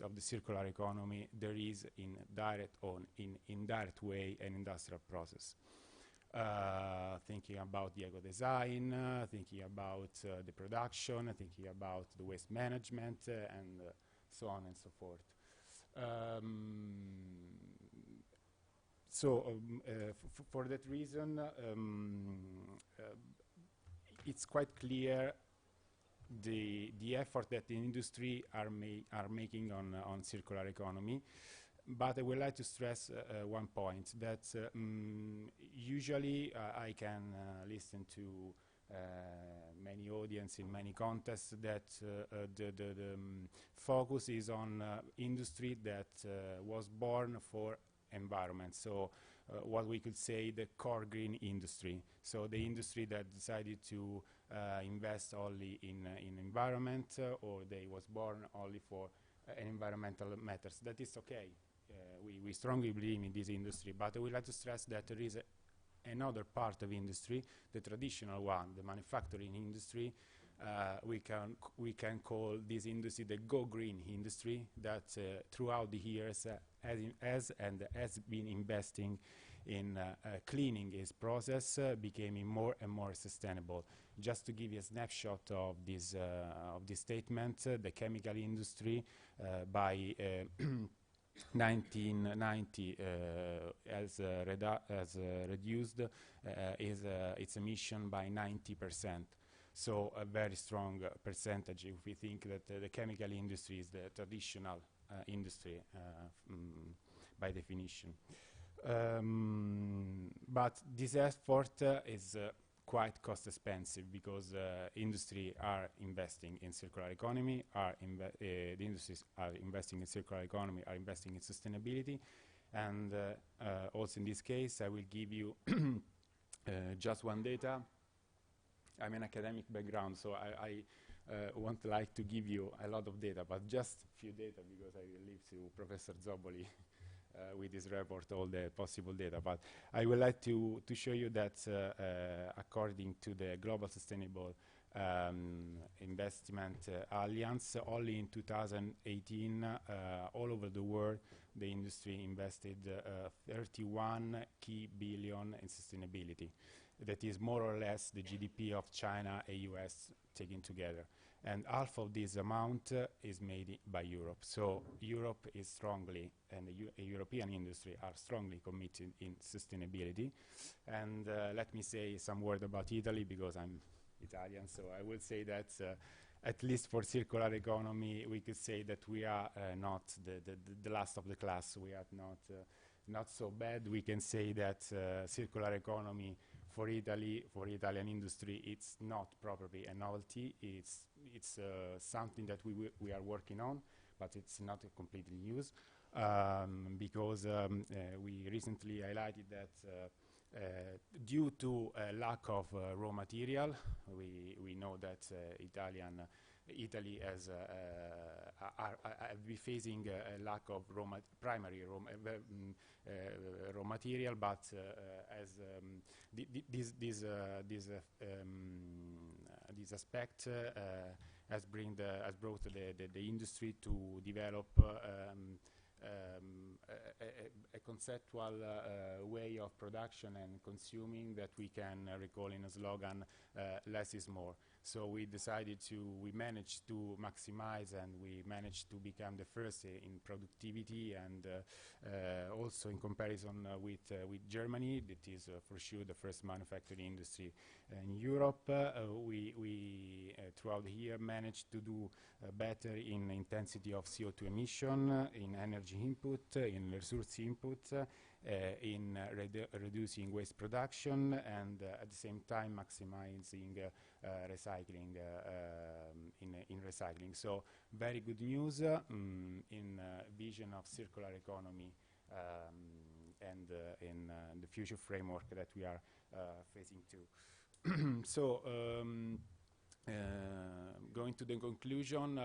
benefits of the circular economy there is in direct or in indirect way an industrial process. Thinking about the eco-design, thinking about the production, thinking about the waste management, and so on and so forth. For that reason, it's quite clear the effort that the industry are making on circular economy. But I would like to stress one point, that usually I can listen to many audience in many contests that the focus is on industry that was born for environment. So what we could say the core green industry. So the industry that decided to invest only in environment, or they was born only for environmental matters. That is okay. We strongly believe in this industry, but I would like to stress that there is another part of industry, the traditional one, the manufacturing industry. We can call this industry the go green industry, that throughout the years has been investing in cleaning its process, becoming more and more sustainable. Just to give you a snapshot of this statement, the chemical industry by 1990 has reduced its emission by 90%. So a very strong percentage if we think that the chemical industry is the traditional industry by definition. But this effort is quite cost expensive, because industry are investing in circular economy, the industries are investing in circular economy, are investing in sustainability, and also in this case I will give you just one data. I'm an academic background, so I won't like to give you a lot of data, but just few data, because I will leave to Professor Zoboli with this report all the possible data. But I would like to show you that according to the Global Sustainable Investment Alliance, only in 2018 all over the world the industry invested 31 key billion in sustainability. That is more or less the GDP of China and US taken together. And half of this amount is made by Europe. So Europe is strongly, and the European industry are strongly committed in sustainability. And let me say some word about Italy, because I'm Italian. So I will say that at least for circular economy, we could say that we are not the last of the class. We are not so bad. We can say that circular economy for Italy, for Italian industry, it's not probably a novelty. It's something that we are working on, but it's not completely news, because we recently highlighted that due to a lack of raw material, we know that Italy has be facing a lack of primary raw material, but as this aspect has brought the industry to develop a conceptual way of production and consuming that we can recall in a slogan, less is more. So we managed to maximize, and we managed to become the first in productivity, and also in comparison with Germany, that is for sure the first manufacturing industry in Europe. We throughout the year managed to do better in intensity of CO2 emission, in energy input, in resource input, in reducing waste production, and at the same time maximizing recycling in recycling. So very good news in vision of circular economy and in the future framework that we are facing to. So going to the conclusion,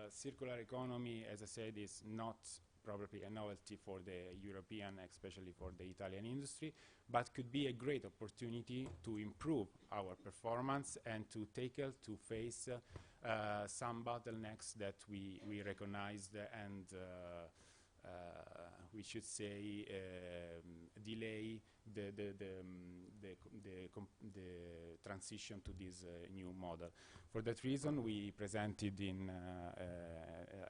circular economy, as I said, is not probably a novelty for the European, especially for the Italian industry, but could be a great opportunity to improve our performance and to tackle, to face some bottlenecks that we recognized and we should say delay the transition to this new model. For that reason, we presented in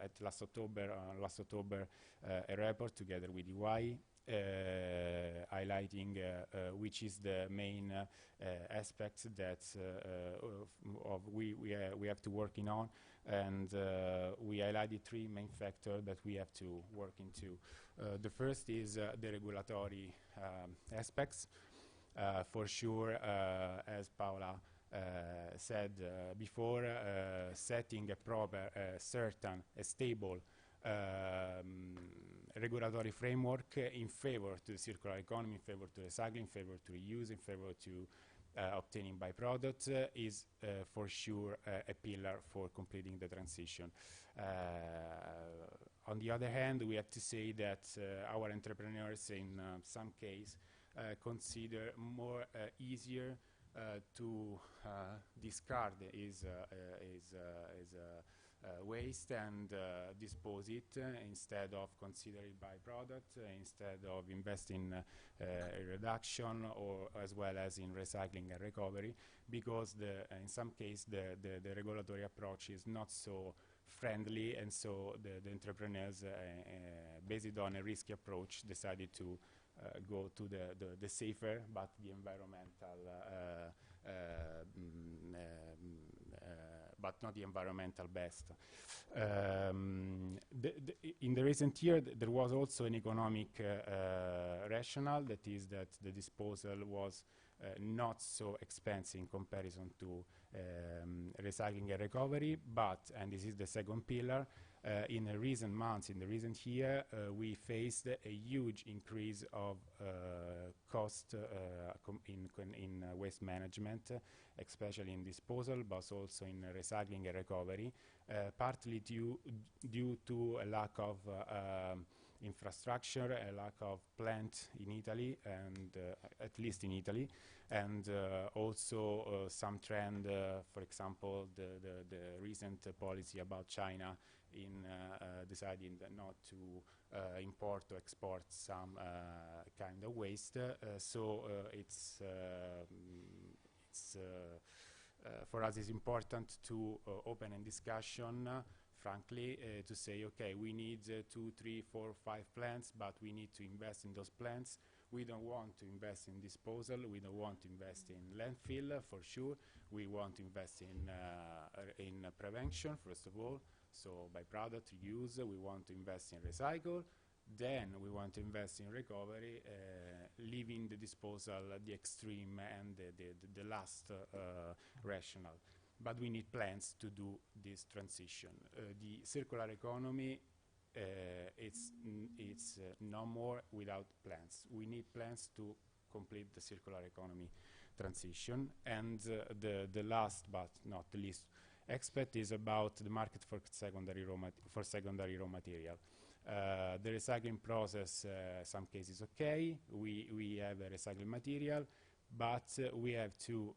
at last October a report together with EY, highlighting which is the main aspects that we have to working on, and we highlighted three main factors that we have to work into. The first is the regulatory aspects. For sure, as Paola said before, setting a proper, certain, a stable regulatory framework in favor to the circular economy, in favor to recycling, in favor to reuse, in favor to obtaining byproducts is for sure a pillar for completing the transition. On the other hand, we have to say that our entrepreneurs in some case consider more easier to discard his waste and dispose it instead of considering byproduct, instead of investing in reduction or as well as in recycling and recovery, because in some case the regulatory approach is not so friendly, and so the entrepreneurs based on a risky approach decided to go to the safer but the environmental but not the environmental best. In the recent year, there was also an economic rationale, that is that the disposal was not so expensive in comparison to recycling and recovery, but, and this is the second pillar, in the recent months, in the recent year, we faced a huge increase of cost in waste management, especially in disposal, but also in recycling and recovery, partly due to a lack of infrastructure, a lack of plant in Italy, and at least in Italy, and also some trend, for example, the recent policy about China in deciding not to import or export some kind of waste. So it's for us it's important to open a discussion, frankly, to say, okay, we need 2, 3, 4, 5 plants, but we need to invest in those plants. We don't want to invest in disposal. We don't want to invest in landfill, for sure. We want to invest in prevention, first of all. So byproduct use, we want to invest in recycle. Then we want to invest in recovery, leaving the disposal the extreme and the last rationale. But we need plans to do this transition. The circular economy, it's no more without plans. We need plans to complete the circular economy transition. And the last but not the least aspect is about the market for secondary raw material. The recycling process, some cases okay. We have a recycled material, but we have to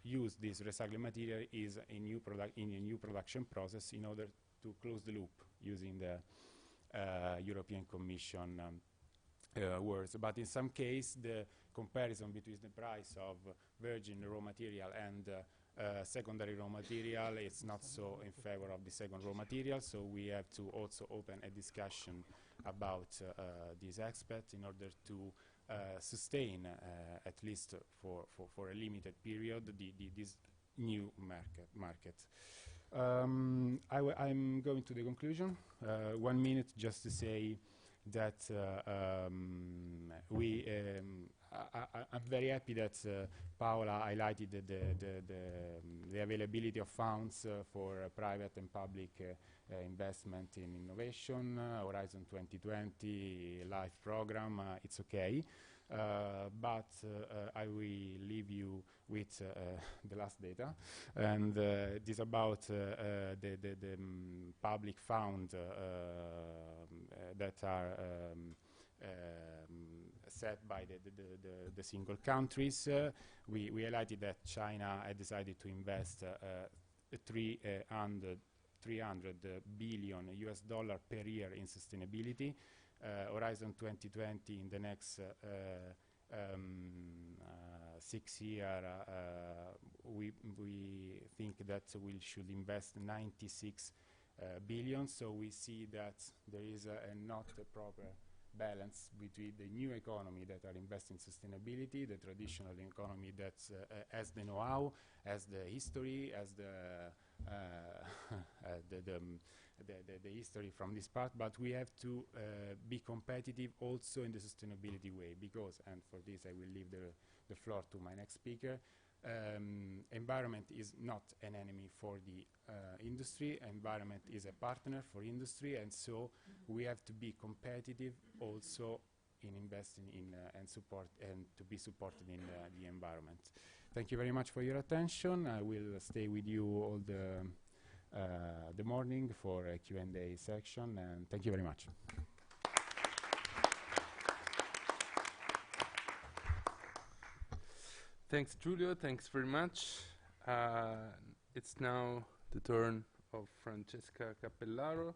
use this recycled material in a new production process in order to close the loop, using the European Commission words. But in some case, the comparison between the price of virgin raw material and secondary raw material is not so in favor of the second raw material, so we have to also open a discussion about this aspect in order to sustain, at least for a limited period, this new market. I'm going to the conclusion. 1 minute just to say that I'm very happy that Paola highlighted the availability of funds for private and public investment in innovation, Horizon 2020, LIFE program, it's okay. But I will leave you with the last data, and it is about the public fund that are set by the single countries. We highlighted that China had decided to invest 300 billion US dollar per year in sustainability. Horizon 2020 in the next 6 years, we think that we should invest 96 billion. So we see that there is not a proper balance between the new economy that are investing in sustainability, the traditional economy that has the know-how, has the history, has the history from this part, but we have to be competitive also in the sustainability way, because, and for this I will leave the floor to my next speaker, environment is not an enemy for the industry. Environment is a partner for industry, and so we have to be competitive also in investing in and support, and to be supported in the environment. Thank you very much for your attention. I will stay with you all the morning for a Q&A section, and thank you very much. Thanks, Giulio. Thanks very much. It's now the turn of Francesca Cappellaro.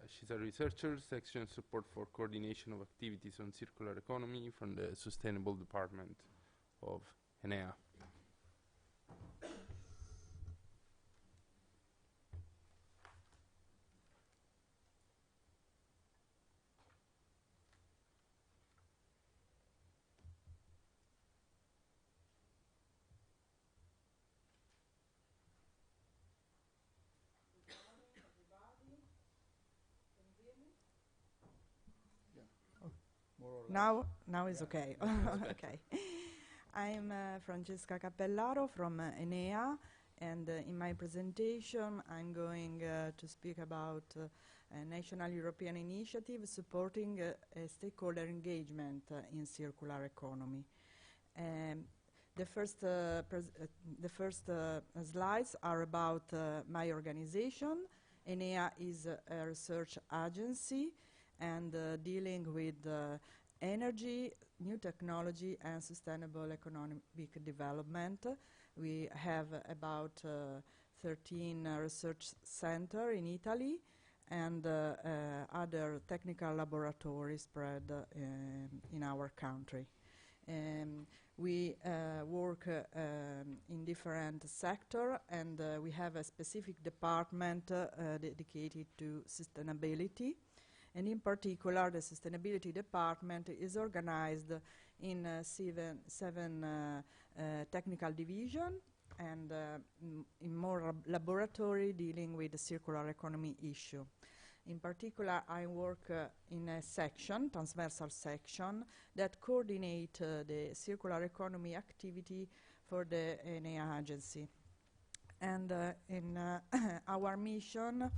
She's a researcher, section support for coordination of activities on circular economy from the Sustainable Department of Enea. Now it's okay. Okay. I'm Francesca Cappellaro from Enea, and in my presentation I'm going to speak about a national European initiative supporting stakeholder engagement in circular economy. The first slides are about my organization. Enea is a research agency and dealing with energy, new technology, and sustainable economic development. We have about 13 research centers in Italy and other technical laboratories spread in our country. We work in different sectors, and we have a specific department dedicated to sustainability. And in particular, the sustainability department is organized in seven technical divisions and in more laboratory dealing with the circular economy issue. In particular, I work in a section, transversal section, that coordinate the circular economy activity for the Enea agency. And in our mission,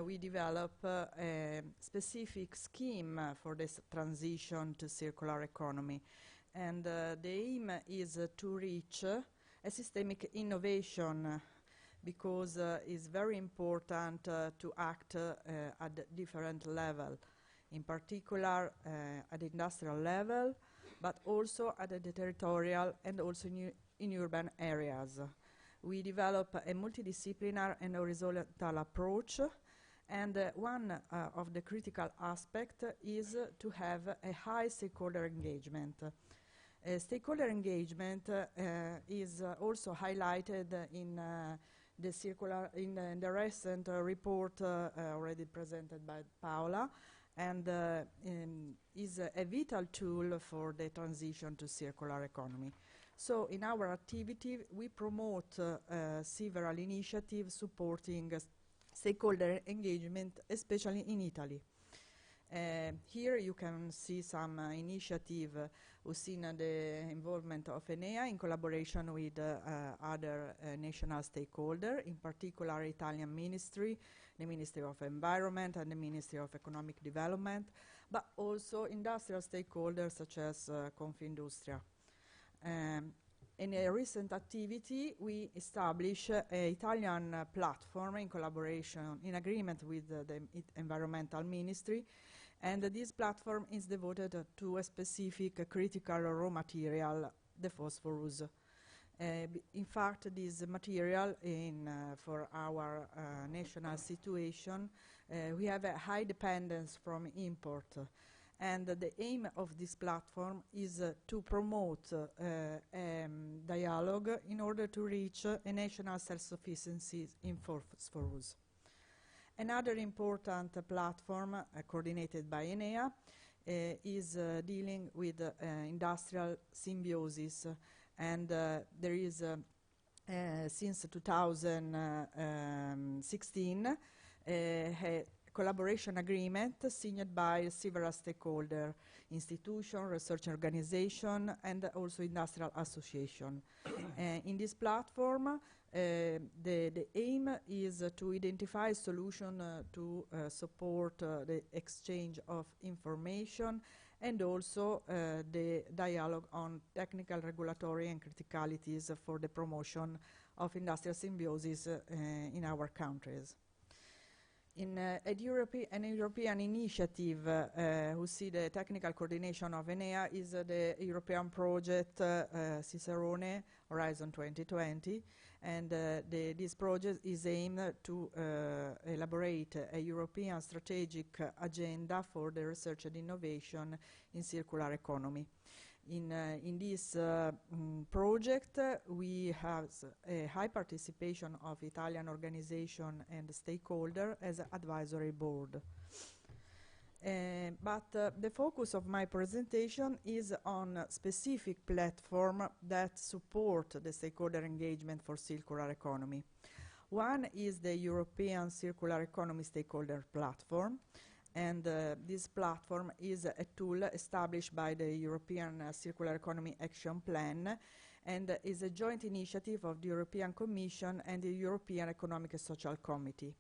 we develop a specific scheme for this transition to circular economy. And the aim is to reach a systemic innovation because it's very important to act at different level, in particular at the industrial level, but also at the territorial and also in urban areas. We develop a multidisciplinary and horizontal approach, and one of the critical aspects is to have a high stakeholder engagement. Stakeholder engagement is also highlighted in the recent report already presented by Paola, and is a vital tool for the transition to circular economy. So in our activity, we promote several initiatives supporting stakeholder engagement, especially in Italy. Here you can see some initiative who's seen the involvement of Enea in collaboration with other national stakeholders, in particular Italian Ministry, the Ministry of Environment and the Ministry of Economic Development, but also industrial stakeholders such as Confindustria. In a recent activity, we established an Italian platform in collaboration, in agreement with the Environmental Ministry, and this platform is devoted to a specific critical raw material, the phosphorus. In fact, this material, for our national situation, we have a high dependence from import. And the aim of this platform is to promote dialogue in order to reach a national self-sufficiency in phosphorus. Another important platform coordinated by Enea is dealing with industrial symbiosis. And there is, since 2016, a collaboration agreement signed by several stakeholder institutions, research organization, and also industrial association. In this platform, the aim is to identify solution to support the exchange of information and also the dialogue on technical, regulatory, and criticalities for the promotion of industrial symbiosis in our countries. In an European initiative who see the technical coordination of Enea is the European project Cicerone Horizon 2020, and this project is aimed to elaborate a European strategic agenda for the research and innovation in circular economy. In this project, we have a high participation of Italian organization and stakeholder as an advisory board. But the focus of my presentation is on a specific platform that support the stakeholder engagement for circular economy. One is the European Circular Economy Stakeholder Platform, and this platform is a tool established by the European Circular Economy Action Plan and is a joint initiative of the European Commission and the European Economic and Social Committee.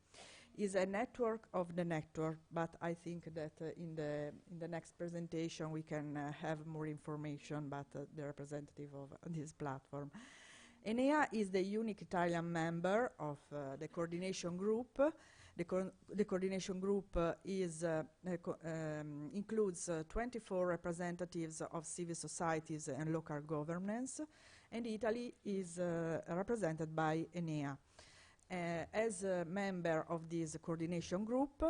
Is a network of the network, but I think that in the next presentation we can have more information about the representative of this platform. Enea is the unique Italian member of the coordination group. The coordination group includes 24 representatives of civil societies and local governments, and Italy is represented by Enea. As a member of this coordination group,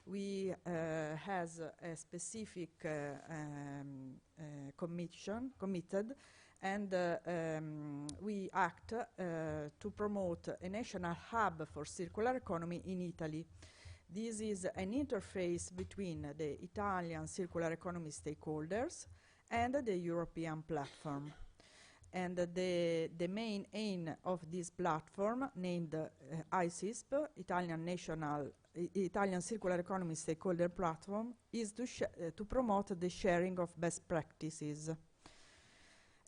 we has a specific committed, and we act to promote a national hub for circular economy in Italy. This is an interface between the Italian circular economy stakeholders and the European platform. And the main aim of this platform, named ICISP, Italian Circular Economy Stakeholder Platform, is to promote the sharing of best practices.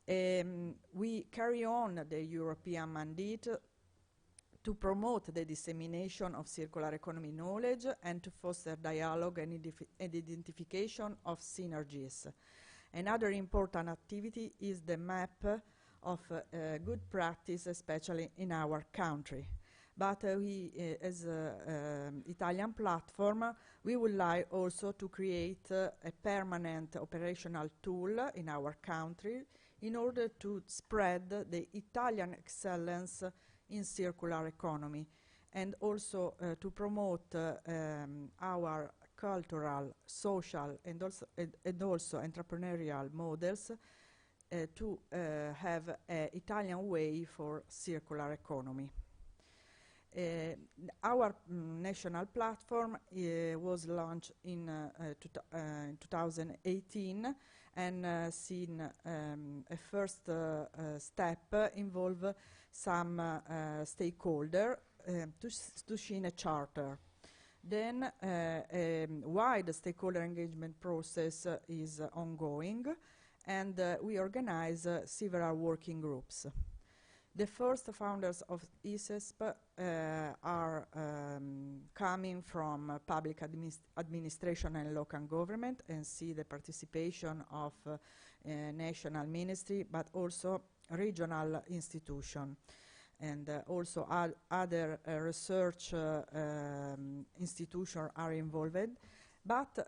We carry on the European mandate to promote the dissemination of circular economy knowledge and to foster dialogue and identification of synergies. Another important activity is the map of good practice, especially in our country. But we, as an Italian platform, we would like also to create a permanent operational tool in our country in order to spread the Italian excellence in circular economy and also to promote our cultural, social, and also entrepreneurial models to have an Italian way for circular economy. Our national platform was launched in 2018 and seen a first step involve some stakeholder to sign a charter. Then a wide stakeholder engagement process is ongoing, and we organize several working groups. The first founders of ICISP are coming from public administration and local government and see the participation of national ministry, but also regional institution, and also other research institutions are involved. But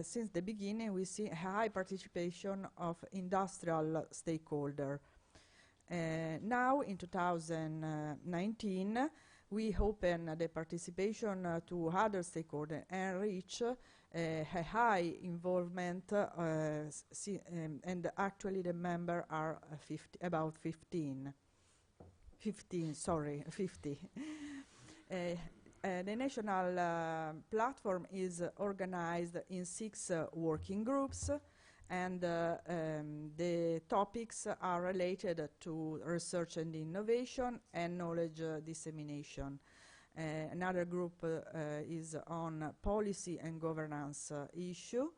since the beginning, we see high participation of industrial stakeholder. Now, in 2019, we open the participation to other stakeholders and reach a high involvement, and actually the members are about 50. The national platform is organized in 6 working groups, and the topics are related to research and innovation and knowledge dissemination. Another group is on policy and governance issue.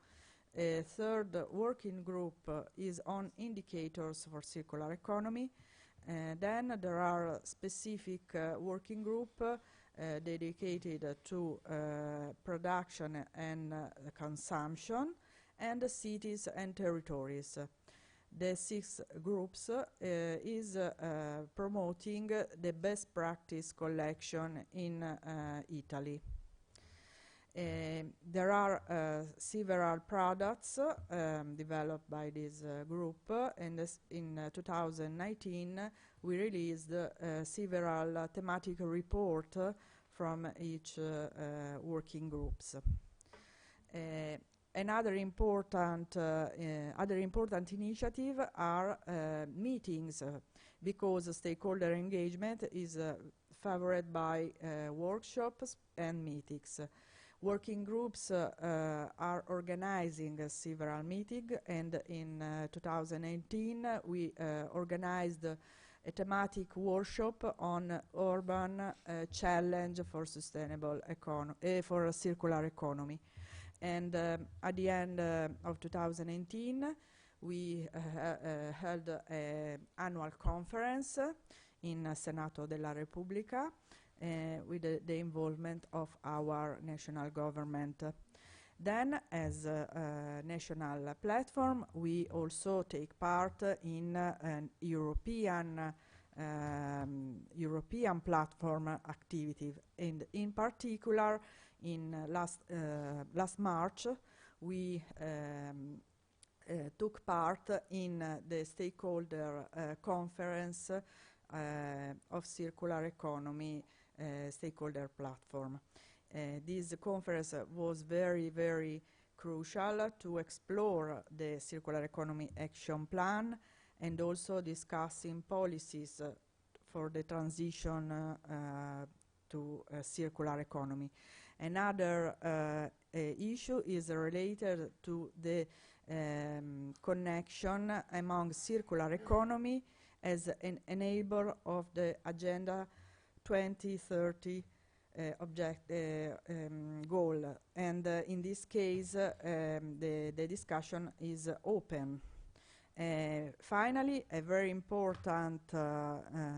A third working group is on indicators for circular economy. Then there are specific working group dedicated to production and consumption, and cities and territories. The 6 groups is promoting the best practice collection in Italy. There are several products developed by this group, and in 2019 we released several thematic reports from each working groups. Another important initiative are meetings, because stakeholder engagement is favored by workshops and meetings. Working groups are organizing several meetings, and in 2018 we organized a thematic workshop on urban challenge for sustainable for a circular economy. And at the end of 2018, we held an annual conference in Senato della Repubblica with the involvement of our national government. Then, as a national platform, we also take part in an European platform activity, and in particular, in last March, we took part in the stakeholder conference of circular economy stakeholder platform. This conference was very, very crucial to explore the circular economy action plan, and also discussing policies for the transition to a circular economy. Another issue is related to the connection among circular economy as an enabler of the Agenda 2030 goal. And in this case, the discussion is open. Finally, a very important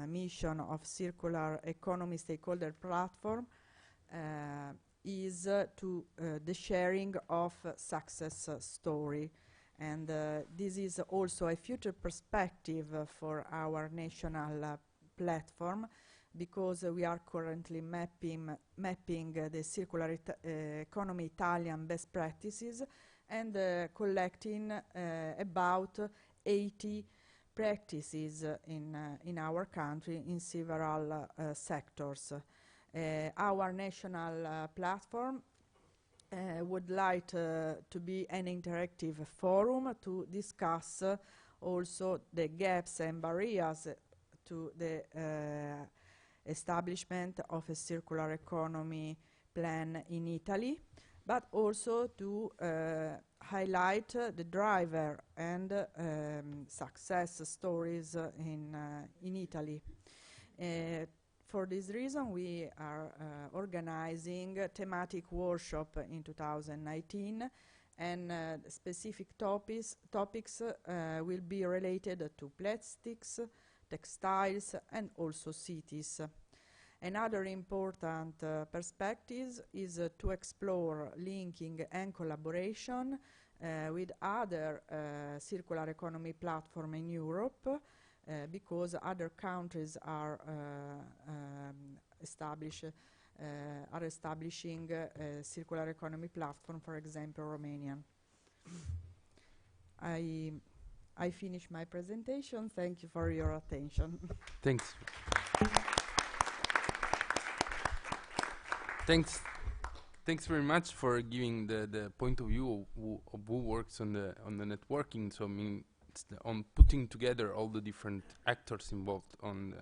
mission of Circular Economy Stakeholder Platform is to the sharing of success story. And this is also a future perspective for our national platform, because we are currently mapping the circular economy Italian best practices, and collecting about 80 practices in our country in several sectors. Our national platform would like to be an interactive forum to discuss also the gaps and barriers to the establishment of a circular economy plan in Italy, but also to highlight the driver and success stories in Italy. For this reason, we are organizing a thematic workshop in 2019, and specific topics will be related to plastics, textiles, and also cities. Another important perspective is to explore linking and collaboration with other circular economy platforms in Europe, because other countries are establishing a circular economy platform, for example, Romania. I finish my presentation. Thank you for your attention. Thanks. Thanks very much for giving the point of view of who works on the networking. So I mean, it's on putting together all the different actors involved on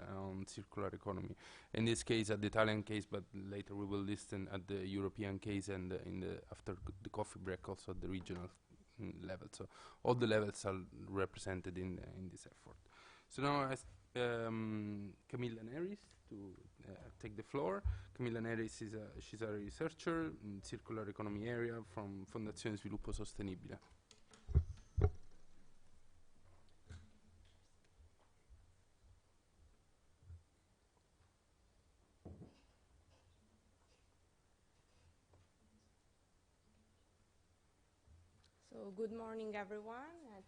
circular economy. In this case, at the Italian case, but later we will listen at the European case and after the coffee break also at the regional level. So all the levels are represented in this effort. So now I ask Camilla Neris to take the floor. Camilla Neris she's a researcher in circular economy area from Fondazione Sviluppo Sostenibile. So good morning, everyone.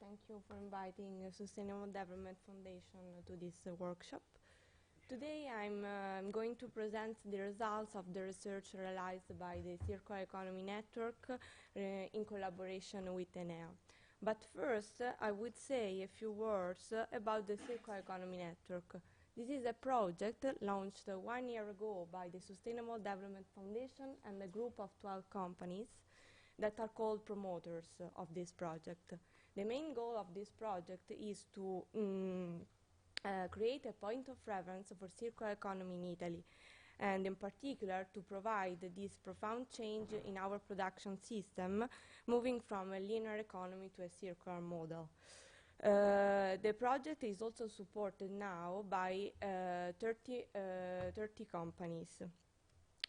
Thank you for inviting Sustainable Development Foundation to this workshop. Today I'm going to present the results of the research realized by the Circular Economy Network in collaboration with Enea. But first, I would say a few words about the Circular Economy Network. This is a project launched 1 year ago by the Sustainable Development Foundation and a group of 12 companies that are called promoters of this project. The main goal of this project is to create a point of reference for circular economy in Italy, and in particular to provide this profound change in our production system, moving from a linear economy to a circular model. The project is also supported now by 30 companies.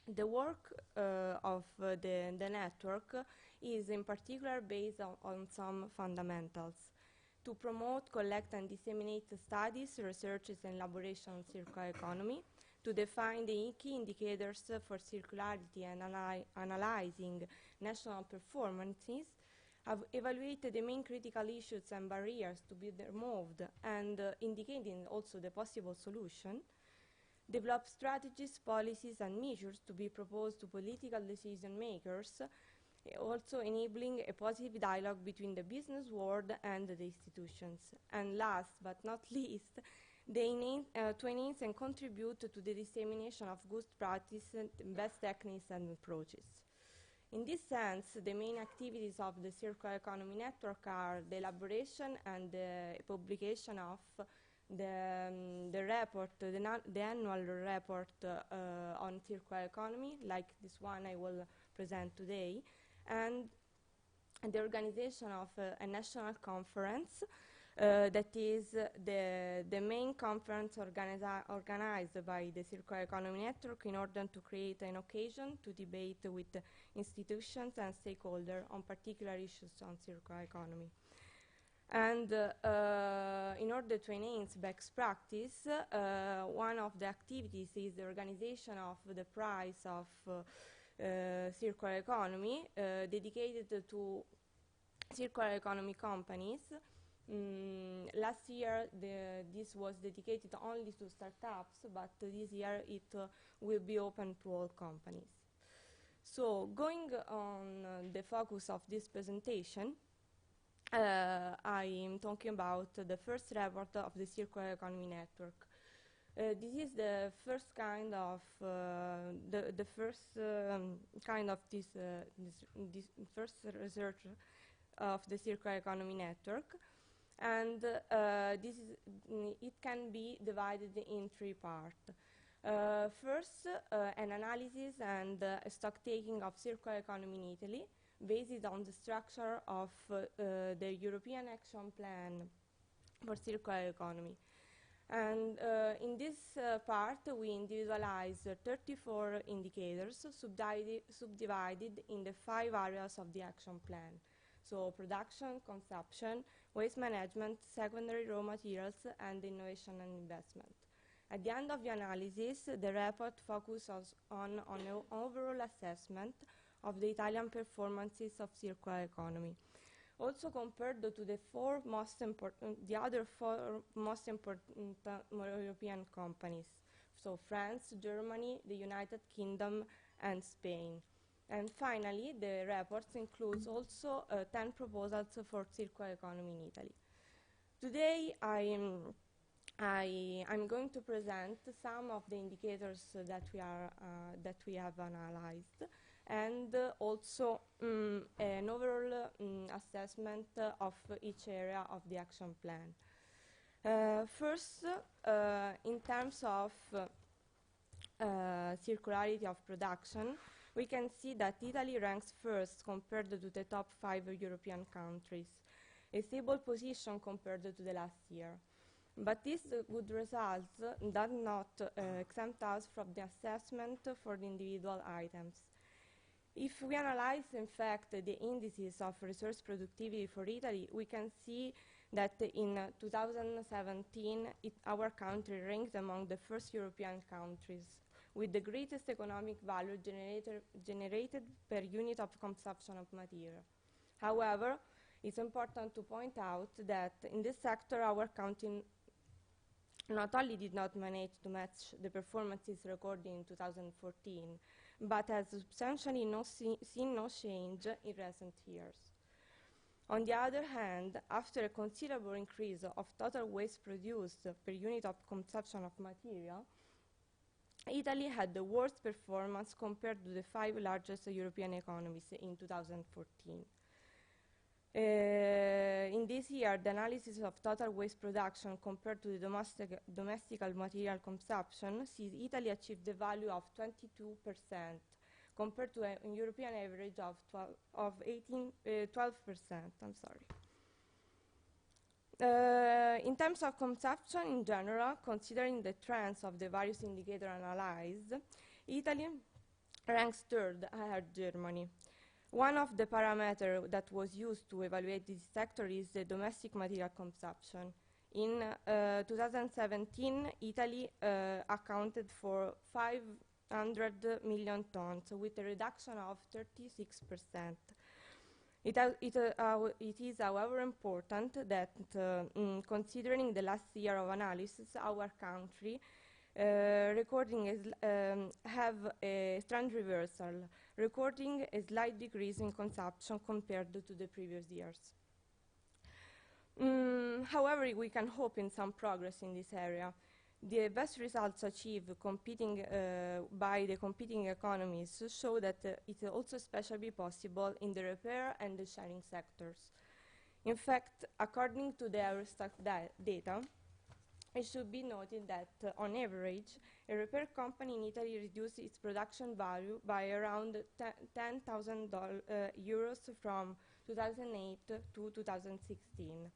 The work of the network is in particular based on some fundamentals: to promote, collect and disseminate studies, researches and elaboration on circular economy, to define the key indicators for circularity and analyzing national performances, evaluate the main critical issues and barriers to be removed and indicating also the possible solution, develop strategies, policies and measures to be proposed to political decision makers, also enabling a positive dialogue between the business world and the institutions. And last but not least, to enhance and contribute to the dissemination of good practices, best techniques and approaches. In this sense, the main activities of the Circular Economy Network are the elaboration and the publication of the report, the annual report on circular economy, like this one I will present today, and the organization of a national conference that is the main conference organized by the Circular Economy Network in order to create an occasion to debate with institutions and stakeholders on particular issues on circular economy. And in order to enhance best practice, one of the activities is the organization of the prize of circular economy dedicated to circular economy companies. Last year this was dedicated only to startups, but this year it will be open to all companies. So going on the focus of this presentation, I am talking about the first report of the Circular Economy Network. This is the first kind of the first kind of this first research of the Circular Economy Network, and it can be divided in 3 parts. First, an analysis and stock taking of circular economy in Italy, based on the structure of the European Action Plan for Circular Economy. And in this part, we individualize 34 indicators subdivided in the 5 areas of the action plan. So production, consumption, waste management, secondary raw materials, and innovation and investment. At the end of the analysis, the report focuses on an overall assessment of the Italian performances of circular economy, Also compared to the other four most important European companies, so France, Germany, the United Kingdom, and Spain. And finally, the report includes also 10 proposals for circular economy in Italy. Today, I'm going to present some of the indicators that we have analyzed, and also an overall assessment of each area of the action plan. First, in terms of circularity of production, we can see that Italy ranks first compared to the top 5 European countries, a stable position compared to the last year. But these good results do not exempt us from the assessment for the individual items. If we analyze, in fact, the indices of resource productivity for Italy, we can see that in 2017, our country ranked among the first European countries with the greatest economic value generated per unit of consumption of material. However, it's important to point out that in this sector, our country not only did not manage to match the performances recorded in 2014, but has substantially seen no change in recent years. On the other hand, after a considerable increase of total waste produced per unit of consumption of material, Italy had the worst performance compared to the 5 largest European economies in 2014. In this year, the analysis of total waste production compared to the domestic material consumption sees Italy achieve the value of 22%, compared to a European average of 12%. I'm sorry. In terms of consumption in general, considering the trends of the various indicators analyzed, Italy ranks third ahead of Germany. One of the parameters that was used to evaluate this sector is the domestic material consumption. In 2017, Italy accounted for 500 million tons, with a reduction of 36%. It is, however, important that, considering the last year of analysis, our country have a trend reversal, recording a slight decrease in consumption compared to the previous years. However, we can hope in some progress in this area. The best results achieved by the competing economies show that it is also especially possible in the repair and the sharing sectors. In fact, according to the Eurostat data, it should be noted that, on average, a repair company in Italy reduced its production value by around 10,000 euros from 2008 to 2016.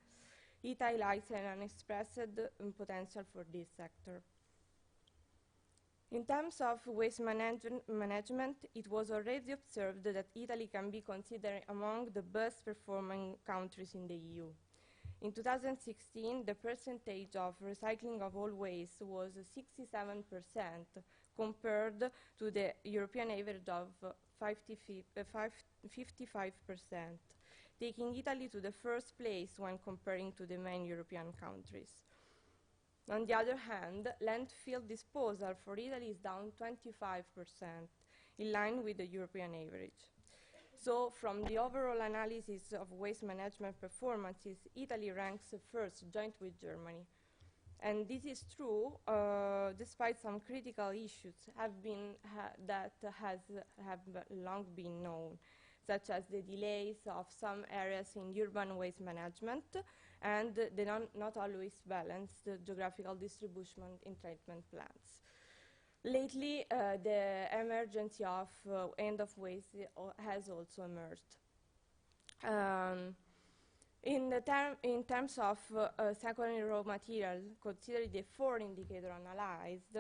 It highlights an unexpressed potential for this sector. In terms of waste management, it was already observed that Italy can be considered among the best performing countries in the EU. In 2016, the percentage of recycling of all waste was 67%, compared to the European average of 55%, taking Italy to the first place when comparing to the main European countries. On the other hand, landfill disposal for Italy is down 25%, in line with the European average. So, from the overall analysis of waste management performances, Italy ranks first, joint with Germany. And this is true despite some critical issues that have long been known, such as the delays of some areas in urban waste management and the not always balanced geographical distribution in treatment plants. Lately, the emergency of end of waste has also emerged. In terms of secondary raw material, considering the 4 indicators analyzed,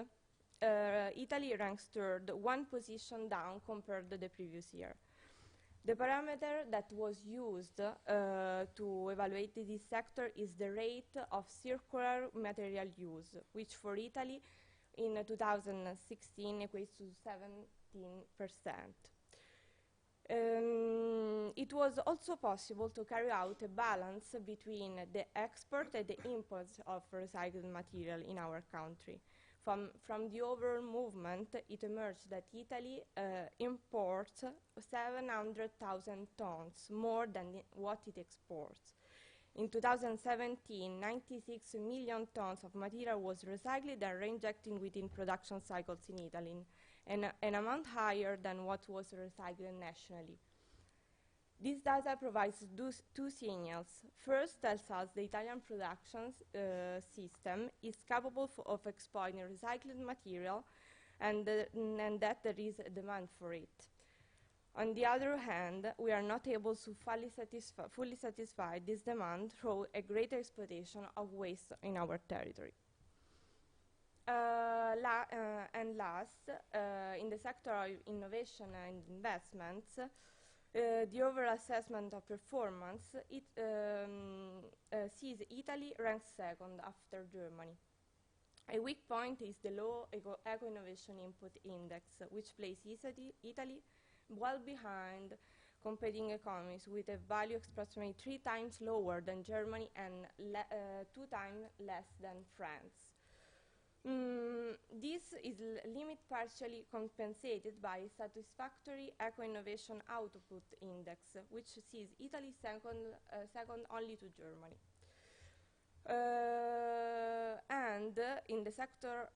Italy ranks third, 1 position down compared to the previous year. The parameter that was used to evaluate this sector is the rate of circular material use, which for Italy in 2016 equates to 17%. It was also possible to carry out a balance between the export and the import of recycled material in our country. From the overall movement, it emerged that Italy imports 700,000 tons, more than what it exports. In 2017, 96 million tons of material was recycled and reinjected within production cycles in Italy, an amount higher than what was recycled nationally. This data provides two signals. First, tells us the Italian production system is capable of exploiting recycled material and that there is a demand for it. On the other hand, we are not able to fully satisfy this demand through a greater exploitation of waste in our territory. And last, in the sector of innovation and investments, the overall assessment of performance sees Italy ranked second after Germany. A weak point is the low eco-innovation input index, which places Italy well behind competing economies with a value approximately 3 times lower than Germany and 2 times less than France. This is limit partially compensated by a satisfactory eco-innovation output index, which sees Italy second only to Germany. And in the sector,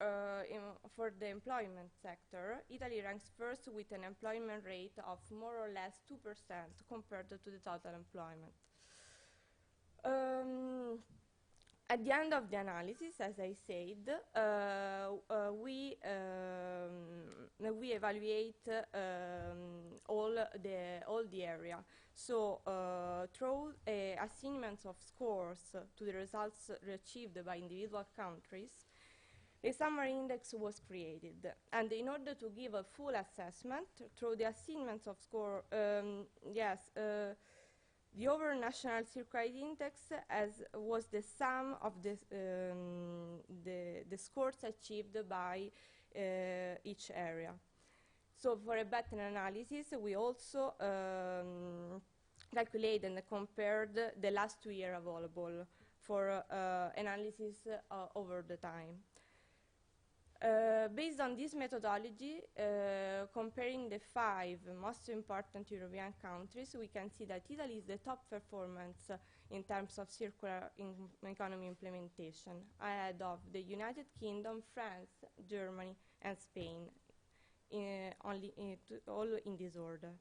for the employment sector, Italy ranks first with an employment rate of more or less 2% compared to the total employment. At the end of the analysis, as I said, we evaluate all the area. So through assignments of scores to the results achieved by individual countries, a summary index was created. And in order to give a full assessment through the assignments of score, the overall national circularity index was the sum of the scores achieved by each area. So for a better analysis, we also calculated and compared the last 2 years available for analysis over the time. Based on this methodology, comparing the 5 most important European countries, we can see that Italy is the top performance in terms of circular economy implementation, ahead of the United Kingdom, France, Germany, and Spain, all in this order.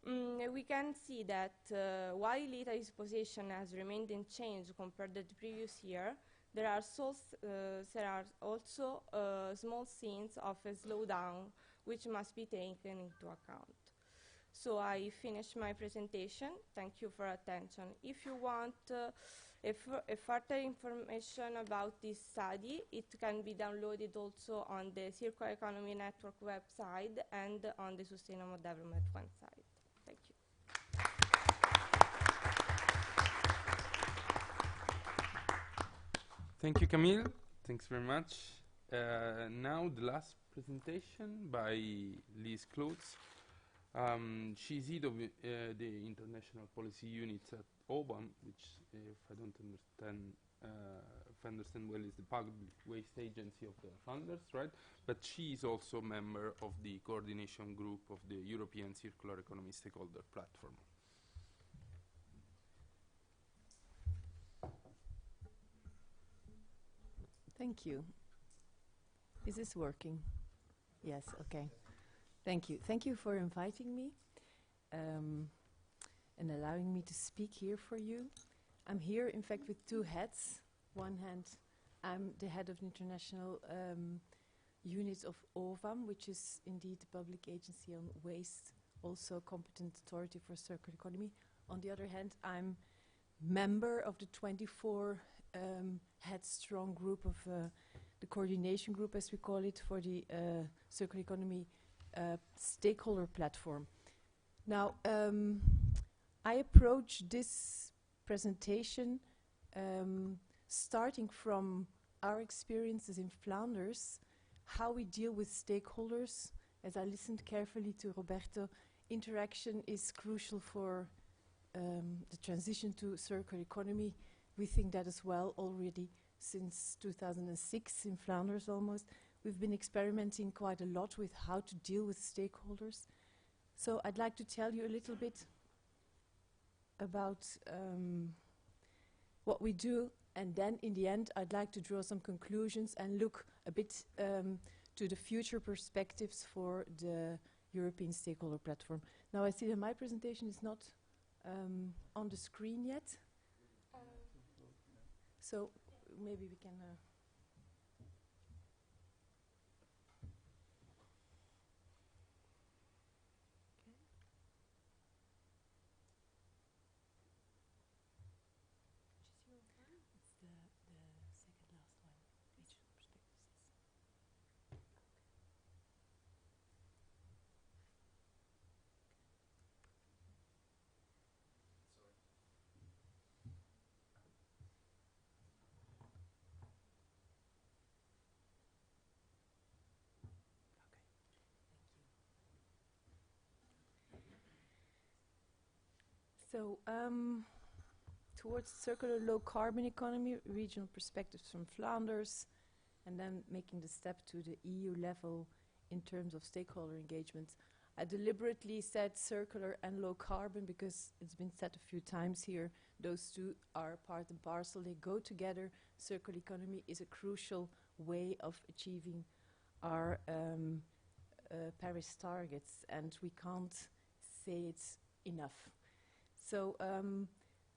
We can see that while Italy's position has remained unchanged compared to the previous year, there are also small signs of a slowdown which must be taken into account. So I finished my presentation. Thank you for attention. If you want further information about this study, it can be downloaded also on the Circular Economy Network website and on the Sustainable Development website. Thank you. Thank you, Camille. Thanks very much. Now the last presentation by Liz Klotz. She's head of the International Policy Units at OBAM, which, if I understand well, is the public waste agency of the funders, right? But she is also a member of the coordination group of the European Circular Economy Stakeholder Platform. Thank you. Is this working? Yes, okay. Thank you. Thank you for inviting me and allowing me to speak here for you. I'm here, in fact, with 2 hats. One hand, I'm the head of the international unit of OVAM, which is indeed the public agency on waste, also competent authority for circular economy. On the other hand, I'm member of the 24 headstrong group of the coordination group, as we call it, for the circular economy stakeholder platform. Now, I approach this presentation starting from our experiences in Flanders, how we deal with stakeholders, as I listened carefully to Roberto, interaction is crucial for the transition to circular economy. We think that as well already since 2006 in Flanders almost. We've been experimenting quite a lot with how to deal with stakeholders. So I'd like to tell you a little bit about what we do, and then in the end I'd like to draw some conclusions and look a bit to the future perspectives for the European Stakeholder Platform. Now I see that my presentation is not on the screen yet, so maybe we can So, towards circular low carbon economy, regional perspectives from Flanders, and then making the step to the EU level in terms of stakeholder engagements. I deliberately said circular and low carbon because it's been said a few times here. Those two are part and parcel, they go together. Circular economy is a crucial way of achieving our Paris targets, and we can't say it's enough. So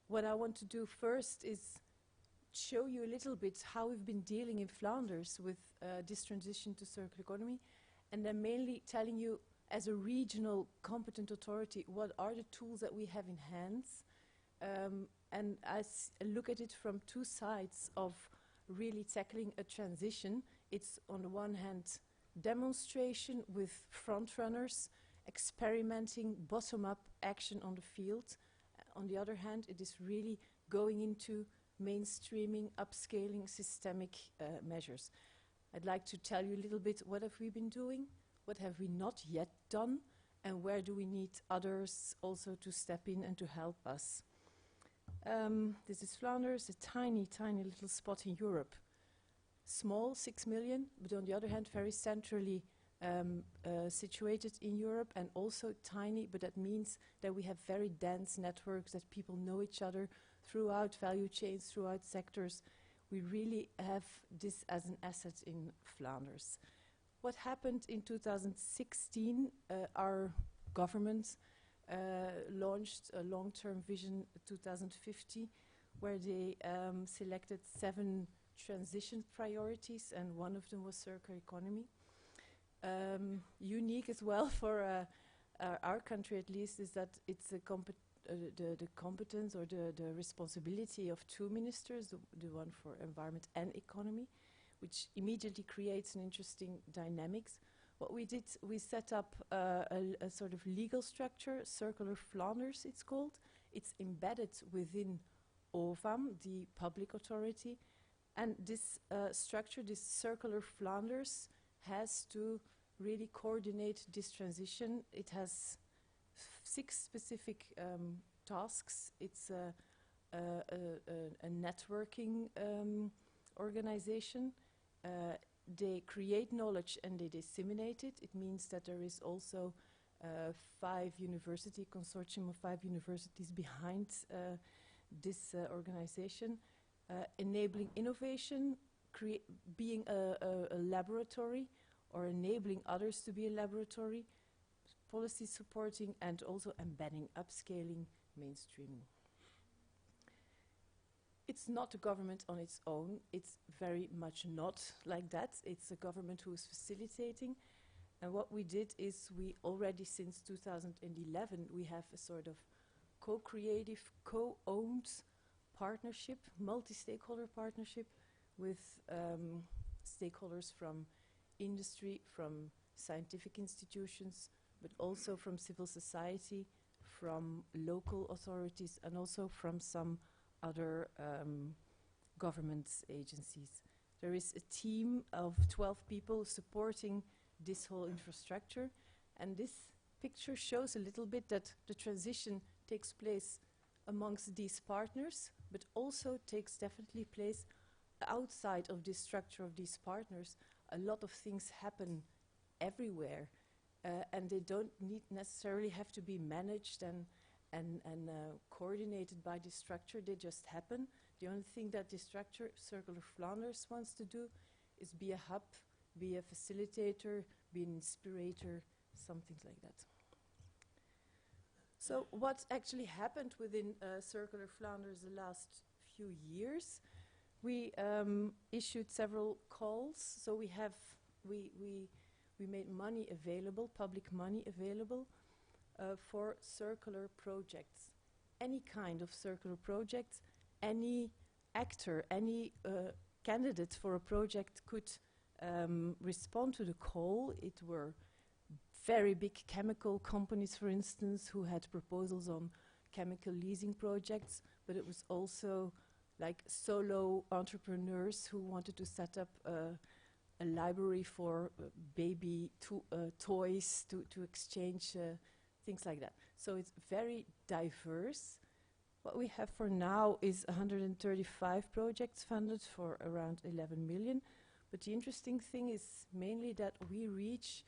what I want to do first is show you a little bit how we've been dealing in Flanders with this transition to circular economy, and then mainly telling you as a regional competent authority what are the tools that we have in hands, and I look at it from two sides of really tackling a transition. It's on the one hand demonstration with front runners, experimenting bottom-up action on the field. On the other hand, it is really going into mainstreaming, upscaling systemic measures. I'd like to tell you a little bit what have we been doing, what have we not yet done, and where do we need others also to step in and to help us. This is Flanders, a tiny, tiny little spot in Europe. Small, 6 million, but on the other hand, very centrally situated in Europe, and also tiny, but that means that we have very dense networks, that people know each other throughout value chains, throughout sectors. We really have this as an asset in Flanders. What happened in 2016, our government launched a long-term vision 2050, where they selected 7 transition priorities, and one of them was circular economy. Unique as well for our country at least is that it's the competence or the responsibility of 2 ministers, the one for environment and economy, which immediately creates an interesting dynamics. What we did, we set up a sort of legal structure, Circular Flanders it's called. It's embedded within OVAM, the public authority, and this structure, this Circular Flanders, has to really coordinate this transition. It has 6 specific tasks. It's a networking organization. They create knowledge and they disseminate it. It means that there is also 5 university consortium of 5 universities behind this organization, enabling innovation, being a laboratory, or enabling others to be a laboratory, policy supporting, and also embedding, upscaling, mainstreaming. It's not a government on its own. It's very much not like that. It's a government who is facilitating. And what we did is we already since 2011, we have a sort of co-creative, co-owned partnership, multi-stakeholder partnership with stakeholders from industry, from scientific institutions, but also from civil society, from local authorities, and also from some other government agencies. There is a team of 12 people supporting this whole infrastructure, and this picture shows a little bit that the transition takes place amongst these partners, but also takes definitely place outside of this structure of these partners. A lot of things happen everywhere, and they don't necessarily have to be managed and coordinated by this structure. They just happen. The only thing that this structure, Circular Flanders, wants to do is be a hub, be a facilitator, be an inspirator, something like that. So what actually happened within Circular Flanders the last few years? We issued several calls. So we made money available, public money available for circular projects. Any kind of circular projects, any actor, any candidate for a project could respond to the call. It were very big chemical companies, for instance, who had proposals on chemical leasing projects, but it was also like solo entrepreneurs who wanted to set up a library for baby toys to exchange things like that. So it's very diverse. What we have for now is 135 projects funded for around 11 million. But the interesting thing is mainly that we reach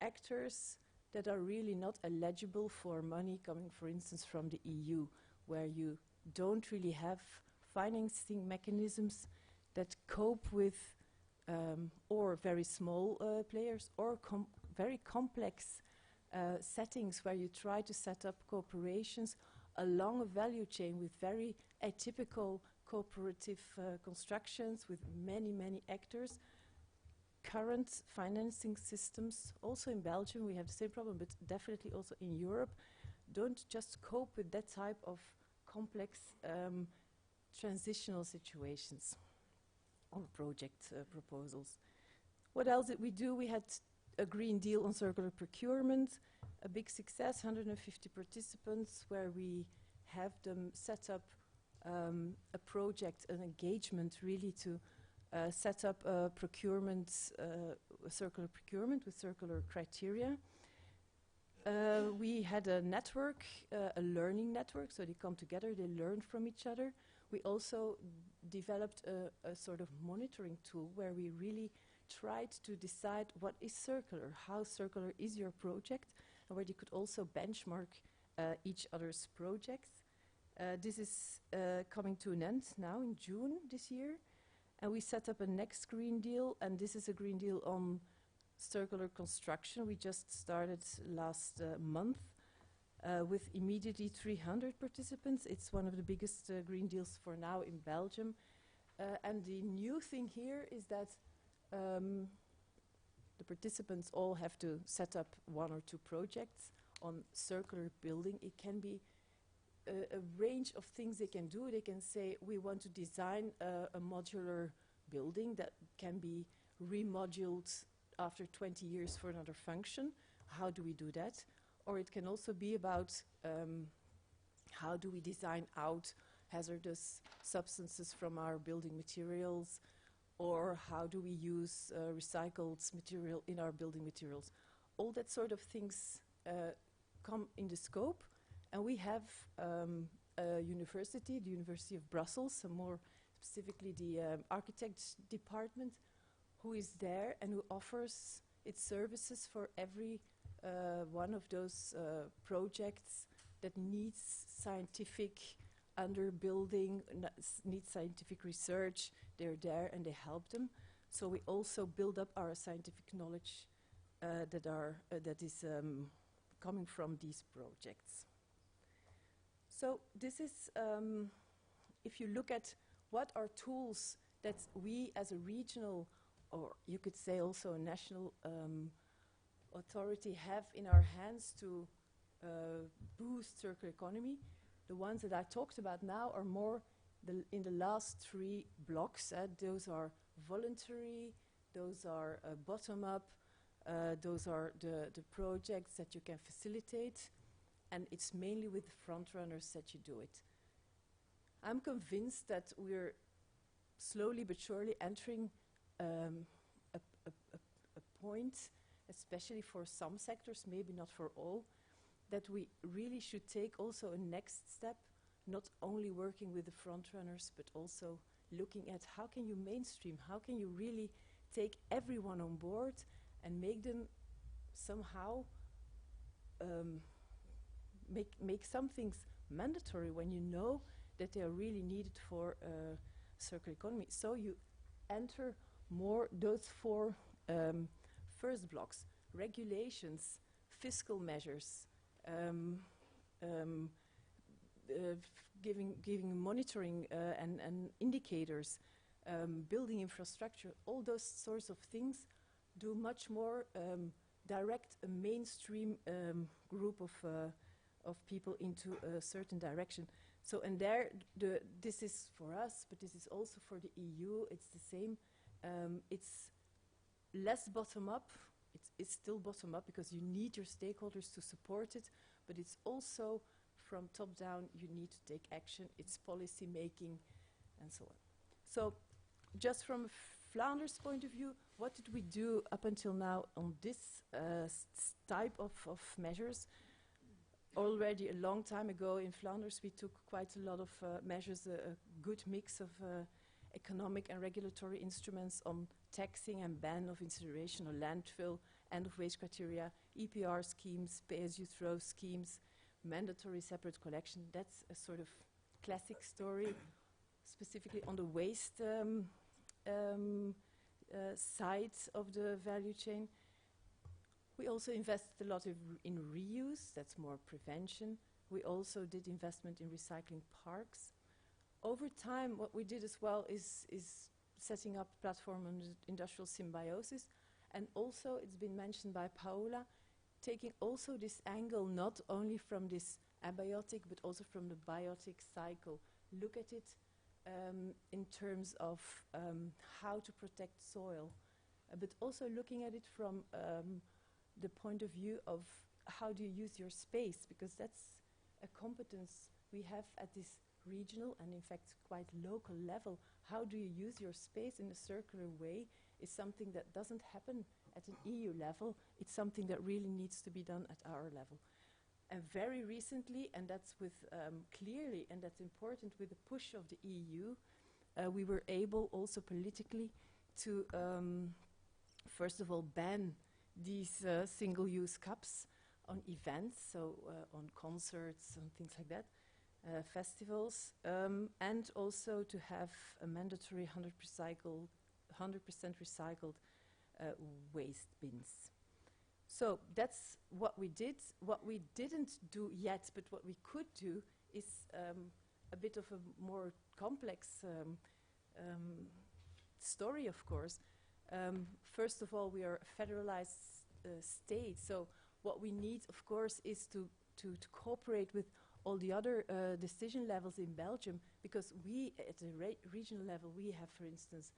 actors that are really not eligible for money coming, for instance, from the EU, where you don't really have financing mechanisms that cope with or very small players or very complex settings where you try to set up corporations along a value chain with very atypical cooperative constructions with many, many actors. Current financing systems, also in Belgium, we have the same problem, but definitely also in Europe, don't just cope with that type of complex transitional situations or project proposals. What else did we do? We had a Green Deal on circular procurement, a big success, 150 participants, where we have them set up a project, an engagement really to set up a procurement, circular procurement with circular criteria. We had a network, a learning network, so they come together, they learn from each other. We also developed a sort of monitoring tool where we really tried to decide what is circular, how circular is your project, and where you could also benchmark each other's projects. This is coming to an end now in June this year. And we set up a next Green Deal, and this is a Green Deal on circular construction. We just started last month with immediately 300 participants. It's one of the biggest Green Deals for now in Belgium. And the new thing here is that the participants all have to set up one or two projects on circular building. It can be a range of things they can do. They can say, we want to design a modular building that can be remoduled after 20 years for another function. How do we do that? Or it can also be about how do we design out hazardous substances from our building materials, or how do we use recycled material in our building materials. All that sort of things come in the scope. And we have a university, the University of Brussels, and more specifically the architects department, who is there and who offers its services for every one of those projects that needs scientific underbuilding, needs scientific research. They're there and they help them. So we also build up our scientific knowledge that is coming from these projects. So this is, if you look at what are tools that we as a regional, or you could say also a national authority have in our hands to boost circular economy, the ones that I talked about now are more in the last three blocks. Those are voluntary, those are bottom-up, those are the projects that you can facilitate. And it's mainly with the front runners that you do it. I'm convinced that we're slowly but surely entering a point, especially for some sectors, maybe not for all, that we really should take also a next step, not only working with the front runners, but also looking at how can you mainstream, how can you really take everyone on board and make them somehow make some things mandatory when you know that they are really needed for circular economy. So you enter more those four first blocks: regulations, fiscal measures, giving monitoring and indicators, building infrastructure. All those sorts of things do much more direct a mainstream group of people into a certain direction. So, and there, this is for us, but this is also for the EU. It's the same. It's less bottom up. It's still bottom up because you need your stakeholders to support it, but it's also from top down. You need to take action. It's policy making, and so on. So, just from Flanders' point of view, what did we do up until now on this type of measures? Already a long time ago in Flanders, we took quite a lot of measures, a good mix of economic and regulatory instruments on taxing and ban of incineration or landfill, end of waste criteria, EPR schemes, pay-as-you-throw schemes, mandatory separate collection. That's a sort of classic story, specifically on the waste side of the value chain. We also invested a lot in reuse, that's more prevention. We also did investment in recycling parks. Over time, what we did as well is setting up a platform on industrial symbiosis. And also, it's been mentioned by Paola, taking also this angle not only from this abiotic, but also from the biotic cycle. Look at it in terms of how to protect soil, but also looking at it from the point of view of how do you use your space, because that's a competence we have at this regional and in fact quite local level. How do you use your space in a circular way is something that doesn't happen at an EU level. It's something that really needs to be done at our level. And very recently, and that's with clearly, and that's important, with the push of the EU, we were able also politically to first of all ban these single-use cups on events, so on concerts and things like that, festivals, and also to have a mandatory 100% recycled waste bins. So that's what we did. What we didn't do yet, but what we could do, is a bit of a more complex story, of course. First of all, we are a federalized state, so what we need, of course, is to cooperate with all the other decision levels in Belgium, because we, at the regional level, we have, for instance,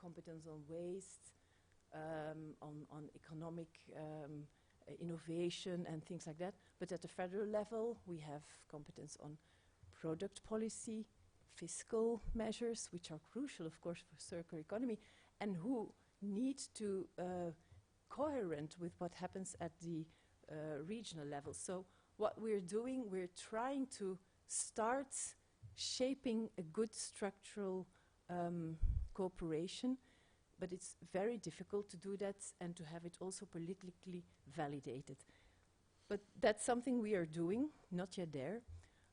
competence on waste, on economic innovation and things like that. But at the federal level, we have competence on product policy, fiscal measures, which are crucial, of course, for circular economy, and who need to coherent with what happens at the regional level. So what we're doing, we're trying to start shaping a good structural cooperation, but it's very difficult to do that and to have it also politically validated. But that's something we are doing, not yet there.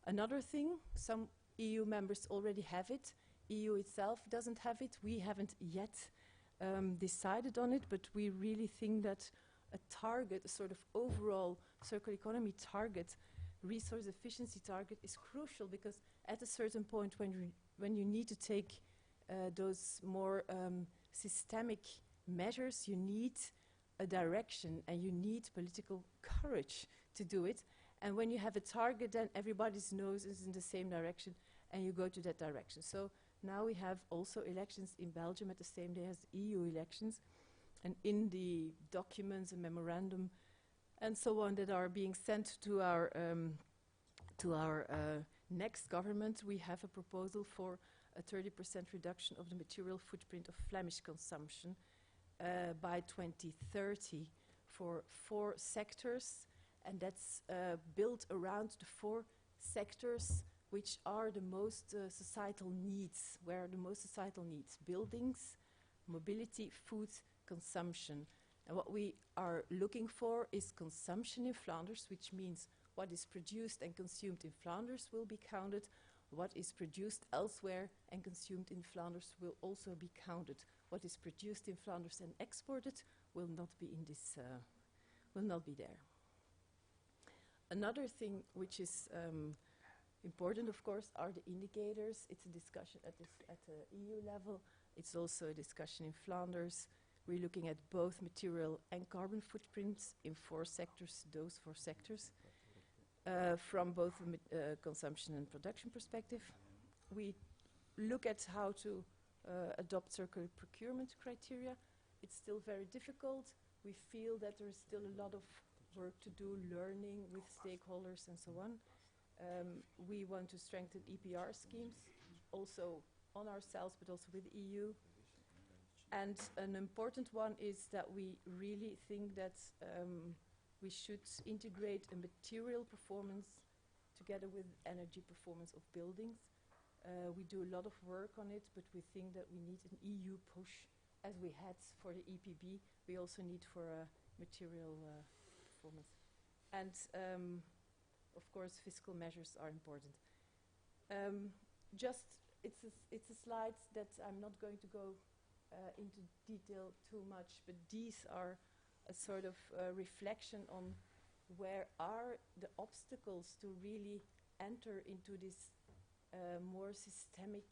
Another thing, some EU members already have it. EU itself doesn't have it. We haven't yet decided on it, but we really think that a target, a sort of overall circular economy target, resource efficiency target, is crucial, because at a certain point when you need to take those more systemic measures, you need a direction and you need political courage to do it. And when you have a target, then everybody's nose is in the same direction and you go to that direction. So now we have also elections in Belgium at the same day as EU elections. And in the documents and memorandum and so on that are being sent to our next government, we have a proposal for a 30% reduction of the material footprint of Flemish consumption by 2030 for 4 sectors. and that's built around the 4 sectors which are the most societal needs, where are the most societal needs: buildings, mobility, food, consumption. And what we are looking for is consumption in Flanders, which means what is produced and consumed in Flanders will be counted. What is produced elsewhere and consumed in Flanders will also be counted. What is produced in Flanders and exported will not be in this, will not be there. Another thing which is important, of course, are the indicators. It's a discussion at the EU level. It's also a discussion in Flanders. We're looking at both material and carbon footprints in 4 sectors, those 4 sectors. From both a consumption and production perspective. We look at how to adopt circular procurement criteria. It's still very difficult. We feel that there is still a lot of work to do, learning with stakeholders and so on. We want to strengthen EPR schemes, also on ourselves, but also with the EU. And an important one is that we really think that we should integrate a material performance together with energy performance of buildings. We do a lot of work on it, but we think that we need an EU push, as we had for the EPB. We also need for a material performance. And of course, fiscal measures are important. It's a slide that I'm not going to go into detail too much, but these are a sort of reflection on where are the obstacles to really enter into this more systemic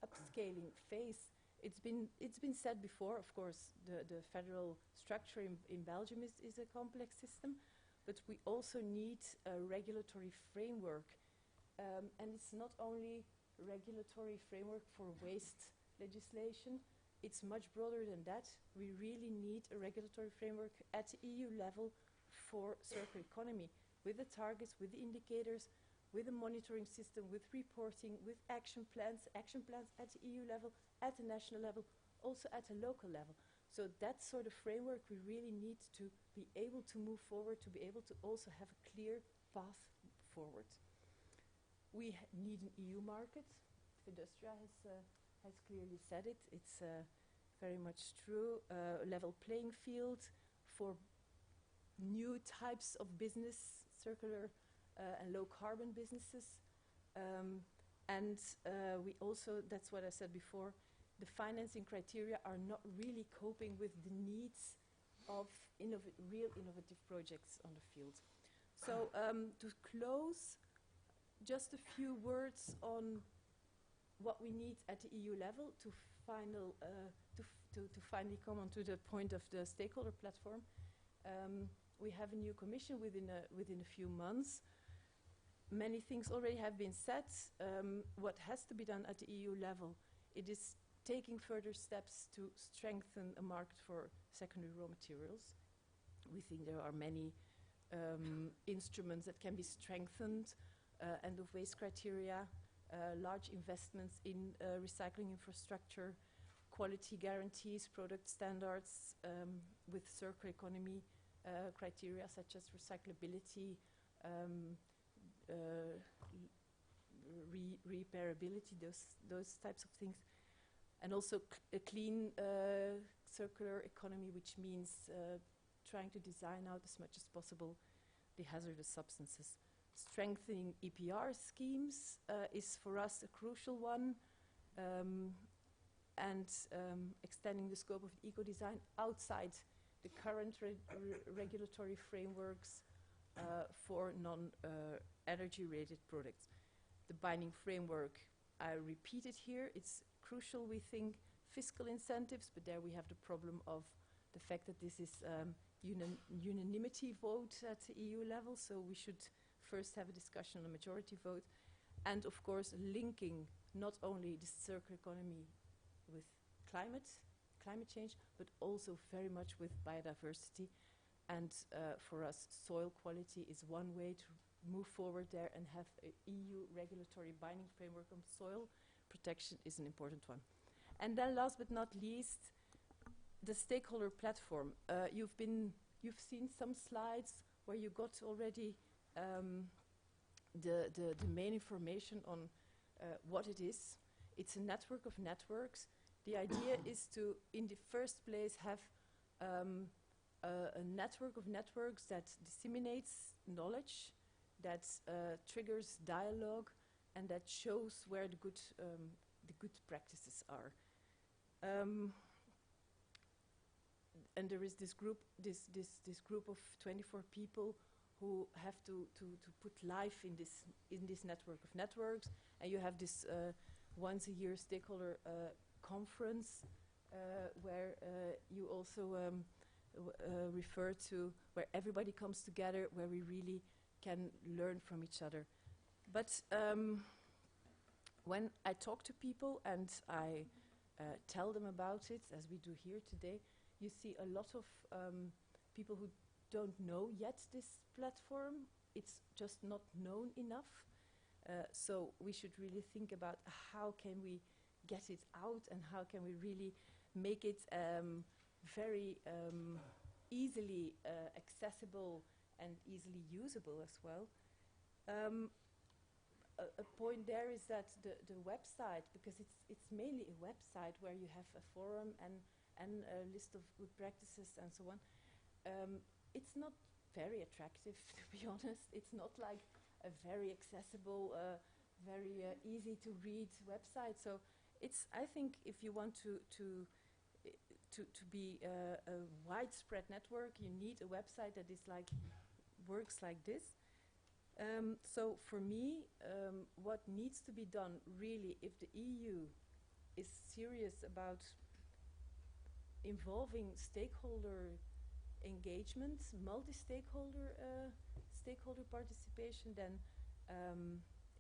upscaling phase. It's been said before, of course, the federal structure in Belgium is a complex system, but we also need a regulatory framework. And it's not only regulatory framework for waste legislation, it's much broader than that. We really need a regulatory framework at the EU level for circular economy, with the targets, with the indicators, with a monitoring system, with reporting, with action plans at the EU level, at the national level, also at a local level. So that sort of framework we really need to be able to move forward, to be able to also have a clear path forward. We need an EU market. Industria has clearly said it. It's very much true. A level playing field for new types of business, circular and low carbon businesses. And we also, that's what I said before, the financing criteria are not really coping with the needs of real innovative projects on the field. So to close, just a few words on what we need at the EU level to finally come on to the point of the stakeholder platform. We have a new commission within a few months. Many things already have been said. What has to be done at the EU level, it is taking further steps to strengthen a market for secondary raw materials. We think there are many instruments that can be strengthened. End of waste criteria, large investments in recycling infrastructure, quality guarantees, product standards with circular economy criteria such as recyclability, repairability, those types of things. And also a clean circular economy, which means trying to design out as much as possible the hazardous substances. Strengthening EPR schemes is for us a crucial one, and extending the scope of eco-design outside the current regulatory frameworks for non-energy-related products. The binding framework, I repeat it here, it's crucial, we think, fiscal incentives, but there we have the problem of the fact that this is unanimity vote at the EU level, so we should first have a discussion on a majority vote, and of course linking not only the circular economy with climate change, but also very much with biodiversity. And for us, soil quality is one way to move forward there, and have an EU regulatory binding framework on soil protection is an important one. And then last but not least, the stakeholder platform. You've been you've seen some slides where you got already the main information on what it is. It's a network of networks. The idea is to, in the first place, have a network of networks that disseminates knowledge, that triggers dialogue, and that shows where the good practices are. And there is this group of 24 people who have to put life in this network of networks, and you have this once a year stakeholder conference where you also refer to, where everybody comes together, where we really can learn from each other. But when I talk to people and I tell them about it, as we do here today, you see a lot of people who don't know yet this platform. It's just not known enough. So we should really think about how can we get it out and how can we really make it very easily accessible and easily usable as well. A point there is that the website, because it's mainly a website where you have a forum and a list of good practices and so on, it's not very attractive, to be honest. It's not like a very accessible, very easy to read website. So it's, I think, if you want to be a widespread network, you need a website that is like works like this. So for me, what needs to be done really, if the EU is serious about involving stakeholder engagements, multi-stakeholder stakeholder participation, then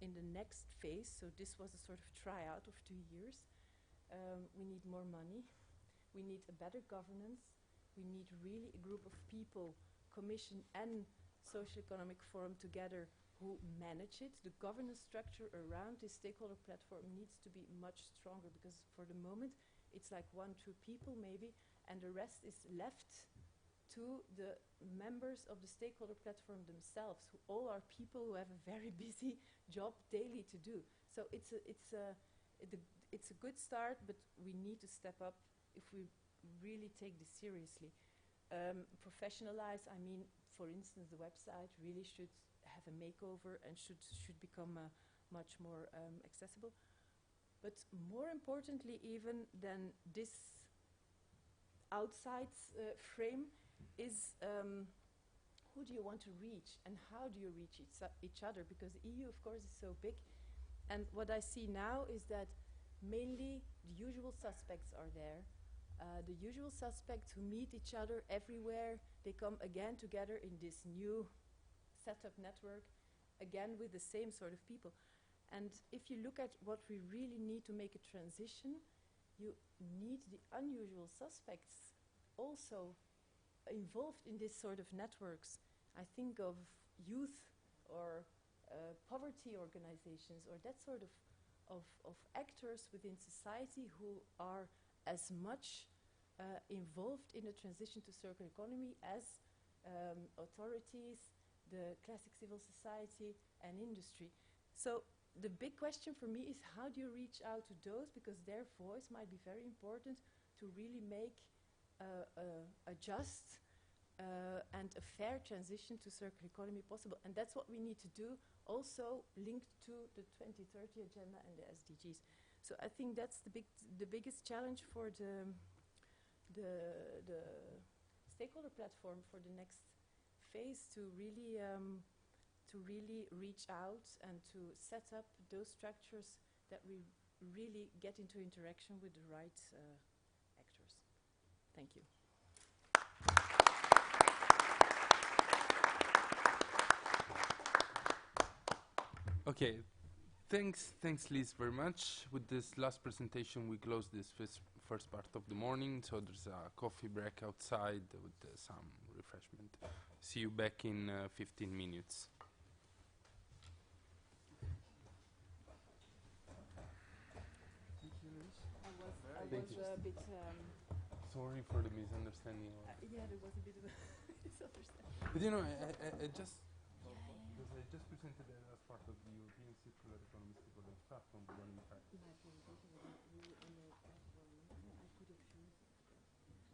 in the next phase, so this was a sort of tryout of 2 years, we need more money, we need a better governance, we need really a group of people, Commission and Social Economic Forum together, who manage it. The governance structure around this stakeholder platform needs to be much stronger, because for the moment it's like 1-2 people maybe, and the rest is left to the members of the stakeholder platform themselves, who all are people who have a very busy job daily to do. So it's a good start, but we need to step up if we really take this seriously. Professionalize, I mean, for instance, the website really should have a makeover and should become much more accessible. But more importantly even than this outside frame is who do you want to reach and how do you reach each other? Because the EU, of course, is so big. And what I see now is that mainly the usual suspects are there. The usual suspects who meet each other everywhere, they come again together in this new setup network, again with the same sort of people. And if you look at what we really need to make a transition, you need the unusual suspects also involved in this sort of networks. I think of youth or poverty organizations or that sort of actors within society who are as much involved in the transition to circular economy as authorities, the classic civil society, and industry. So the big question for me is how do you reach out to those, because their voice might be very important to really make a just and a fair transition to circular economy possible. And that's what we need to do, also linked to the 2030 agenda and the SDGs. So I think that's the biggest challenge for the stakeholder platform for the next phase, to really reach out and to set up those structures that we really get into interaction with the right actors. Thank you. Okay, thanks Liz very much. With this last presentation, we close this first part of the morning. So there's a coffee break outside with some refreshment. See you back in 15 minutes. I was a bit sorry for the misunderstanding. Yeah, there was a bit of a misunderstanding. But you know, I just because I just presented it as part of the European Circular Economy Stakeholder Platform, when in fact My presentation was not really on the platform. I could have chosen.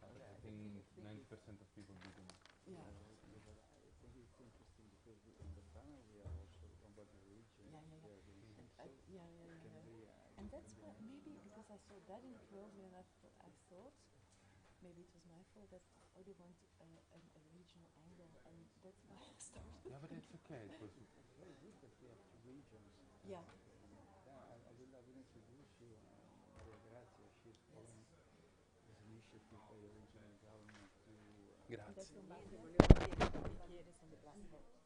I think 90% of people didn't. Yeah. I think it's interesting because in the panel we are also about the region. Yeah. They are doing some stuff. Yeah. Can be, And that's what maybe because I saw that in Closure, and I thought maybe it was my fault that they want a regional angle, and that's why I started. Yeah, but it's okay. It was it's very good that we have two regions. Yeah. I will introduce you, Maria Grazia. She's following this initiative by the regional government to. And that's grazie. on my bicchiere sono di plastica.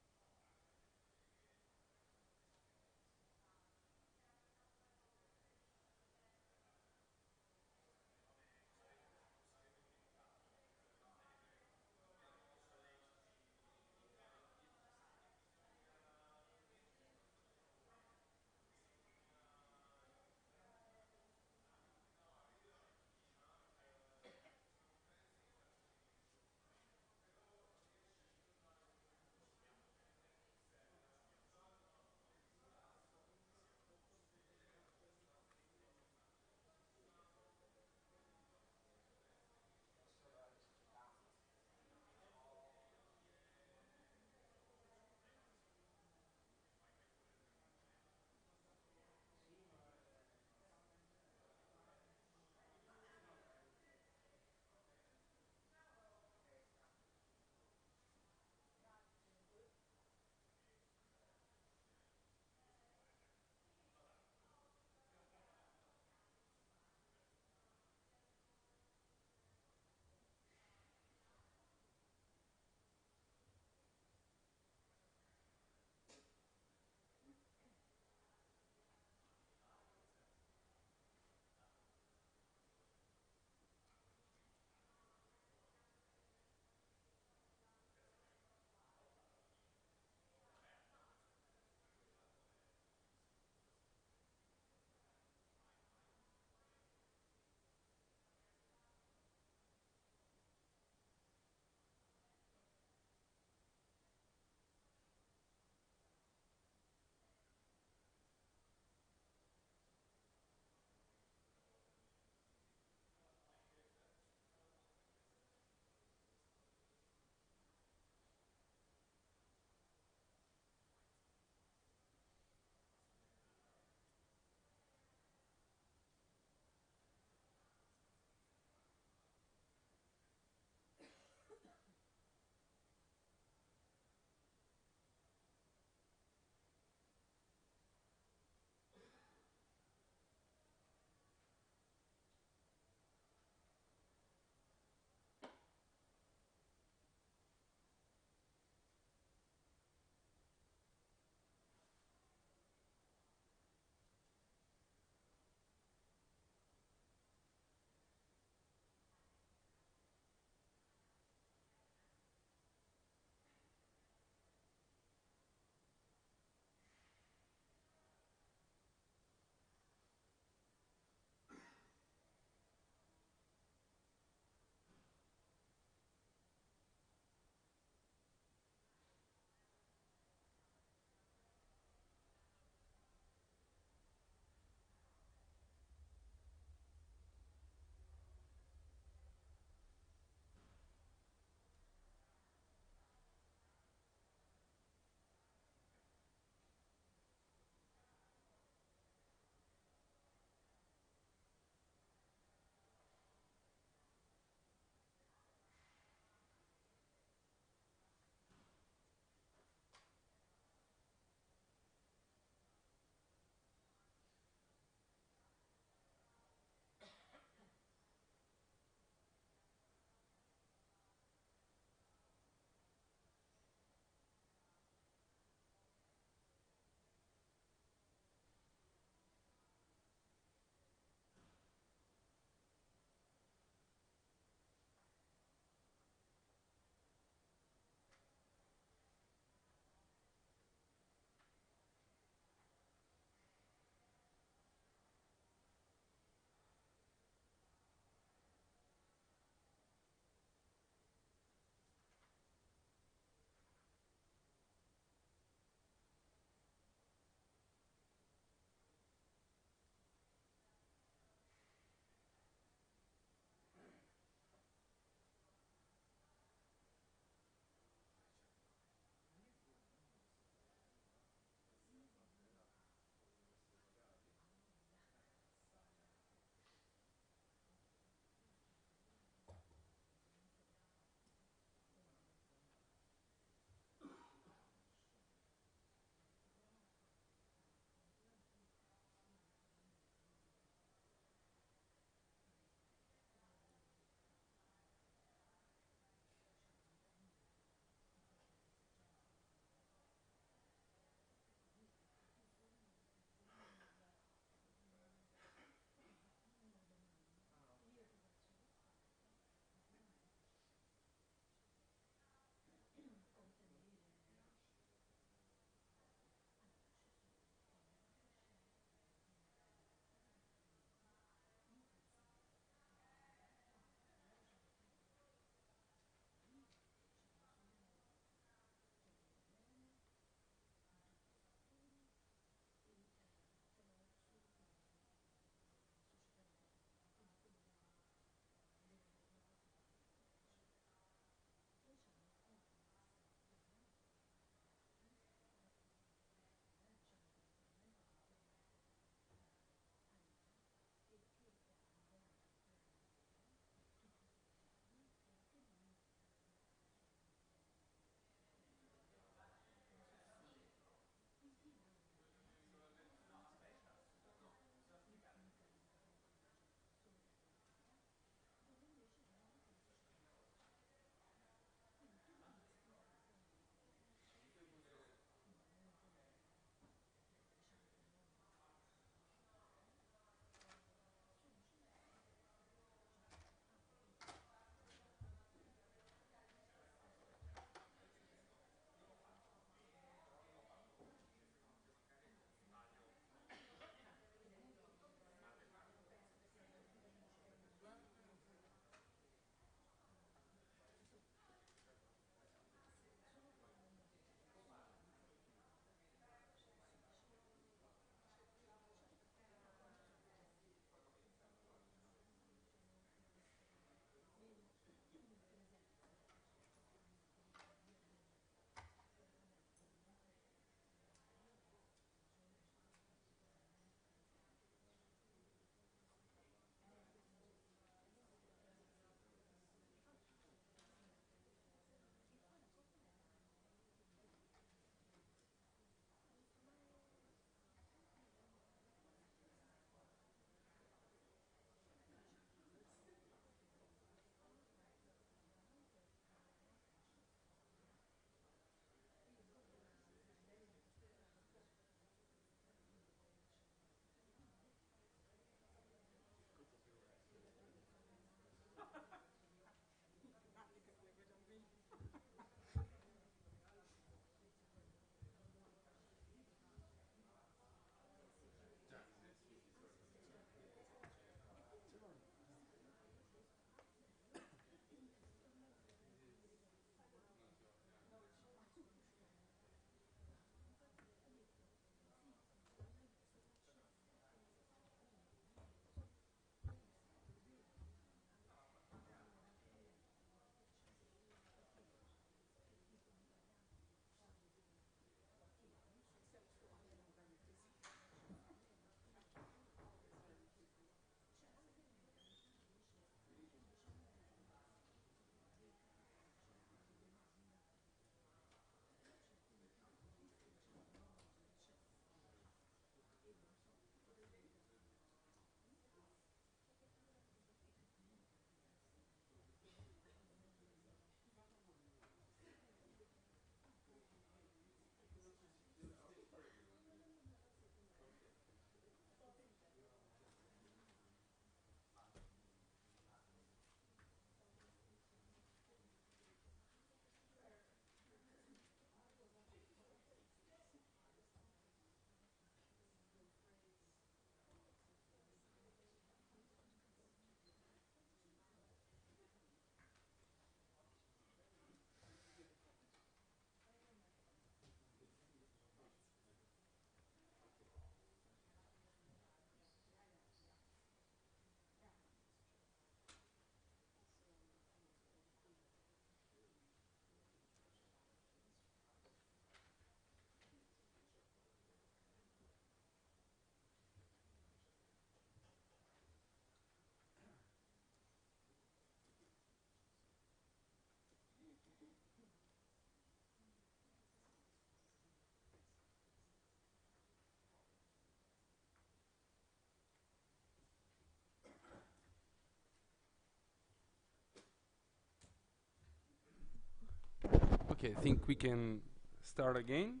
Okay, I think we can start again.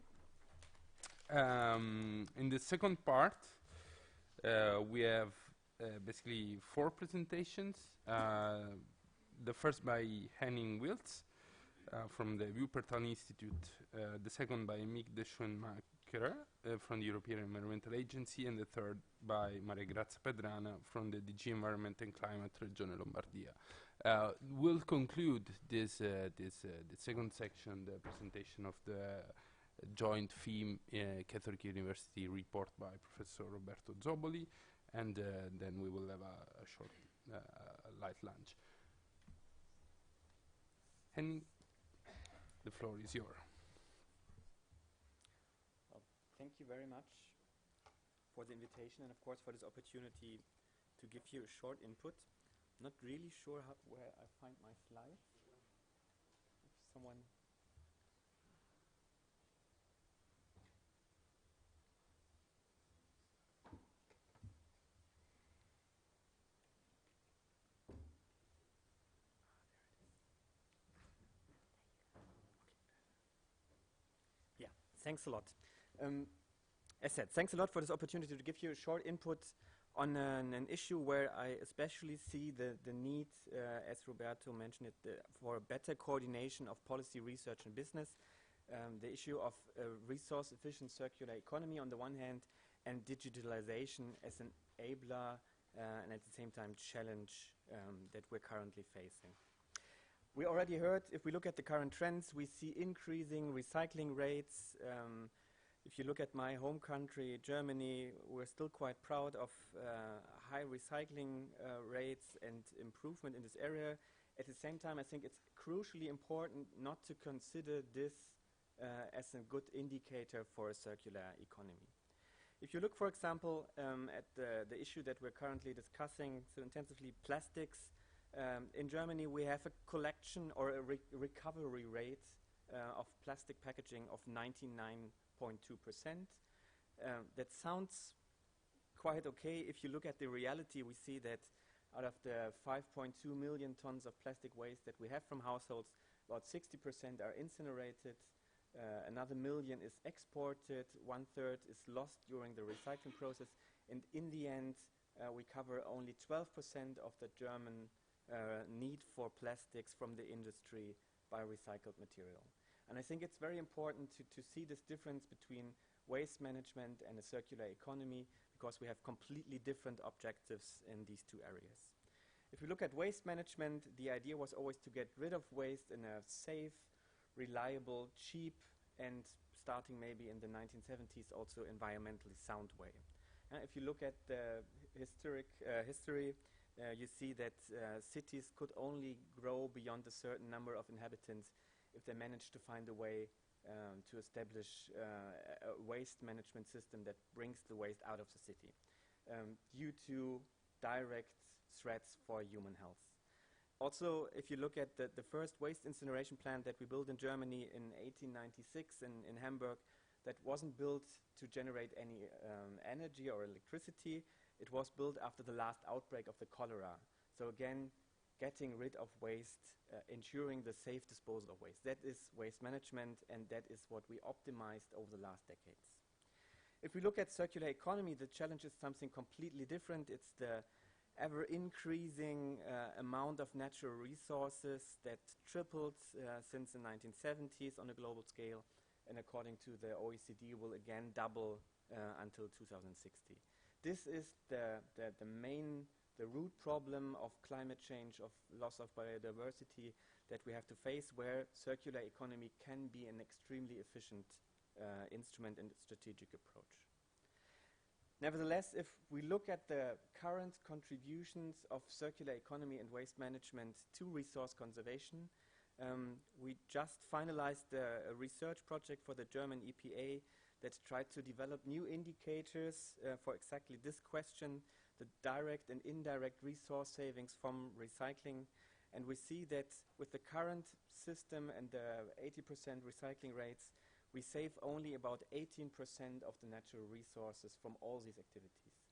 In the second part, we have basically 4 presentations. The first by Henning Wilts from the Wuppertal Institute, the second by Mick de Schoenmaker from the European Environmental Agency, and the third by Maria Grazia Pedrana from the DG Environment and Climate Regione Lombardia. We'll conclude this second section, the presentation of the joint theme Catholic University report by Professor Roberto Zoboli, and then we will have a short light lunch. And the floor is yours. Well, thank you very much for the invitation and of course for this opportunity to give you a short input. Not really sure where I find my slides. If someone... Yeah, thanks a lot. As said, thanks a lot for this opportunity to give you a short input on an issue where I especially see the need, as Roberto mentioned it, for a better coordination of policy, research and business. The issue of resource-efficient circular economy on the one hand, and digitalization as an enabler and at the same time challenge that we're currently facing. We already heard, if we look at the current trends, we see increasing recycling rates. If you look at my home country, Germany, we're still quite proud of high recycling rates and improvement in this area. At the same time, I think it's crucially important not to consider this as a good indicator for a circular economy. If you look, for example, at the issue that we're currently discussing so intensively, plastics, in Germany we have a collection or a recovery rate of plastic packaging of 99.2%. That sounds quite okay. If you look at the reality, we see that out of the 5.2 million tons of plastic waste that we have from households, about 60% are incinerated, another million is exported, 1/3 is lost during the recycling process, and in the end we cover only 12% of the German need for plastics from the industry by recycled material. And I think it's very important to see this difference between waste management and a circular economy, because we have completely different objectives in these two areas. If we look at waste management, the idea was always to get rid of waste in a safe, reliable, cheap, and starting maybe in the 1970s also environmentally sound way. If you look at the history, you see that cities could only grow beyond a certain number of inhabitants if they managed to find a way to establish a waste management system that brings the waste out of the city due to direct threats for human health. Also, if you look at the first waste incineration plant that we built in Germany in 1896 in Hamburg, that wasn't built to generate any energy or electricity. It was built after the last outbreak of the cholera. So again, getting rid of waste, ensuring the safe disposal of waste. That is waste management, and that is what we optimized over the last decades. If we look at circular economy, the challenge is something completely different. It's the ever-increasing amount of natural resources that tripled since the 1970s on a global scale, and according to the OECD will again double until 2060. This is the root problem of climate change, of loss of biodiversity that we have to face, where circular economy can be an extremely efficient instrument and strategic approach. Nevertheless, if we look at the current contributions of circular economy and waste management to resource conservation, we just finalized a research project for the German EPA that tried to develop new indicators for exactly this question, the direct and indirect resource savings from recycling. And we see that with the current system and the 80% recycling rates, we save only about 18% of the natural resources from all these activities.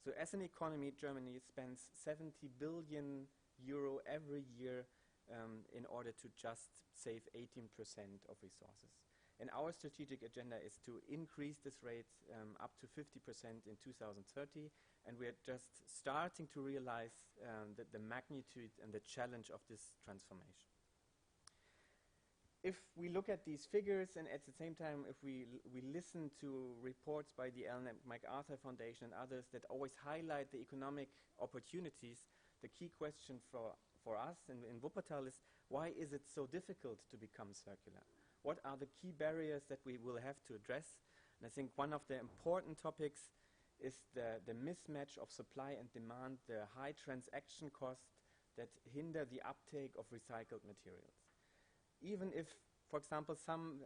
So as an economy, Germany spends 70 billion euro every year in order to just save 18% of resources. And our strategic agenda is to increase this rate up to 50% in 2030, and we're just starting to realize the magnitude and the challenge of this transformation. If we look at these figures, and at the same time, if we listen to reports by the Ellen MacArthur Foundation and others that always highlight the economic opportunities, the key question for us in Wuppertal is, why is it so difficult to become circular? What are the key barriers that we will have to address? And I think one of the important topics is the mismatch of supply and demand, the high transaction costs that hinder the uptake of recycled materials. Even if, for example, some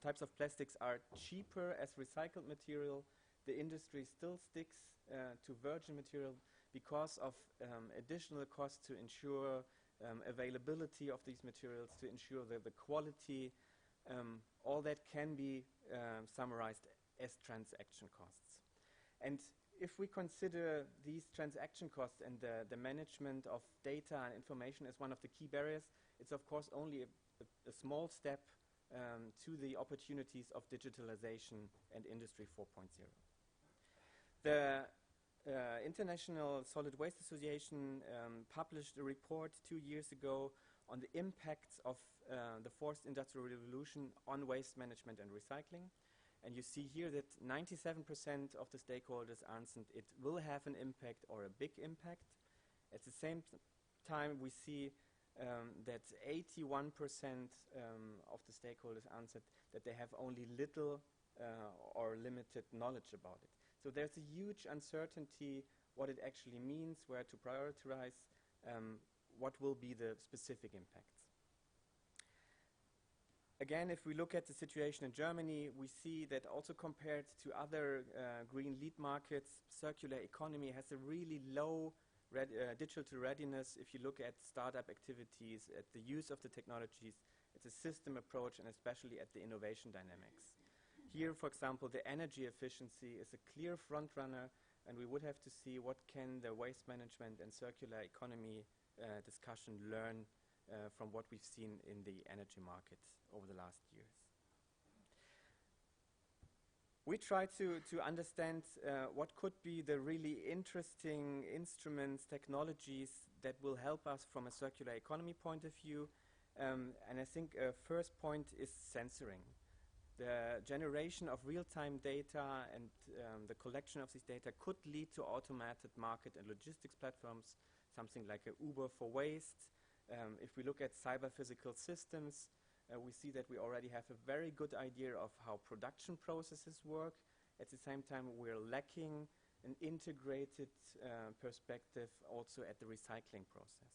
types of plastics are cheaper as recycled material, the industry still sticks to virgin material because of additional costs to ensure availability of these materials, to ensure the quality. All that can be summarized as transaction costs. And if we consider these transaction costs and the management of data and information as one of the key barriers, it's of course only a small step to the opportunities of digitalization and Industry 4.0. The International Solid Waste Association published a report 2 years ago on the impacts of the fourth industrial revolution on waste management and recycling. And you see here that 97% of the stakeholders answered it will have an impact or a big impact. At the same time, we see that 81% of the stakeholders answered that they have only little or limited knowledge about it. So there's a huge uncertainty what it actually means, where to prioritize, what will be the specific impacts. Again, if we look at the situation in Germany, we see that also compared to other green lead markets, circular economy has a really low digital readiness. If you look at startup activities, at the use of the technologies, it's a system approach, and especially at the innovation dynamics. Here, for example, the energy efficiency is a clear front runner, and we would have to see what can the waste management and circular economy discussion learn from what we've seen in the energy market over the last years. We try to understand what could be the really interesting instruments, technologies that will help us from a circular economy point of view. And I think a first point is sensoring. The generation of real-time data and the collection of this data could lead to automated market and logistics platforms, something like a Uber for waste. If we look at cyber-physical systems, we see that we already have a very good idea of how production processes work. At the same time, we're lacking an integrated perspective also at the recycling process.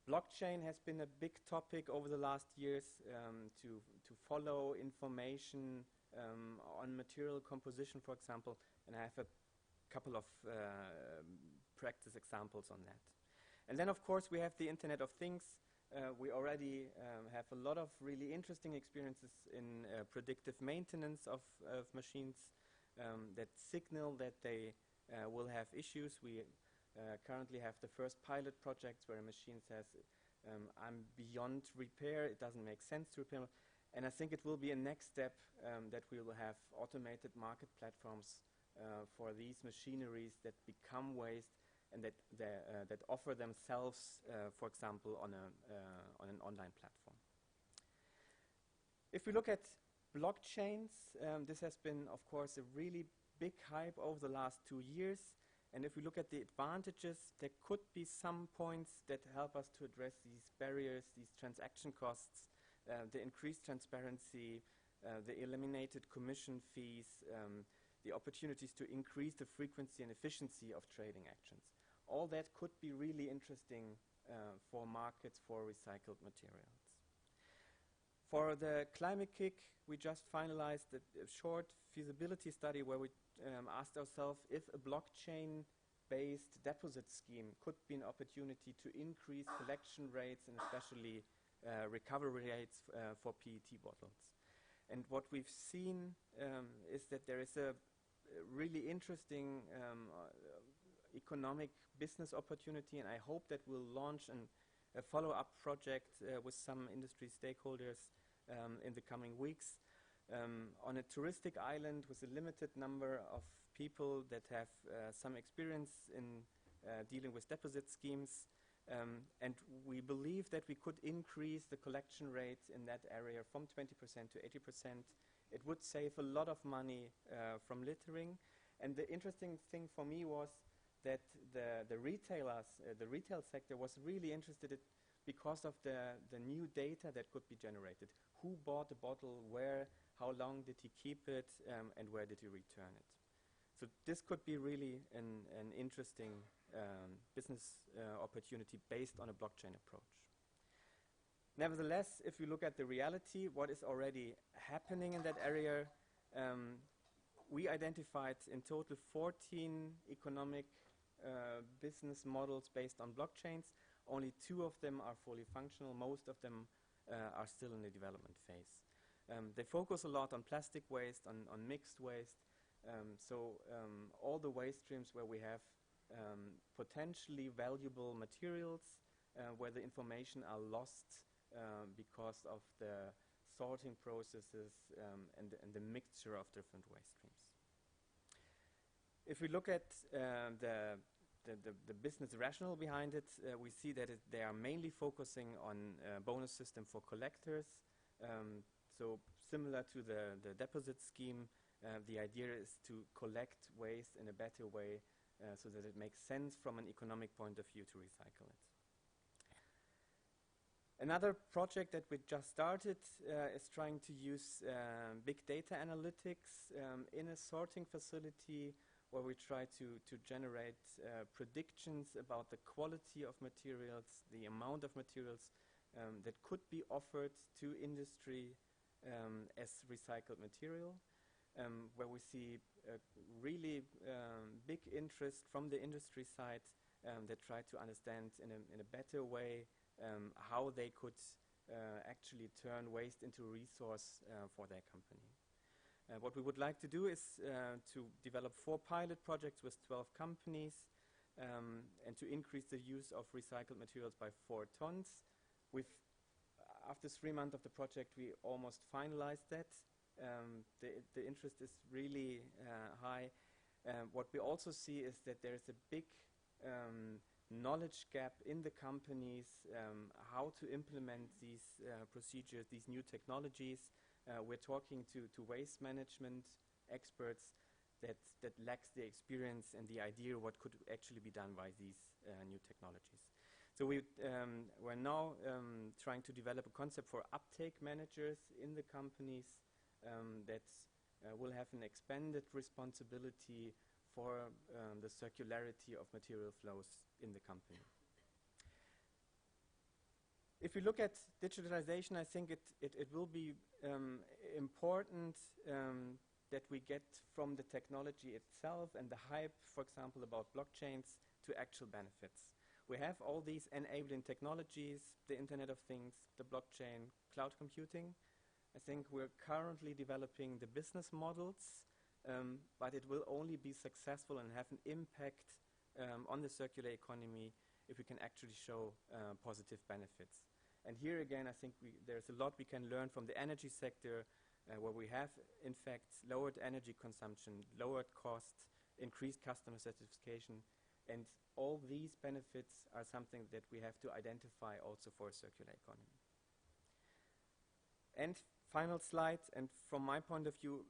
Blockchain has been a big topic over the last years to follow information on material composition, for example, and I have a couple of practice examples on that. And then, of course, we have the Internet of Things. We already have a lot of really interesting experiences in predictive maintenance of machines that signal that they will have issues. We currently have the first pilot projects where a machine says, I'm beyond repair, it doesn't make sense to repair. And I think it will be a next step that we will have automated market platforms for these machineries that become waste and that offer themselves, for example, on an online platform. If we look at blockchains, this has been, of course, a really big hype over the last 2 years. And if we look at the advantages, there could be some points that help us to address these barriers, these transaction costs, the increased transparency, the eliminated commission fees, the opportunities to increase the frequency and efficiency of trading actions. All that could be really interesting for markets for recycled materials. For the climate kick, we just finalized a short feasibility study where we asked ourselves if a blockchain-based deposit scheme could be an opportunity to increase collection rates and especially recovery rates for PET bottles. And what we've seen is that there is a really interesting economic business opportunity, and I hope that we'll launch a follow-up project with some industry stakeholders in the coming weeks on a touristic island with a limited number of people that have some experience in dealing with deposit schemes. And we believe that we could increase the collection rate in that area from 20% to 80%. It would save a lot of money from littering. And the interesting thing for me was that the retailers, the retail sector was really interested in because of the new data that could be generated. Who bought the bottle, where, how long did he keep it, and where did he return it? So this could be really an interesting business opportunity based on a blockchain approach. Nevertheless, if you look at the reality, what is already happening in that area, we identified in total 14 economic business models based on blockchains. Only 2 of them are fully functional. Most of them are still in the development phase. They focus a lot on plastic waste, on mixed waste. So all the waste streams where we have potentially valuable materials, where the information are lost because of the sorting processes and the mixture of different waste streams. If we look at the business rationale behind it, we see that they are mainly focusing on a bonus system for collectors. So similar to the deposit scheme, the idea is to collect waste in a better way so that it makes sense from an economic point of view to recycle it. Another project that we just started is trying to use big data analytics in a sorting facility where we try to generate predictions about the quality of materials, the amount of materials that could be offered to industry as recycled material, where we see really big interest from the industry side that try to understand in a better way how they could actually turn waste into a resource for their company. What we would like to do is to develop 4 pilot projects with 12 companies and to increase the use of recycled materials by 4 tons. After 3 months of the project, we almost finalized that. The interest is really high. What we also see is that there is a big knowledge gap in the companies, how to implement these procedures, these new technologies. We're talking to waste management experts that lacks the experience and the idea what could actually be done by these new technologies. So we're now trying to develop a concept for uptake managers in the companies that will have an expanded responsibility for the circularity of material flows in the company. If you look at digitalization, I think it will be important that we get from the technology itself and the hype, for example, about blockchains to actual benefits. We have all these enabling technologies, the Internet of Things, the blockchain, cloud computing. I think we're currently developing the business models, but it will only be successful and have an impact on the circular economy if we can actually show positive benefits. And here again, I think there's a lot we can learn from the energy sector, where we have, in fact, lowered energy consumption, lowered costs, increased customer satisfaction, and all these benefits are something that we have to identify also for a circular economy. And final slide, and from my point of view,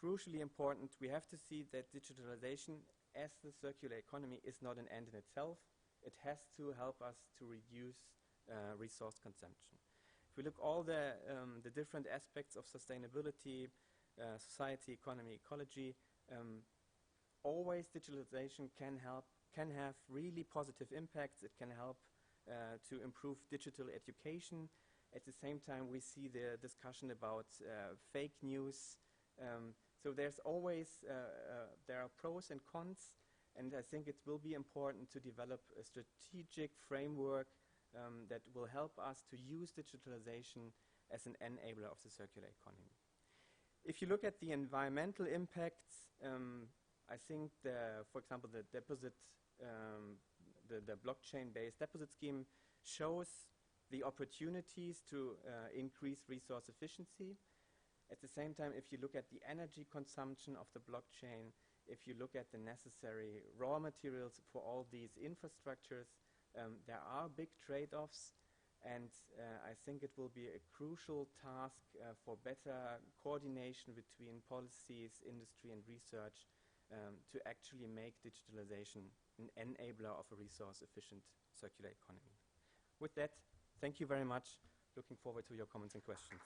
crucially important, we have to see that digitalization as the circular economy is not an end in itself. It has to help us to reduce resource consumption. If we look all the different aspects of sustainability, society, economy, ecology, always digitalization can have really positive impacts. It can help to improve digital education. At the same time, we see the discussion about fake news. So there's always, there are pros and cons, and I think it will be important to develop a strategic framework that will help us to use digitalization as an enabler of the circular economy. If you look at the environmental impacts, I think, for example, the deposit, the blockchain-based deposit scheme shows the opportunities to increase resource efficiency. At the same time, if you look at the energy consumption of the blockchain, if you look at the necessary raw materials for all these infrastructures, there are big trade-offs, and I think it will be a crucial task for better coordination between policies, industry, and research to actually make digitalization an enabler of a resource-efficient circular economy. With that, thank you very much. Looking forward to your comments and questions.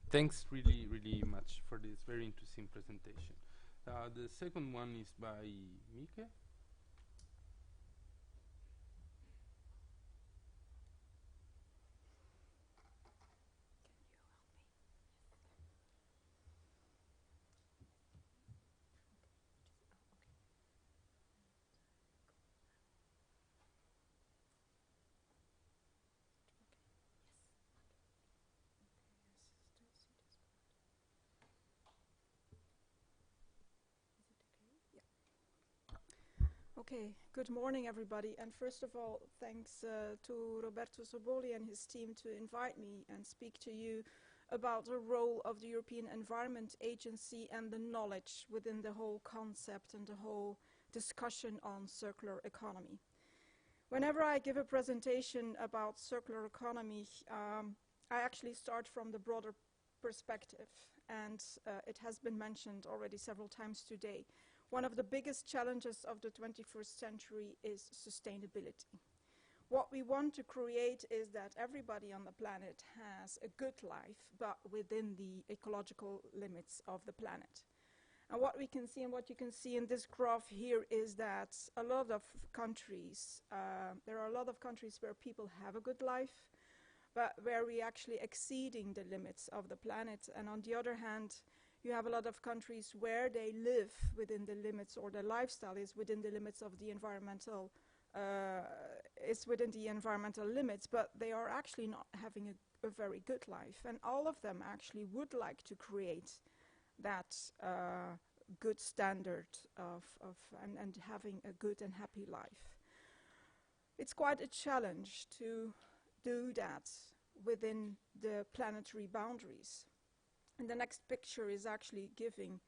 Thanks really, really much for this very interesting presentation. The second one is by Mike. Okay, good morning everybody, and first of all thanks to Roberto Soboli and his team to invite me and speak to you about the role of the European Environment Agency and the knowledge within the whole concept and the whole discussion on circular economy. Whenever I give a presentation about circular economy, I actually start from the broader perspective, and it has been mentioned already several times today. One of the biggest challenges of the 21st century is sustainability. What we want to create is that everybody on the planet has a good life, but within the ecological limits of the planet. And what we can see, and what you can see in this graph here, is that a lot of countries, there are a lot of countries where people have a good life, but where we actually exceeding the limits of the planet. And on the other hand, you have a lot of countries where they live within the limits, or their lifestyle is within the limits of the environmental, limits, but they are actually not having a very good life. And all of them actually would like to create that good standard and having a good and happy life. It's quite a challenge to do that within the planetary boundaries. And the next picture is actually giving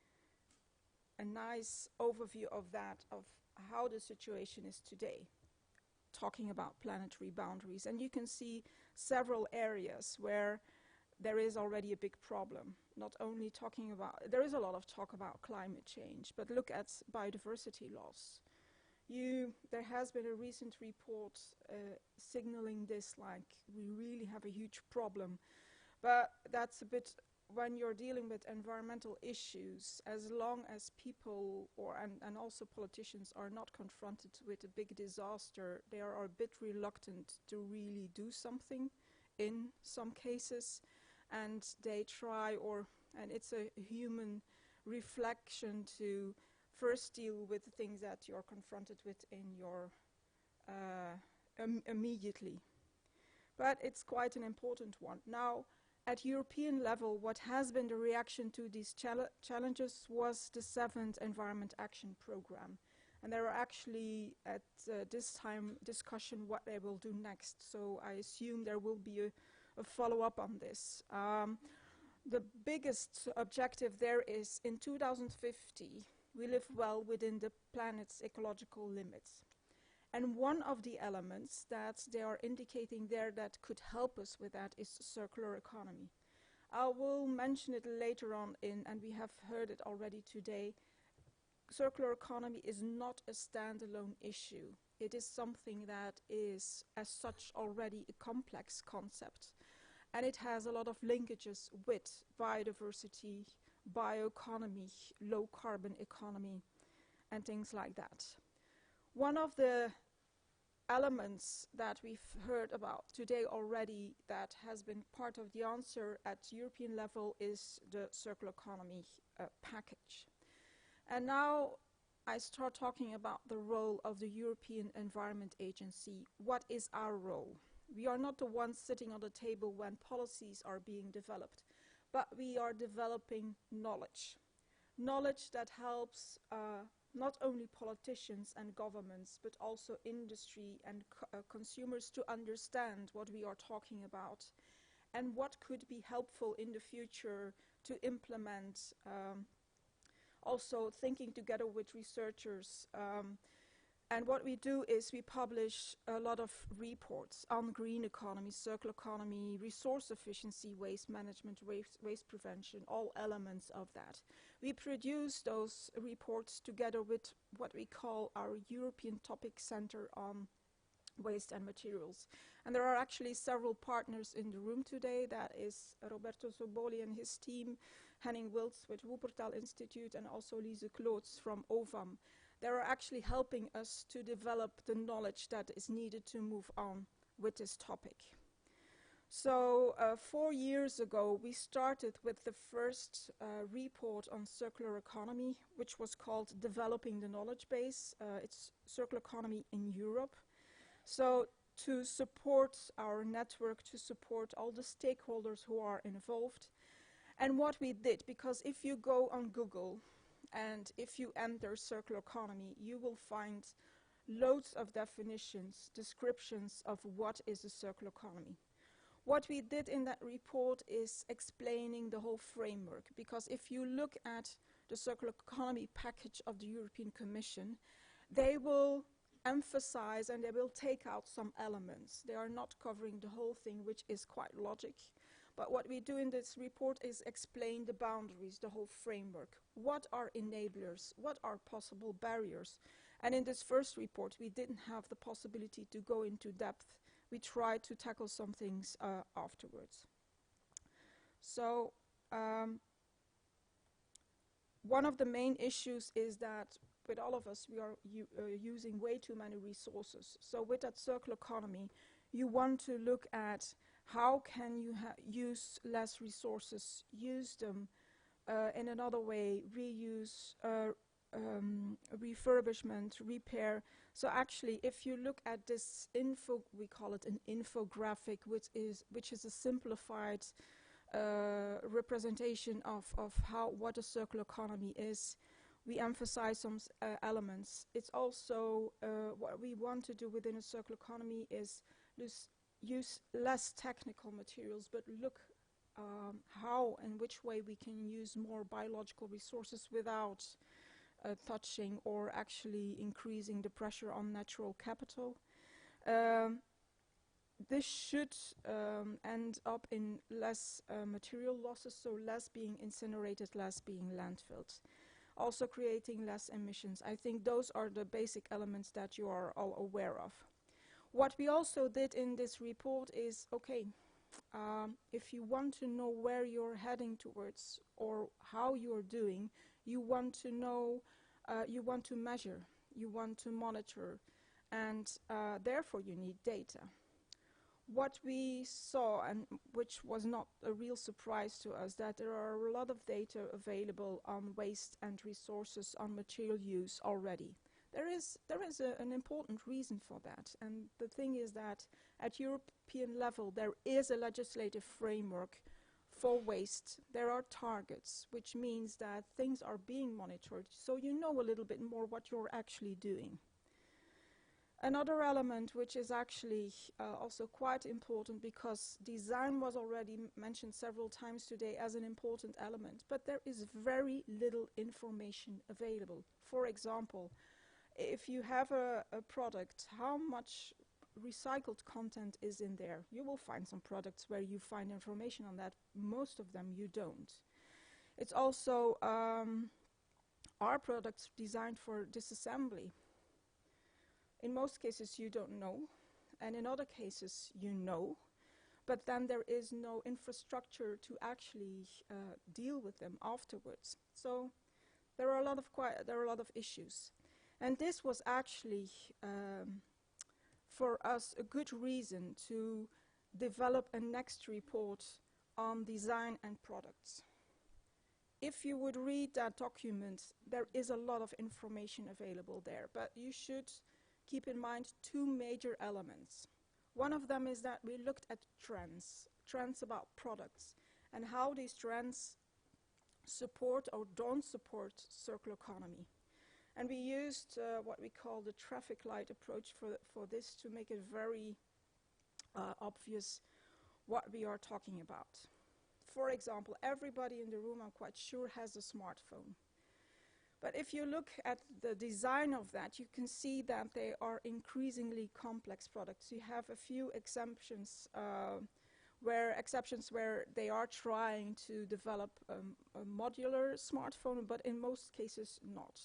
a nice overview of that, of how the situation is today, talking about planetary boundaries. And you can see several areas where there is already a big problem. Not only talking about, there is a lot of talk about climate change, but look at biodiversity loss. There has been a recent report signaling this, like we really have a huge problem. But that's a bit, when you're dealing with environmental issues, as long as people and also politicians are not confronted with a big disaster, they are a bit reluctant to really do something in some cases, and they try, and it's a human reflection to first deal with the things that you're confronted with in your immediately. But it's quite an important one. Now, at European level, what has been the reaction to these challenges was the 7th Environment Action Programme. And there are actually, at this time, discussion what they will do next. So I assume there will be a follow-up on this. The biggest objective there is, in 2050, we live well within the planet's ecological limits. And one of the elements that they are indicating there that could help us with that is circular economy. I will mention it later on and we have heard it already today. Circular economy is not a standalone issue. It is something that is, as such, already a complex concept. And it has a lot of linkages with biodiversity, bioeconomy, low carbon economy, and things like that. One of the elements that we've heard about today already that has been part of the answer at European level is the circular economy package. And now I start talking about the role of the European Environment Agency. What is our role? We are not the ones sitting on the table when policies are being developed, but we are developing knowledge. Knowledge that helps not only politicians and governments, but also industry and consumers to understand what we are talking about and what could be helpful in the future to implement. Also thinking together with researchers. And what we do is we publish a lot of reports on green economy, circular economy, resource efficiency, waste management, waste prevention, all elements of that. We produce those reports together with what we call our European Topic Center on Waste and Materials. And there are actually several partners in the room today. That is Roberto Soboli and his team, Henning Wilts with Wuppertal Institute, and also Lise Kloots from OVAM. They are actually helping us to develop the knowledge that is needed to move on with this topic. So 4 years ago, we started with the first report on circular economy, which was called Developing the Knowledge Base. It's Circular Economy in Europe. So to support our network, to support all the stakeholders who are involved. And what we did, because if you go on Google and if you enter circular economy, you will find loads of definitions, descriptions of what is a circular economy. What we did in that report is explaining the whole framework, because if you look at the circular economy package of the European Commission, they will emphasize and they will take out some elements. They are not covering the whole thing, which is quite logic. But what we do in this report is explain the boundaries, the whole framework. What are enablers? What are possible barriers? And in this first report, we didn't have the possibility to go into depth. We tried to tackle some things afterwards. So one of the main issues is that with all of us, we are using way too many resources. So with that circular economy, you want to look at how can you use less resources, use them in another way, reuse, refurbishment, repair. So actually, if you look at this we call it an infographic, which is a simplified representation of what a circular economy is. We emphasize some elements. It's also what we want to do within a circular economy is use less technical materials, but look how and which way we can use more biological resources without touching or actually increasing the pressure on natural capital. This should end up in less material losses, so less being incinerated, less being landfilled. Also creating less emissions. I think those are the basic elements that you are all aware of. What we also did in this report is, okay, if you want to know where you're heading towards or how you're doing, you want to know, you want to measure, you want to monitor, and therefore you need data. What we saw, and which was not a real surprise to us, that there are a lot of data available on waste and resources, on material use already. There is an important reason for that, and the thing is that at European level there is a legislative framework for waste. There are targets, which means that things are being monitored, so you know a little bit more what you're actually doing. Another element which is actually also quite important, because design was already mentioned several times today as an important element, but there is very little information available. For example, if you have a product, how much recycled content is in there? You will find some products where you find information on that. Most of them you don't. It's also our products designed for disassembly. In most cases you don't know, and in other cases you know, but then there is no infrastructure to actually deal with them afterwards. So there are a lot of issues. And this was actually, for us, a good reason to develop a next report on design and products. If you would read that document, there is a lot of information available there, but you should keep in mind two major elements. One of them is that we looked at trends about products, and how these trends support or don't support circular economy. And we used what we call the traffic light approach for this to make it very obvious what we are talking about. For example, everybody in the room, I'm quite sure, has a smartphone. But if you look at the design of that, you can see that they are increasingly complex products. You have a few exceptions where they are trying to develop a modular smartphone, but in most cases not.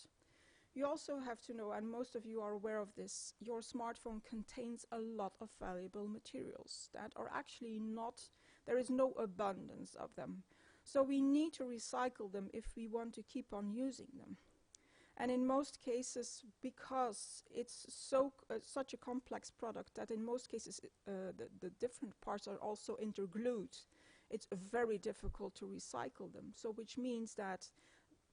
You also have to know, and most of you are aware of this, your smartphone contains a lot of valuable materials that are actually not, there is no abundance of them. So we need to recycle them if we want to keep on using them. And in most cases, because it's such a complex product that in most cases the different parts are also interglued, it's very difficult to recycle them. So which means that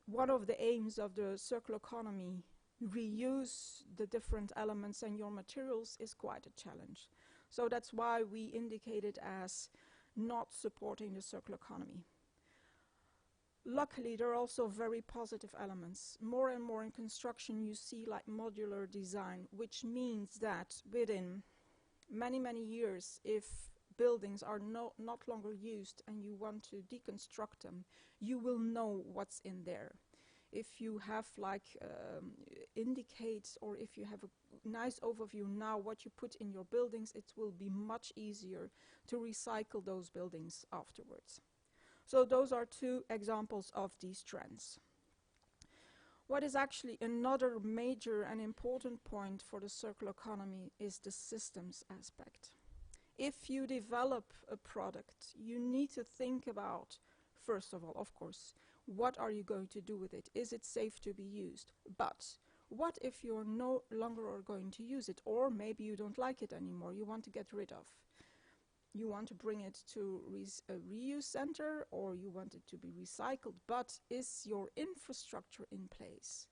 one of the aims of the circular economy, reuse the different elements and your materials, is quite a challenge. So that's why we indicate it as not supporting the circular economy. Luckily, there are also very positive elements. More and more in construction you see like modular design, which means that within many, many years, if buildings are not longer used and you want to deconstruct them, you will know what's in there. If you have like indicates, or if you have a nice overview now what you put in your buildings, it will be much easier to recycle those buildings afterwards. So those are two examples of these trends. What is actually another major and important point for the circular economy is the systems aspect. If you develop a product, you need to think about, first of all, of course, what are you going to do with it? Is it safe to be used? But what if you're no longer going to use it, or maybe you don't like it anymore, you want to get rid of? You want to bring it to a reuse center, or you want it to be recycled, but is your infrastructure in place?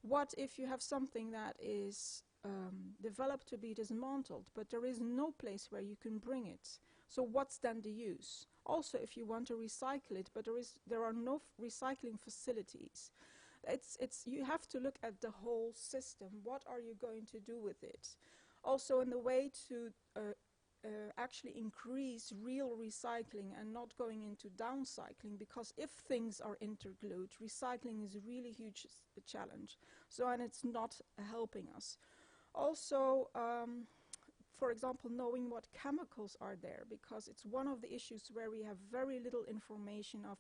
What if you have something that is developed to be dismantled, but there is no place where you can bring it? So what's then the use? Also, if you want to recycle it, but there are no recycling facilities, you have to look at the whole system. What are you going to do with it? Also, in the way to actually increase real recycling and not going into downcycling, because if things are interglued, recycling is a really huge challenge. So, and it's not helping us. Also, for example, knowing what chemicals are there, because it's one of the issues where we have very little information of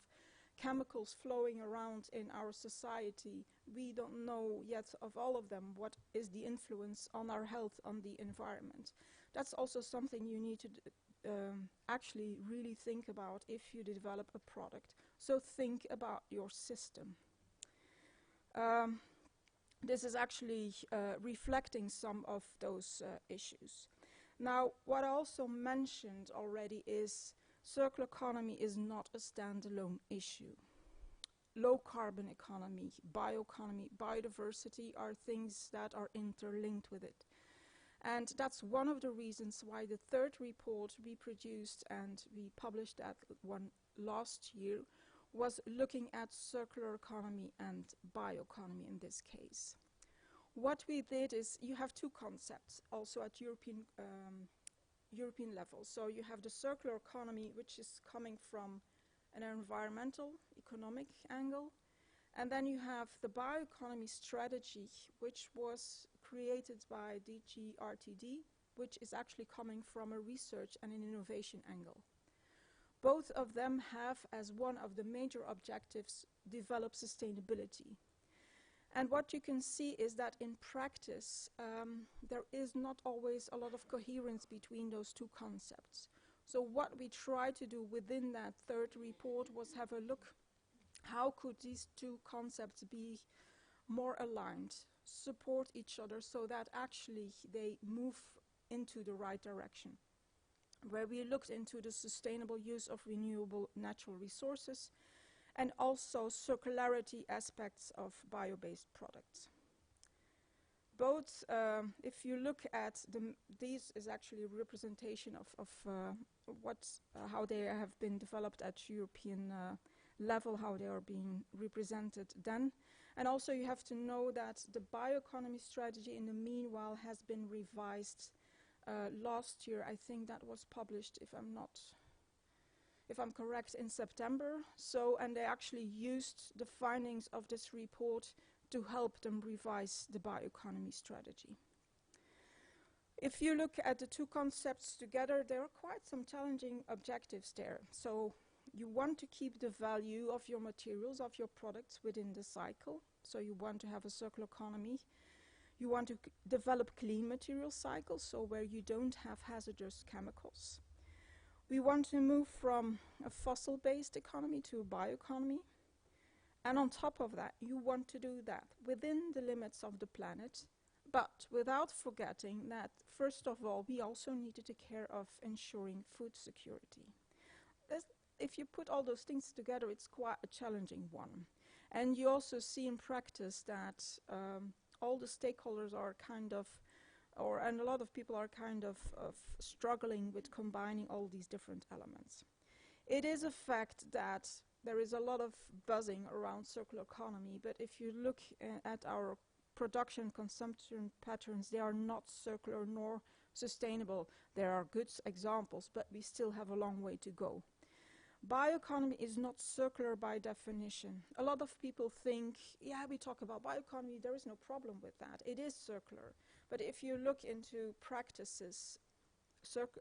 chemicals flowing around in our society. We don't know yet of all of them what is the influence on our health, on the environment. That's also something you need to actually really think about if you develop a product. So think about your system. This is actually reflecting some of those issues. Now, what I also mentioned already is circular economy is not a standalone issue. Low carbon economy, bioeconomy, biodiversity are things that are interlinked with it. And that's one of the reasons why the third report we produced, and we published that one last year, was looking at circular economy and bioeconomy in this case. What we did is, you have two concepts also at European level. So you have the circular economy, which is coming from an environmental, economic angle. And then you have the bioeconomy strategy, which was created by DG RTD, which is actually coming from a research and an innovation angle. Both of them have as one of the major objectives develop sustainability. And what you can see is that in practice, there is not always a lot of coherence between those two concepts. So what we tried to do within that third report was have a look, how could these two concepts be more aligned, support each other, so that actually they move into the right direction. Where we looked into the sustainable use of renewable natural resources, and also circularity aspects of bio-based products. Both, if you look at these is actually a representation of how they have been developed at European level, how they are being represented then. And also you have to know that the bioeconomy strategy in the meanwhile has been revised last year. I think that was published, if I'm correct, in September. So, and they actually used the findings of this report to help them revise the bioeconomy strategy. If you look at the two concepts together, there are quite some challenging objectives there. So you want to keep the value of your materials, of your products within the cycle. So you want to have a circular economy. You want to develop clean material cycles, so where you don't have hazardous chemicals. We want to move from a fossil-based economy to a bioeconomy. And on top of that, you want to do that within the limits of the planet, but without forgetting that, first of all, we also need to take care of ensuring food security. If you put all those things together, it's quite a challenging one. And you also see in practice that all the stakeholders are kind of, and a lot of people are kind of struggling with combining all these different elements. It is a fact that there is a lot of buzzing around circular economy, but if you look at our production consumption patterns, they are not circular nor sustainable. There are good examples, but we still have a long way to go. Bioeconomy is not circular by definition. A lot of people think, yeah, we talk about bioeconomy, there is no problem with that. It is circular. But if you look into practices,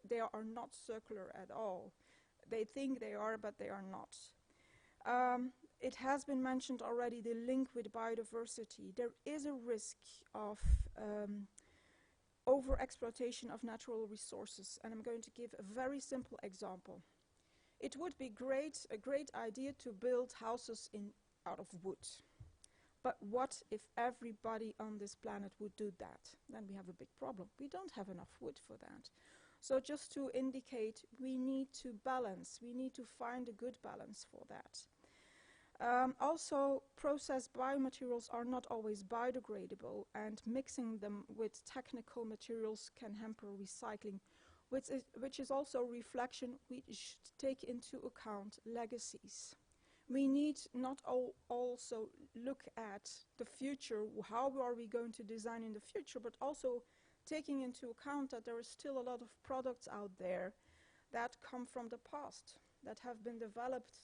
they are not circular at all. They think they are, but they are not. It has been mentioned already, the link with biodiversity. There is a risk of over-exploitation of natural resources, and I'm going to give a very simple example. It would be a great idea to build houses out of wood. But what if everybody on this planet would do that? Then we have a big problem. We don't have enough wood for that. So just to indicate, we need to balance. We need to find a good balance for that. Also, processed biomaterials are not always biodegradable, and mixing them with technical materials can hamper recycling, which is also a reflection we should take into account legacies. We need not also look at the future, how are we going to design in the future, but also taking into account that there is still a lot of products out there that come from the past, that have been developed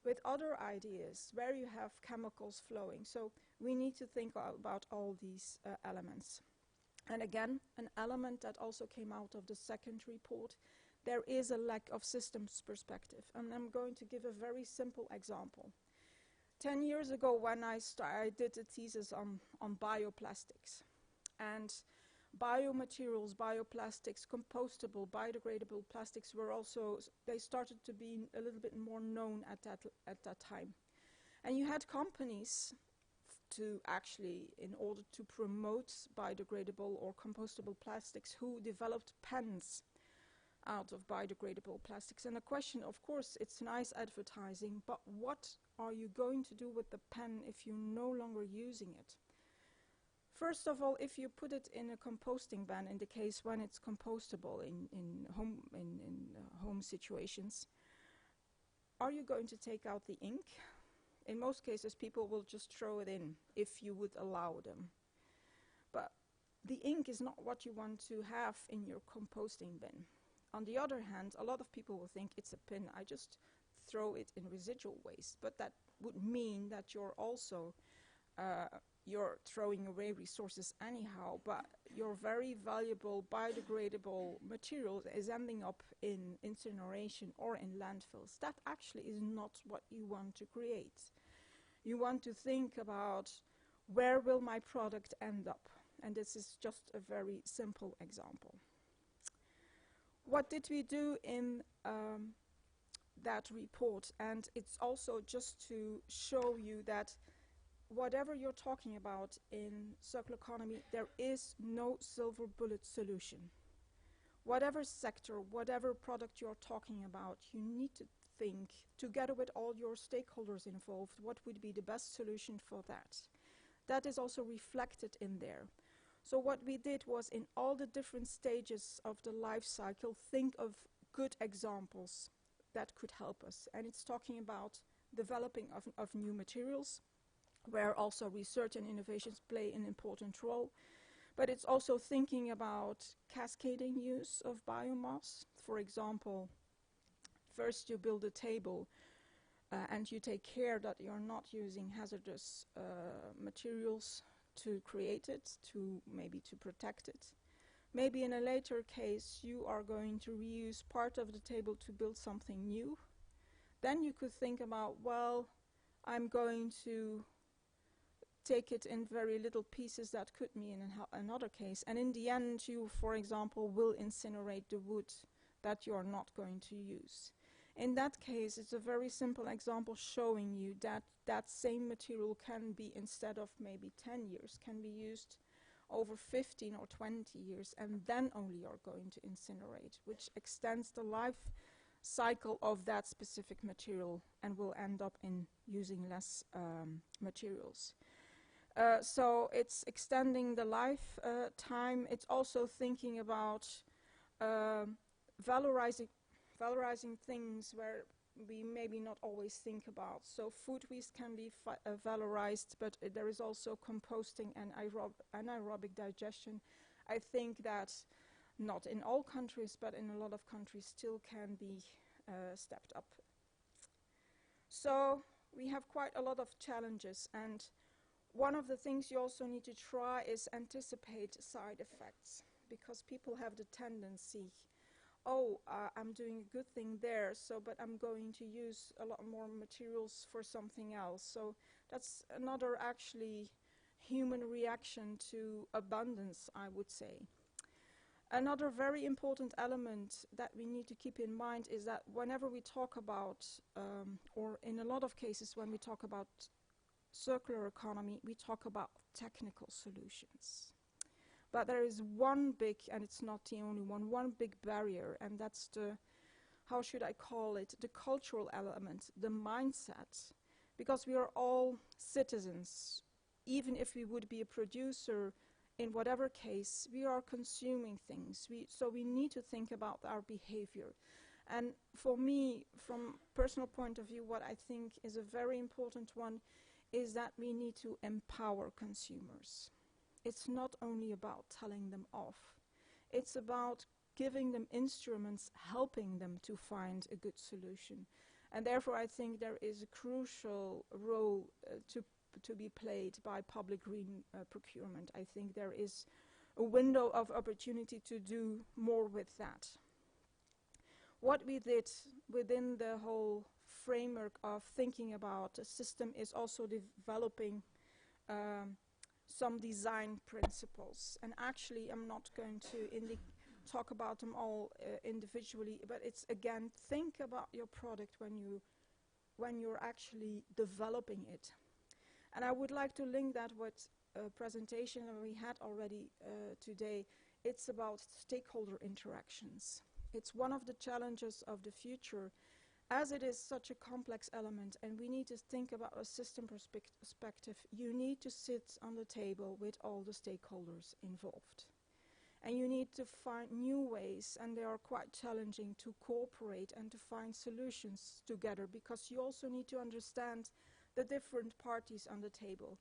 with other ideas, where you have chemicals flowing. So we need to think about all these elements. And again, an element that also came out of the second report, there is a lack of systems perspective. And I'm going to give a very simple example. 10 years ago, when I did a thesis on bioplastics, and biomaterials, bioplastics, compostable, biodegradable plastics were also, they started to be a little bit more known at that time. And you had companies to actually, in order to promote biodegradable or compostable plastics, who developed pens out of biodegradable plastics. And the question, of course, it's nice advertising, but what are you going to do with the pen if you're no longer using it? First of all, if you put it in a composting bin, in the case when it's compostable in home situations, are you going to take out the ink? In most cases, people will just throw it in if you would allow them. But the ink is not what you want to have in your composting bin. On the other hand, a lot of people will think it's a pin, I just throw it in residual waste. But that would mean that you're also you're throwing away resources anyhow, but your very valuable biodegradable material is ending up in incineration or in landfills. That actually is not what you want to create. You want to think about, where will my product end up? And this is just a very simple example. What did we do in that report? And it's also just to show you that whatever you're talking about in circular economy, there is no silver bullet solution. Whatever sector, whatever product you're talking about, you need to think, together with all your stakeholders involved, what would be the best solution for that. That is also reflected in there. So what we did was, in all the different stages of the life cycle, think of good examples that could help us. And it's talking about developing of new materials, where also research and innovations play an important role. But it's also thinking about cascading use of biomass. For example, first you build a table and you take care that you're not using hazardous materials to create it, maybe to protect it. Maybe in a later case you are going to reuse part of the table to build something new. Then you could think about, well, I'm going to take it in very little pieces. That could mean another case. And in the end, you, for example, will incinerate the wood that you're not going to use. In that case, it's a very simple example showing you that that same material can be, instead of maybe 10 years, can be used over 15 or 20 years, and then only you're going to incinerate, which extends the life cycle of that specific material and will end up in using less materials. So it's extending the life time. It's also thinking about valorizing things where we maybe not always think about. So food waste can be valorized, but there is also composting and anaerobic digestion. I think that not in all countries, but in a lot of countries still can be stepped up. So we have quite a lot of challenges, and one of the things you also need to try is anticipate side effects, because people have the tendency, I'm doing a good thing there, but I'm going to use a lot more materials for something else. So that's another actually human reaction to abundance, I would say. Another very important element that we need to keep in mind is that whenever we talk about, or in a lot of cases when we talk about circular economy, we talk about technical solutions. But there is one big, and it's not the only one big barrier, and that's the, how should I call it, the cultural element, the mindset. Because we are all citizens. Even if we would be a producer, in whatever case, we are consuming things. So we need to think about our behavior. And for me, from personal point of view, what I think is a very important one is that we need to empower consumers. It's not only about telling them off. It's about giving them instruments, helping them to find a good solution. And therefore, I think there is a crucial role to be played by public green procurement. I think there is a window of opportunity to do more with that. What we did within the whole framework of thinking about a system is also developing some design principles. And actually, I'm not going to talk about them all individually, but it's, again, think about your product when you're actually developing it. And I would like to link that with a presentation that we had already today. It's about stakeholder interactions. It's one of the challenges of the future, as it is such a complex element, and we need to think about a system perspective. You need to sit on the table with all the stakeholders involved. And you need to find new ways, and they are quite challenging, to cooperate and to find solutions together, because you also need to understand the different parties on the table.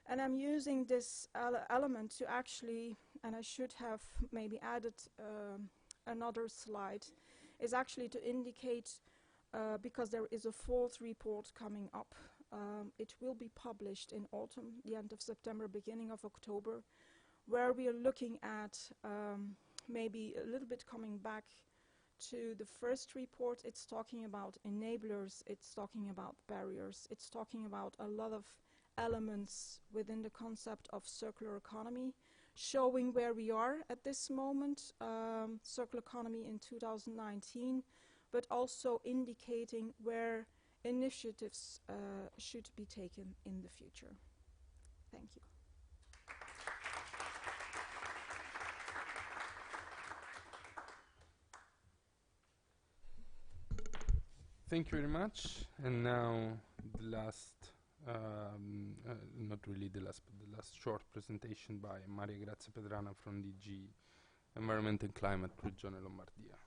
And I'm using this element to actually, and I should have maybe added another slide, is actually to indicate, because there is a fourth report coming up. It will be published in autumn, the end of September, beginning of October, where we are looking at maybe a little bit coming back to the first report. It's talking about enablers, it's talking about barriers, it's talking about a lot of elements within the concept of circular economy, showing where we are at this moment, circular economy in 2019, but also indicating where initiatives should be taken in the future. Thank you. Thank you very much. And now the last, not really the last, but the last short presentation by Maria Grazia Pedrana from DG Environment and Climate, Regione Lombardia.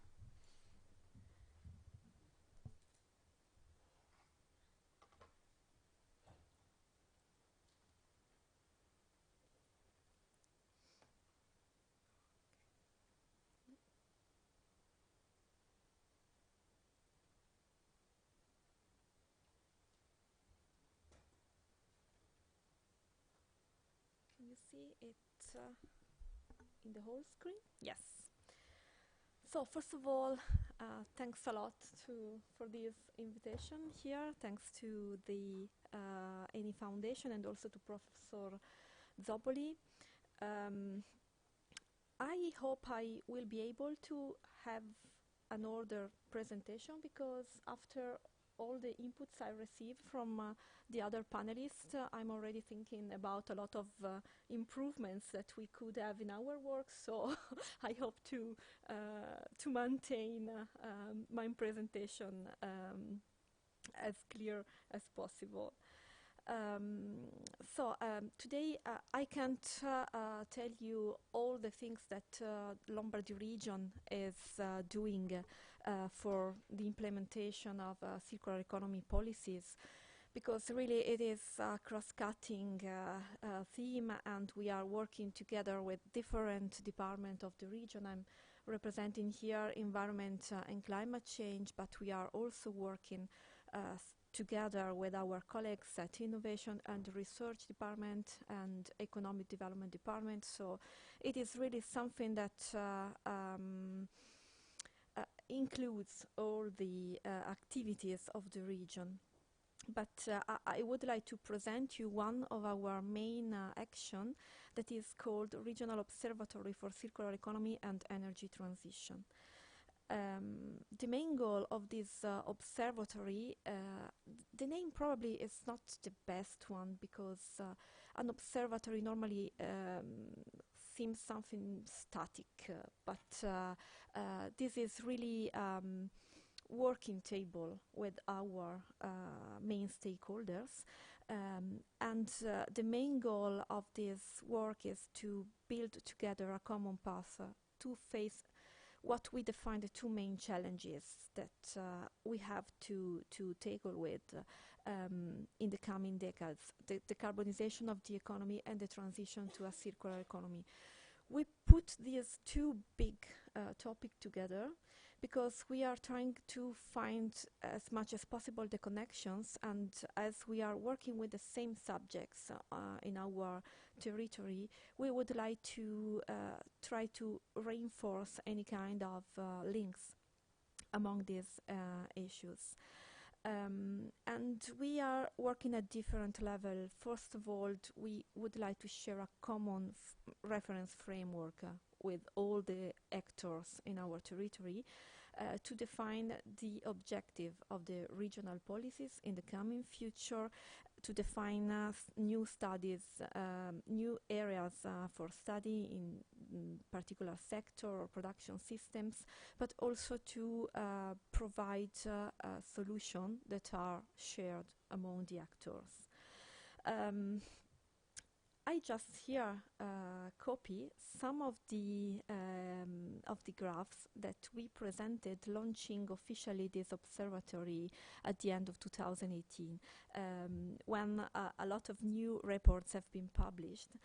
see it in the whole screen? Yes. So first of all, thanks a lot for this invitation here. Thanks to the ENI Foundation and also to Professor Zoboli. I hope I will be able to have an order presentation, because after all the inputs I received from the other panelists, I'm already thinking about a lot of improvements that we could have in our work. So I hope to maintain my presentation as clear as possible. Today I can't tell you all the things that Lombardy region is doing for the implementation of circular economy policies, because really it is a cross-cutting theme, and we are working together with different departments of the region. I'm representing here environment and climate change, but we are also working together with our colleagues at Innovation and Research Department and Economic Development Department. So it is really something that includes all the activities of the region. But I would like to present you one of our main action that is called Regional Observatory for Circular Economy and Energy Transition. The main goal of this observatory, the name probably is not the best one, because an observatory normally seems something static, but this is really working table with our main stakeholders, and the main goal of this work is to build together a common path to face what we define the two main challenges that we have to tackle with in the coming decades: the carbonization of the economy and the transition to a circular economy. We put these two big topics together because we are trying to find as much as possible the connections, and as we are working with the same subjects in our territory, we would like to try to reinforce any kind of links among these issues. And we are working at different levels. First of all, we would like to share a common reference framework with all the actors in our territory to define the objective of the regional policies in the coming future, to define new studies, new areas for study in particular sector or production systems, but also to provide solutions that are shared among the actors. I just here copy some of the graphs that we presented launching officially this observatory at the end of 2018, when a lot of new reports have been published.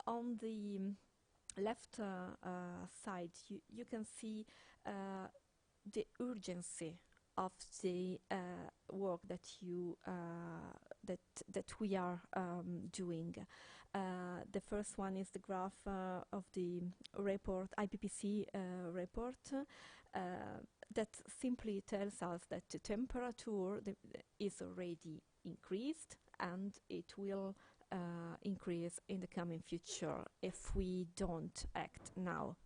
On the left side, you can see the urgency of the work that you that we are doing. The first one is the graph of the report, IPCC report, that simply tells us that the temperature is already increased, and it will increase in the coming future if we don't act now.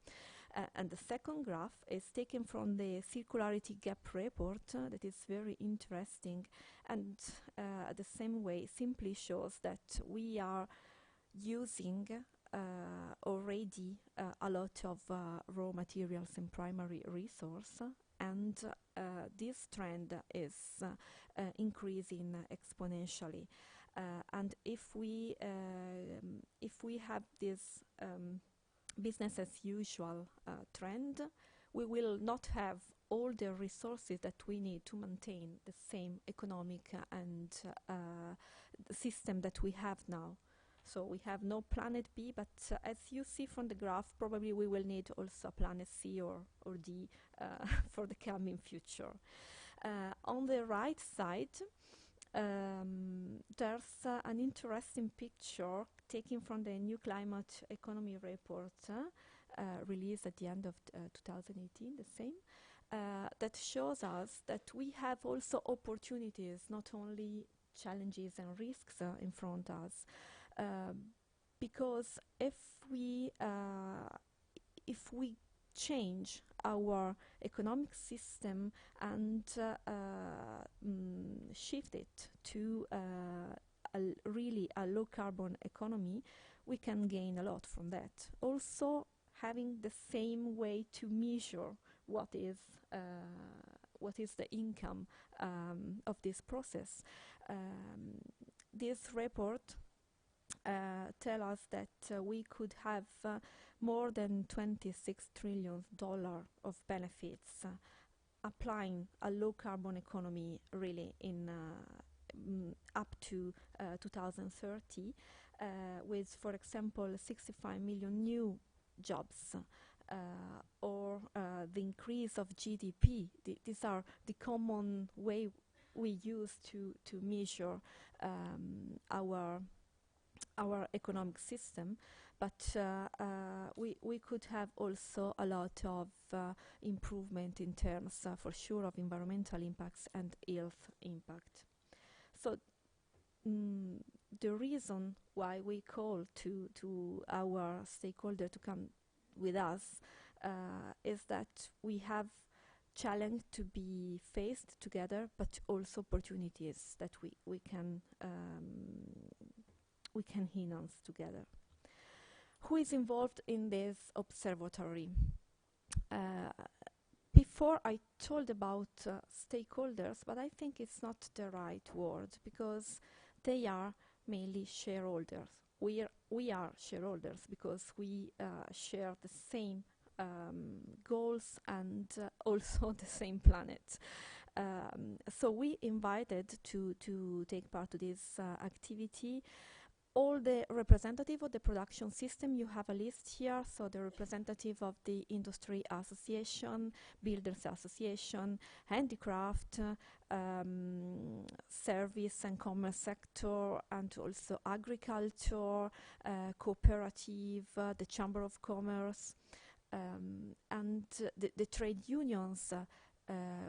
And the second graph is taken from the Circularity Gap report that is very interesting, and the same way simply shows that we are using already a lot of raw materials and primary resource, and this trend is increasing exponentially. And if we have this business as usual trend, we will not have all the resources that we need to maintain the same economic and system that we have now. So we have no planet B, but as you see from the graph, probably we will need also planet C or D for the coming future. On the right side, There's an interesting picture taken from the New Climate Economy report released at the end of 2018, the same, that shows us that we have also opportunities, not only challenges and risks in front of us. Because if we change our economic system and shift it to really a low carbon economy, we can gain a lot from that. Also, having the same way to measure what is the income of this process. This report tell us that we could have more than $26 trillion of benefits applying a low carbon economy really in up to 2030 with, for example, 65 million new jobs or the increase of GDP. These are the common way we use to measure our economic system, but we could have also a lot of improvement in terms, for sure, of environmental impacts and health impact. So the reason why we call to our stakeholder to come with us is that we have challenge to be faced together, but also opportunities that we can enhance together. Who is involved in this observatory? Before I told about stakeholders, but I think it's not the right word because they are mainly shareholders. We are shareholders because we share the same goals and also the same planet. So we invited to take part to this activity all the representative of the production system. You have a list here, so the representative of the industry association, builders association, handicraft, service and commerce sector, and also agriculture, cooperative, the chamber of commerce, and the trade unions.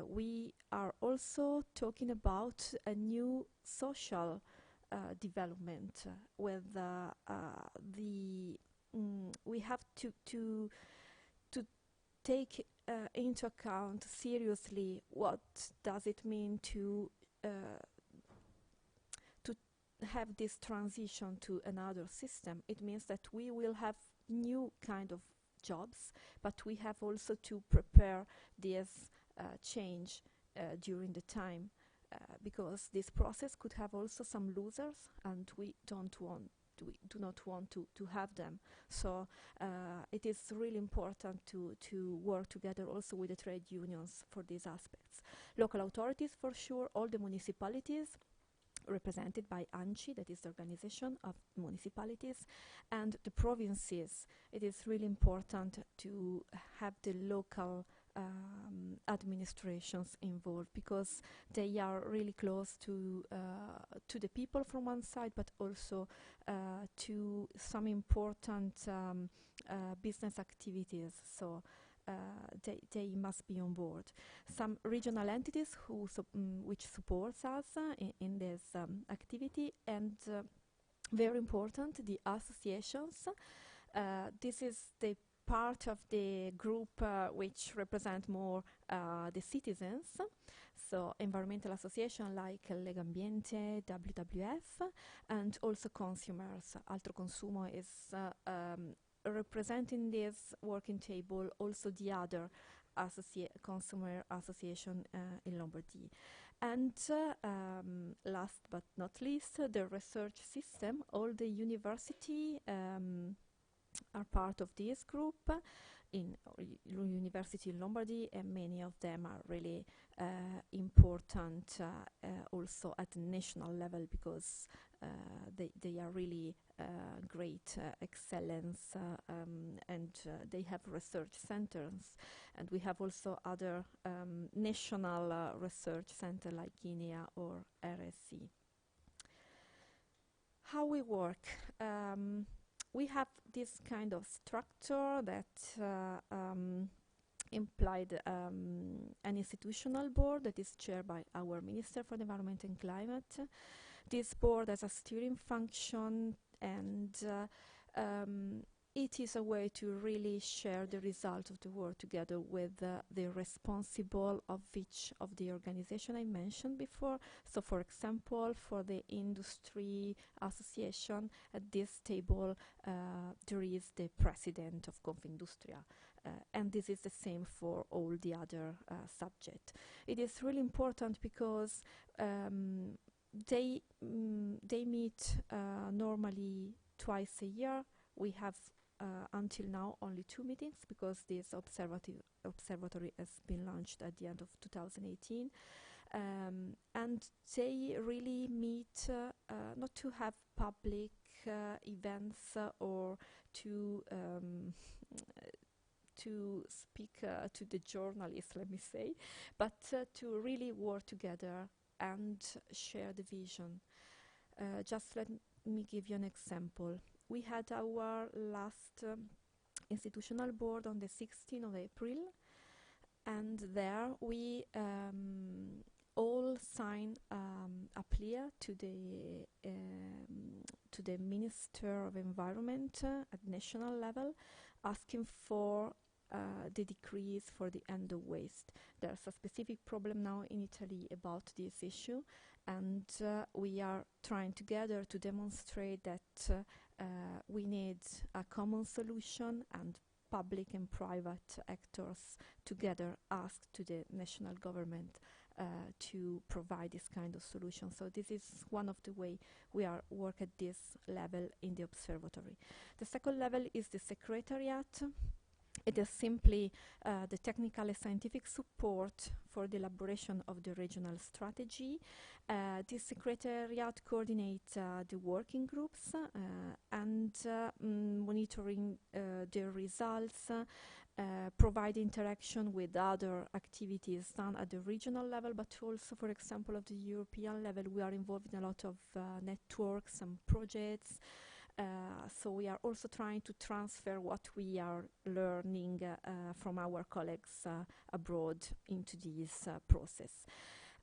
We are also talking about a new social development with we have to take into account seriously what does it mean to have this transition to another system. It means that we will have new kind of jobs, but we have also to prepare this change during the time. Because this process could have also some losers, and we do not want to have them. So it is really important to work together also with the trade unions for these aspects. Local authorities, for sure, all the municipalities represented by ANCI, that is the organization of municipalities, and the provinces. It is really important to have the local administrations involved because they are really close to the people from one side, but also to some important business activities. So they must be on board. Some regional entities which supports us in this activity, and very important, the associations. This is the part of the group which represent more the citizens, so environmental association like Legambiente, WWF, and also consumers. Altro Consumo is representing this working table, also the other consumer association in Lombardy. And last but not least, the research system. All the university are part of this group in University in Lombardy, and many of them are really important also at the national level because they are really great excellence and they have research centers. And we have also other national research centers like INEA or RSE. How we work? We have this kind of structure that implied an institutional board that is chaired by our Minister for the Environment and Climate. This board has a steering function, and it is a way to really share the result of the work together with the responsible of each of the organization I mentioned before. So, for example, for the industry association, at this table there is the president of Confindustria. And this is the same for all the other subjects. It is really important because they meet normally twice a year. We have until now only 2 meetings because this observatory has been launched at the end of 2018. And they really meet not to have public events or to speak to the journalists, let me say, but to really work together and share the vision. Just let me give you an example. We had our last institutional board on the 16th of April, and there we all signed a plea to the Minister of Environment at national level, asking for the decrease for the end of waste. There's a specific problem now in Italy about this issue, and we are trying together to demonstrate that we need a common solution, and public and private actors together ask to the national government to provide this kind of solution. So this is one of the way we are work at this level in the observatory. The second level is the Secretariat. It is simply the technical and scientific support for the elaboration of the regional strategy. This Secretariat coordinates the working groups and monitoring their results, provide interaction with other activities done at the regional level, but also, for example, at the European level, we are involved in a lot of networks and projects. So we are also trying to transfer what we are learning from our colleagues abroad into this process.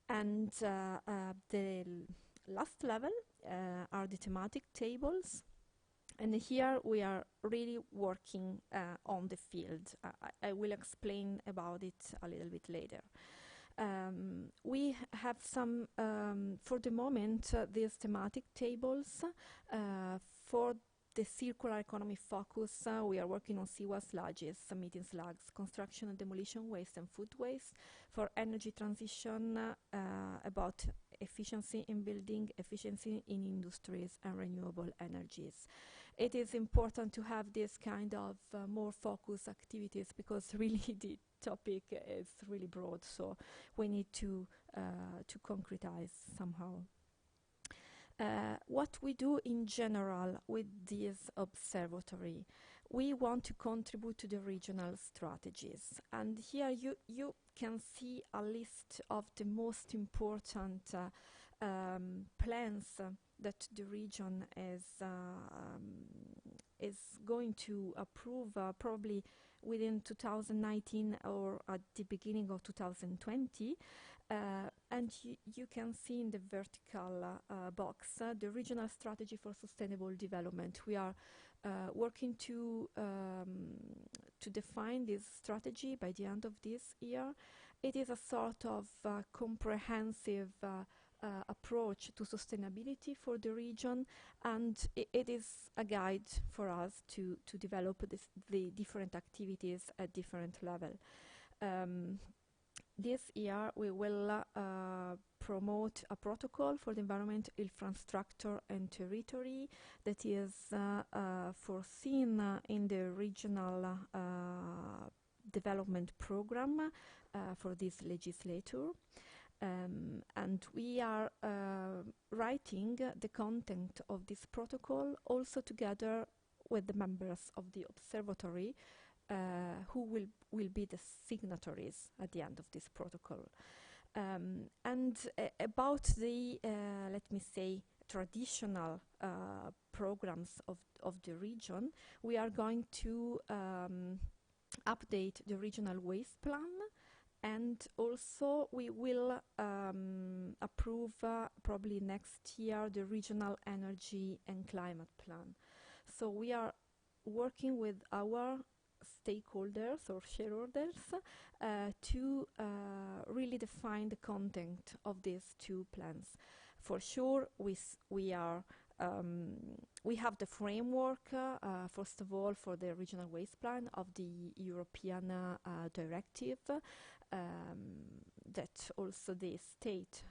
And the last level are the thematic tables. And here we are really working on the field. I will explain about it a little bit later. We have some, for the moment, these thematic tables. For the circular economy focus, we are working on sewer sludges, meeting slugs, construction and demolition waste, and food waste. For energy transition, about efficiency in building, efficiency in industries, and renewable energies. It is important to have this kind of more focused activities because really the topic is really broad, so we need to concretize somehow. What we do in general with this observatory, we want to contribute to the regional strategies. And here you can see a list of the most important plans that the region is going to approve probably within 2019 or at the beginning of 2020. And you can see in the vertical box the regional strategy for sustainable development. We are working to define this strategy by the end of this year. It is a sort of comprehensive approach to sustainability for the region, and it is a guide for us to develop the different activities at different level. This year we will promote a protocol for the environment, infrastructure and territory that is foreseen in the regional development program for this legislature. And we are writing the content of this protocol also together with the members of the observatory who will be the signatories at the end of this protocol. And about the, let me say, traditional programs of the region, we are going to update the regional waste plan, and also we will approve probably next year the regional energy and climate plan. So we are working with our stakeholders or shareholders to really define the content of these two plans. For sure, we have the framework, first of all, for the regional waste plan of the European directive that also the state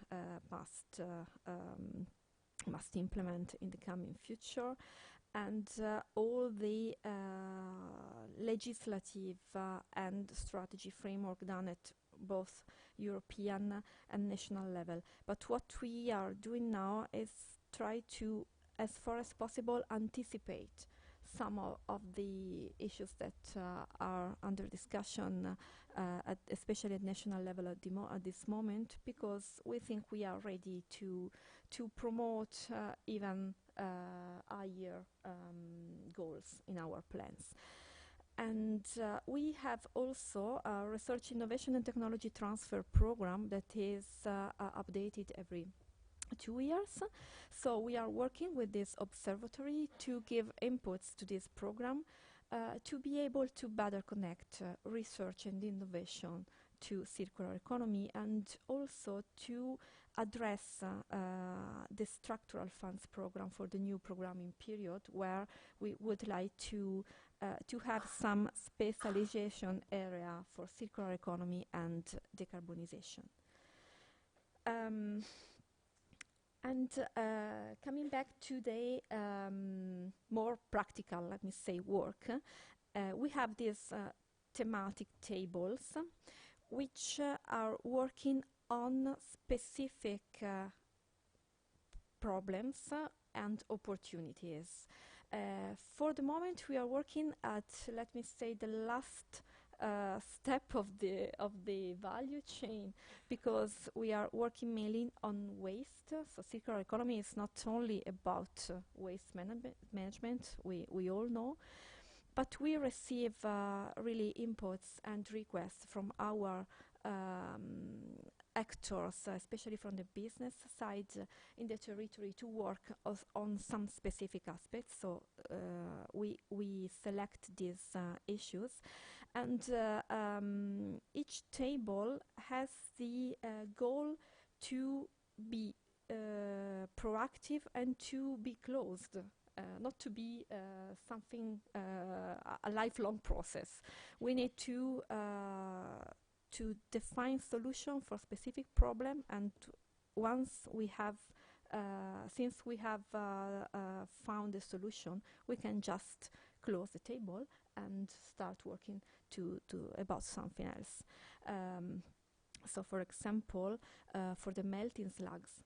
must implement in the coming future, and all the legislative and strategy framework done at both European and national level. But what we are doing now is try to, as far as possible, anticipate some of the issues that are under discussion, especially at national level at this moment, because we think we are ready to promote even higher goals in our plans. And we have also a research, innovation and technology transfer program that is updated every 2 years. So we are working with this observatory to give inputs to this program to be able to better connect research and innovation to circular economy, and also to address the structural funds program for the new programming period, where we would like to have some specialization area for circular economy and decarbonization. And coming back to the more practical, let me say, work, we have these thematic tables which are working on specific problems and opportunities. For the moment, we are working at, let me say, the last step of the value chain, because we are working mainly on waste. So circular economy is not only about waste management, we all know, but we receive really inputs and requests from our actors, especially from the business side in the territory, to work on some specific aspects. So we select these issues, and each table has the goal to be proactive and to be closed, not to be something, a lifelong process. We need to define solution for specific problem, and once we have, since we have found a solution, we can just close the table and start working about something else. So, for example, for the melting slugs,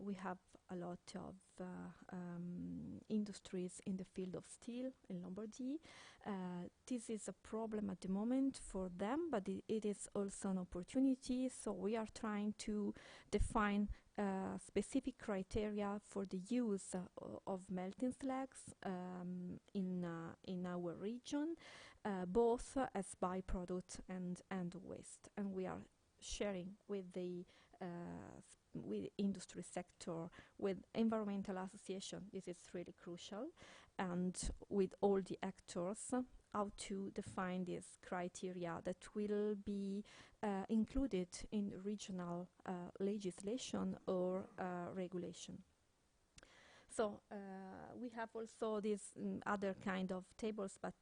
we have a lot of industries in the field of steel in Lombardy. This is a problem at the moment for them, but it is also an opportunity. So we are trying to define specific criteria for the use of melting slags in our region, both as byproduct and waste. And we are sharing with the with industry sector, with environmental association. This is really crucial, and with all the actors, how to define these criteria that will be included in regional legislation or regulation. So we have also these other kind of tables, but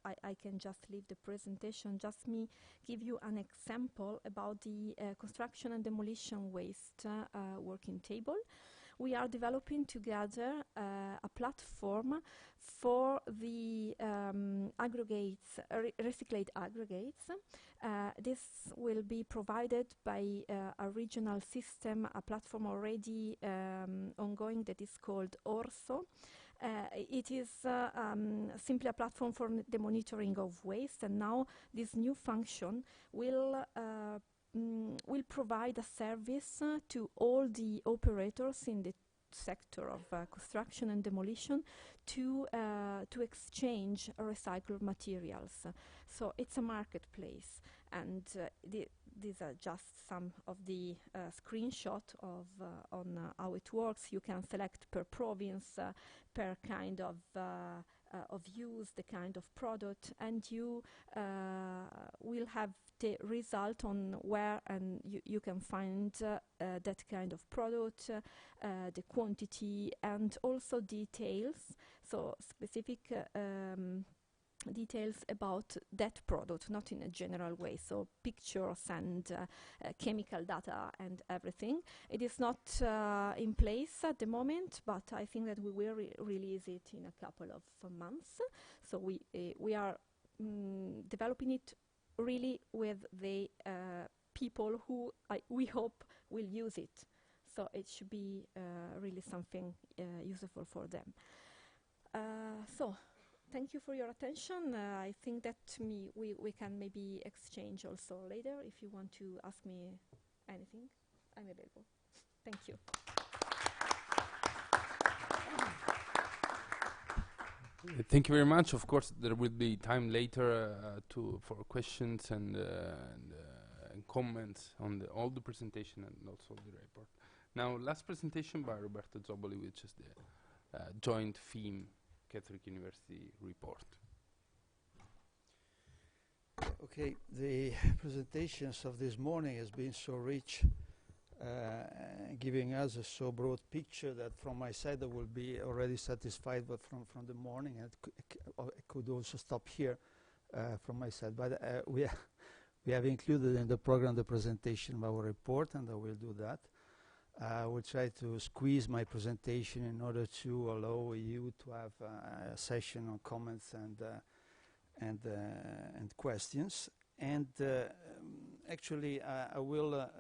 I can just leave the presentation. Just me give you an example about the construction and demolition waste working table. We are developing together a platform for the aggregates, recycled aggregates. This will be provided by a regional system, a platform already ongoing that is called ORSO. It is simply a platform for the monitoring of waste, and now this new function will provide a service to all the operators in the sector of construction and demolition to exchange recycled materials. So it's a marketplace, and these are just some of the screenshot of on how it works. You can select per province, per kind of use, the kind of product, and you will have the result on where and you can find that kind of product, the quantity, and also details, so specific details about that product, not in a general way, so pictures and chemical data and everything. It is not in place at the moment, but I think that we will release it in a couple of months. So we are developing it really with the people who we hope will use it. So it should be really something useful for them. So thank you for your attention. I think that we can maybe exchange also later. If you want to ask me anything, I'm available. Thank you. Thank you very much. Of course, there will be time later for questions and comments on all the presentation and also the report. Now, last presentation by Roberto Zoboli, which is the joint theme Catholic University report. Okay, the presentations of this morning has been so rich, giving us a so broad picture that from my side I will be already satisfied, but from the morning I could also stop here from my side. But we have included in the program the presentation of our report, and I will do that. I will try to squeeze my presentation in order to allow you to have a session on comments and questions. And actually, I will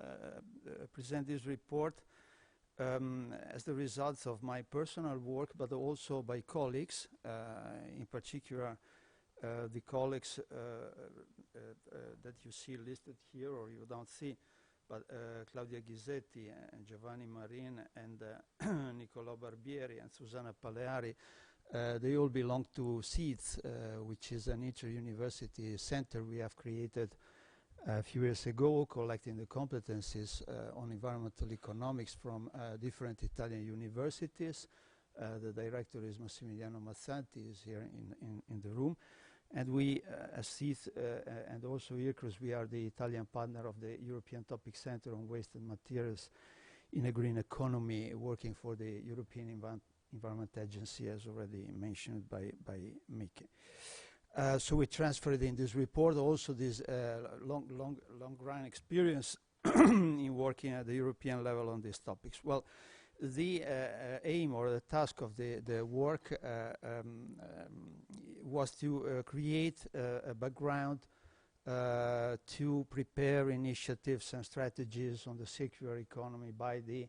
present this report as the results of my personal work, but also by colleagues, in particular the colleagues that you see listed here, or you don't see, but Claudia Ghisetti and Giovanni Marin and Niccolò Barbieri and Susanna Paleari, they all belong to SEEDS, which is an inter-university center we have created a few years ago, collecting the competencies on environmental economics from different Italian universities. The director is Massimiliano Mazzanti, is here in the room. And we, as SEEDS and also IRCRUS, we are the Italian partner of the European Topic Center on Waste and Materials in a Green Economy, working for the European Environment Agency, as already mentioned by Miki. So we transferred in this report also this long-run experience in working at the European level on these topics. Well, the aim or the task of the work was to create a background to prepare initiatives and strategies on the circular economy by the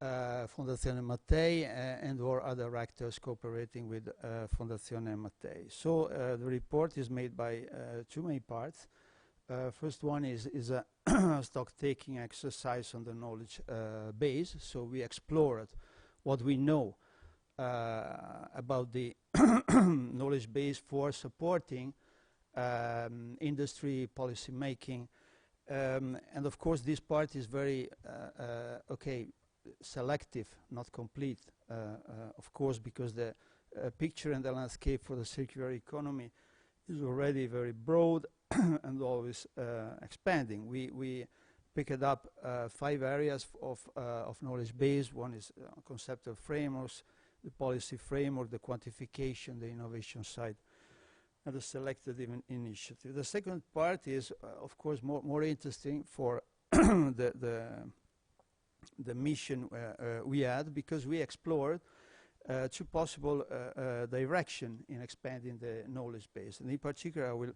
Fondazione Mattei and or other actors cooperating with Fondazione Mattei. So the report is made by two main parts. First one is a stock-taking exercise on the knowledge base. So we explored what we know about the knowledge base for supporting industry policy making. And of course, this part is very, selective, not complete, of course, because the picture and the landscape for the circular economy is already very broad and always expanding. We picked up 5 areas of knowledge base. One is conceptual frameworks, the policy framework, the quantification, the innovation side, and the selected initiative. The second part is, of course, more interesting for the mission we had, because we explored two possible direction in expanding the knowledge base. And in particular, I will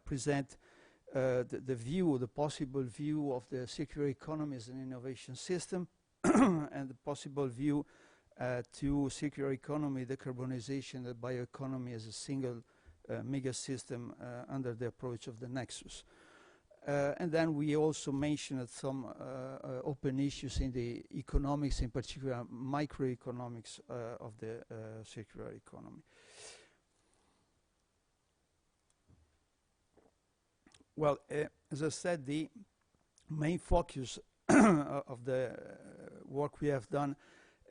present the possible view of the circular economy as an innovation system and the possible view to circular economy, decarbonization, and bioeconomy as a single mega system under the approach of the Nexus. And then we also mentioned some open issues in the economics, in particular microeconomics of the circular economy. Well, as I said, the main focus of the work we have done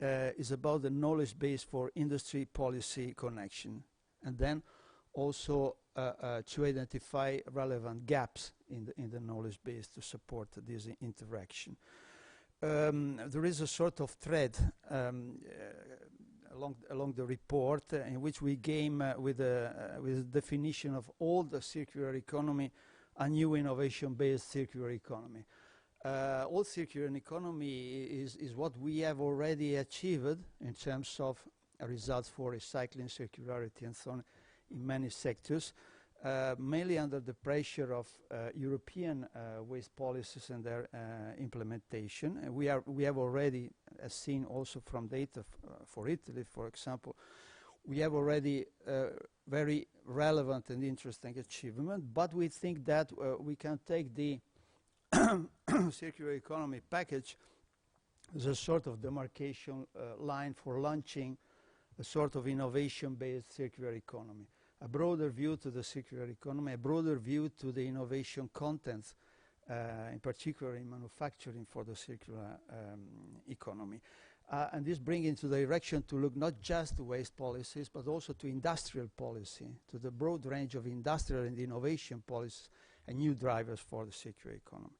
is about the knowledge base for industry policy connection, and then also to identify relevant gaps in the knowledge base to support this interaction. There is a sort of thread along the report in which we game with a definition of all the circular economy, a new innovation-based circular economy. All circular economy is what we have already achieved in terms of results for recycling, circularity, and so on in many sectors, mainly under the pressure of European waste policies and their implementation. And we have already, as seen also from data for Italy, for example, we have already very relevant and interesting achievement, but we think that we can take the circular economy package as a sort of demarcation line for launching a sort of innovation-based circular economy, a broader view to the circular economy, a broader view to the innovation contents, in particular in manufacturing for the circular economy. And this brings into the direction to look not just to waste policies, but also to industrial policy, to the broad range of industrial and innovation policies and new drivers for the circular economy.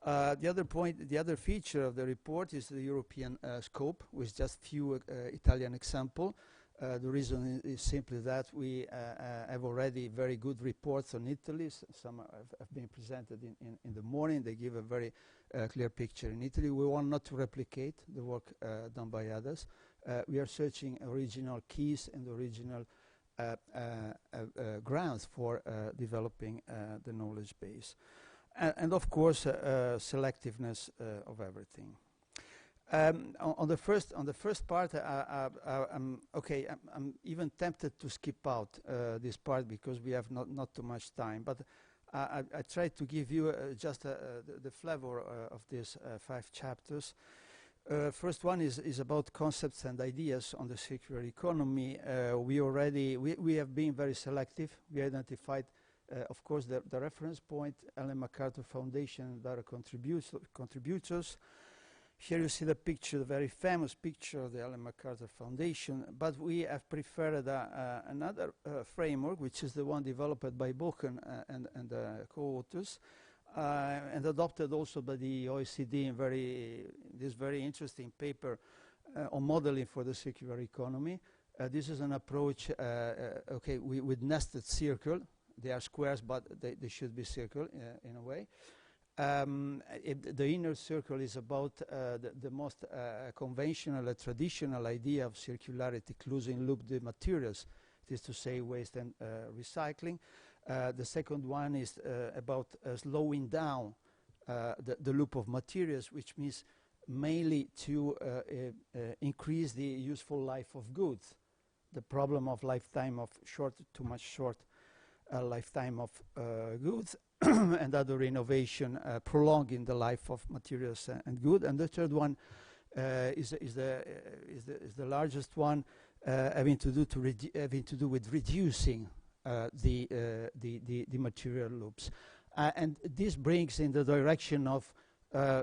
The other feature of the report is the European scope, with just few Italian examples. The reason is simply that we have already very good reports on Italy. Some have been presented in the morning. They give a very clear picture in Italy. We want not to replicate the work done by others. We are searching original keys and original grounds for developing the knowledge base. And of course, selectiveness of everything. On the first part, I'm even tempted to skip out this part because we have not too much time. But I try to give you just the flavor of these 5 chapters. First one is about concepts and ideas on the circular economy. We have been very selective. We identified, of course, the reference point, Ellen MacArthur Foundation, and other contributors. Here you see the picture, the very famous picture of the Ellen MacArthur Foundation, but we have preferred another framework, which is the one developed by Bochen and co-authors, and adopted also by the OECD in this very interesting paper on modeling for the circular economy. This is an approach, with nested circle. They are squares, but they should be circle in a way. The inner circle is about the most conventional, traditional idea of circularity, closing loop the materials, that is to say waste and recycling. The second one is about slowing down the loop of materials, which means mainly to increase the useful life of goods. The problem of lifetime of too much short lifetime of goods and other innovation prolonging the life of materials and goods. And the third one is the largest one, having to do with reducing the material loops. And this brings in the direction of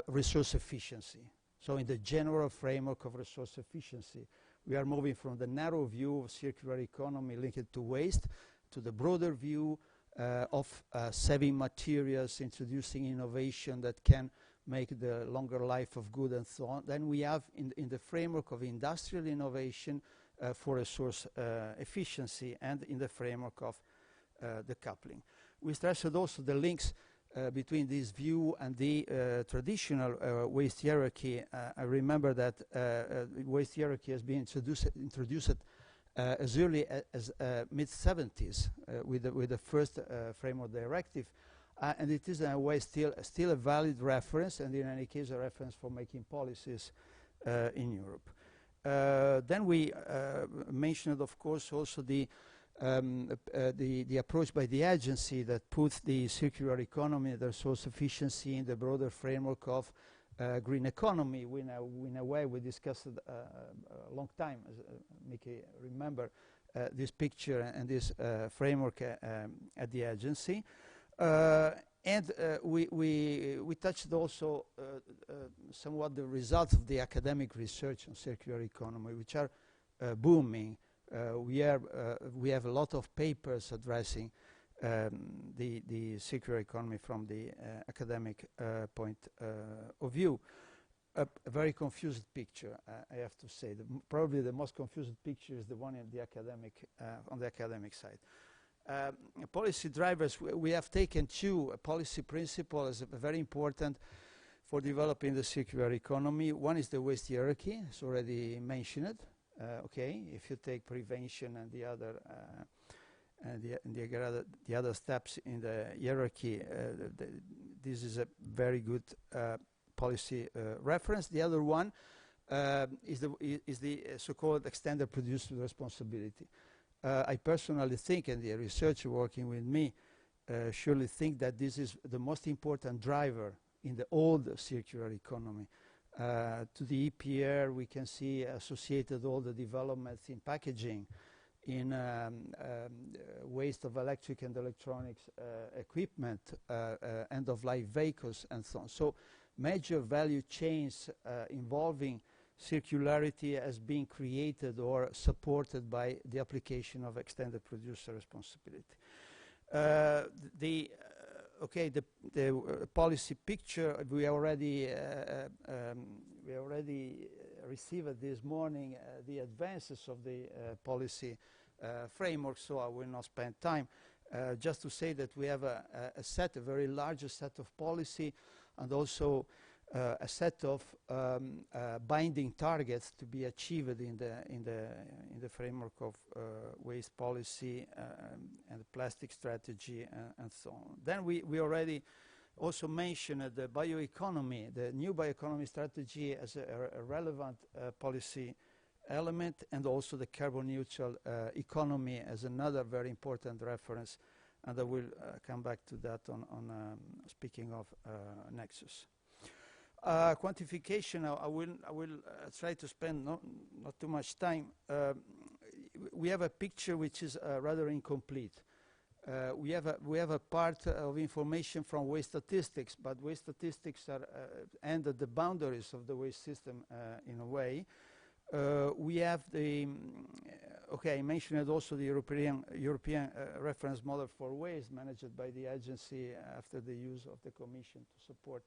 resource efficiency. So in the general framework of resource efficiency, we are moving from the narrow view of circular economy linked to waste to the broader view of saving materials, introducing innovation that can make the longer life of good and so on. Then we have in the framework of industrial innovation for resource efficiency, and in the framework of decoupling. We stressed also the links between this view and the traditional waste hierarchy. I remember that waste hierarchy has been introduced as early as mid-70s with the first framework directive, and it is in a way still a valid reference, and in any case a reference for making policies in Europe. Then we mentioned, of course, also the approach by the agency that puts the circular economy, the resource efficiency in the broader framework of green economy. In a way, we discussed it a long time, as Mickey remember, this picture and this framework at the agency. And we touched also somewhat the results of the academic research on circular economy, which are booming. We have a lot of papers addressing the circular economy from the academic point of view. A very confused picture, I have to say. Probably the most confused picture is the one in the on the academic side. Policy drivers, we have taken two policy principles as very important for developing the circular economy. One is the waste hierarchy, it's already mentioned. Okay, if you take prevention and the other steps in the hierarchy, this is a very good policy reference. The other one is the so-called extended producer responsibility. I personally think, and the researcher working with me surely think that this is the most important driver in the old circular economy. To the EPR, we can see associated all the developments in packaging, in waste of electric and electronics equipment, end-of-life vehicles, and so on. So major value chains involving circularity has been created or supported by the application of extended producer responsibility. The policy picture we already received this morning the advances of the policy framework, so I will not spend time. Just to say that we have a very large set of policy, and also a set of binding targets to be achieved in the framework of waste policy and the plastic strategy and so on. Then we already also mentioned the bioeconomy, the new bioeconomy strategy as a relevant policy element, and also the carbon neutral economy as another very important reference, and I will come back to that on speaking of Nexus. Quantification, I will try to spend not too much time. We have a picture which is rather incomplete. We have a part of information from waste statistics, but waste statistics are end at the boundaries of the waste system in a way. We have the I mentioned also the European reference model for waste managed by the agency after the use of the Commission to support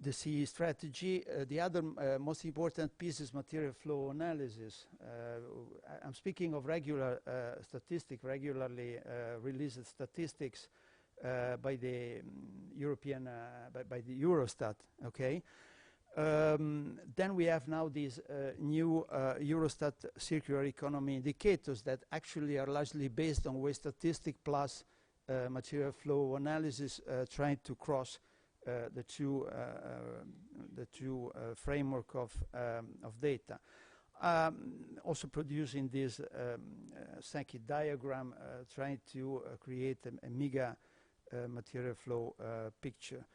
the CE strategy. The other most important piece is material flow analysis. I'm speaking of regular regularly released statistics by the European, by the Eurostat. Okay. Then we have now these new Eurostat circular economy indicators that actually are largely based on waste statistic plus material flow analysis, trying to cross the two framework of data. Also producing this Sankey diagram, trying to create a mega material flow picture.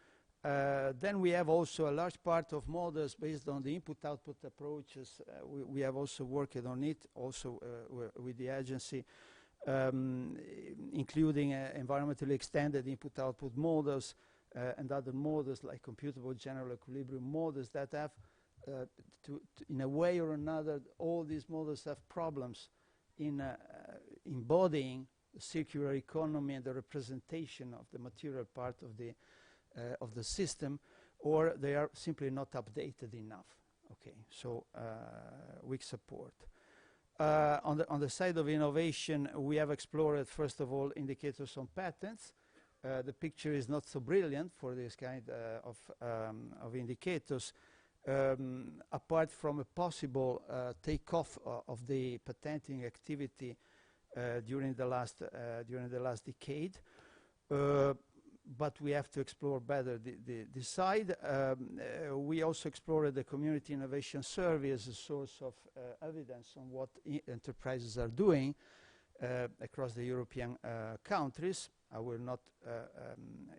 Then we have also a large part of models based on the input-output approaches. We have also worked on it, also with the agency, including environmentally extended input-output models, and other models like computable general equilibrium models that have, in a way or another, all these models have problems in embodying the circular economy and the representation of the material part of the system, or they are simply not updated enough. Okay, so weak support. On the side of innovation, we have explored, first of all, indicators on patents. The picture is not so brilliant for this kind of indicators, apart from a possible takeoff of the patenting activity during the last decade. but we have to explore better this side. We also explored the Community Innovation Survey as a source of evidence on what enterprises are doing across the European countries. I will not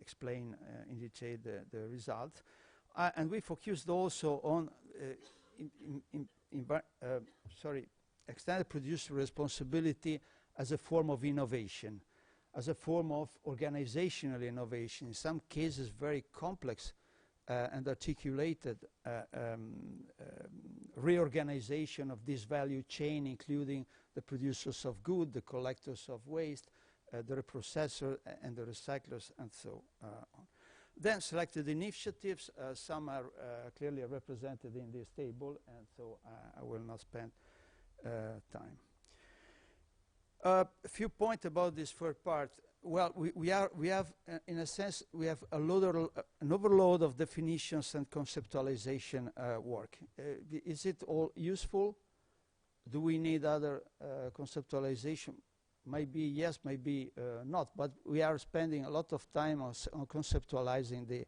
explain in detail the result. And we focused also on extended producer responsibility as a form of innovation, as a form of organizational innovation, in some cases very complex and articulated reorganization of this value chain, including the producers of good, the collectors of waste, the reprocessor and the recyclers, and so on. Then selected initiatives, some are clearly represented in this table, and so I will not spend time. A few points about this first part. Well, we have, in a sense, we have an overload of definitions and conceptualization work. Is it all useful? Do we need other conceptualization? Maybe yes, maybe not, but we are spending a lot of time on conceptualizing the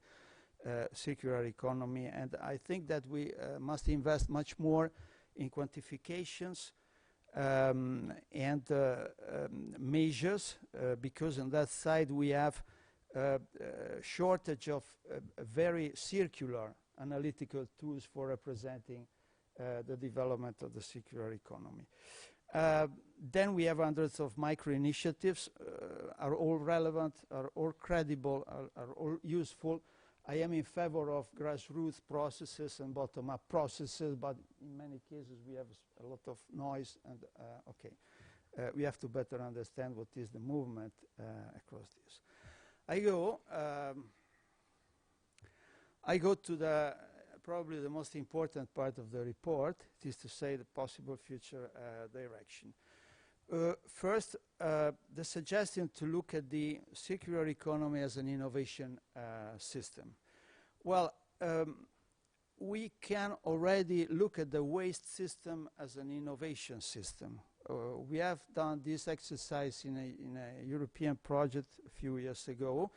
circular economy, and I think that we must invest much more in quantifications and measures, because on that side we have a shortage of very circular analytical tools for representing the development of the circular economy. Then we have hundreds of micro-initiatives, are all relevant, are all credible, are all useful. I am in favor of grassroots processes and bottom-up processes, but in many cases we have a lot of noise, and we have to better understand what is the movement across this. I go to the probably the most important part of the report, it is to say the possible future direction. First, the suggestion to look at the circular economy as an innovation system. Well, we can already look at the waste system as an innovation system. We have done this exercise in a European project a few years ago,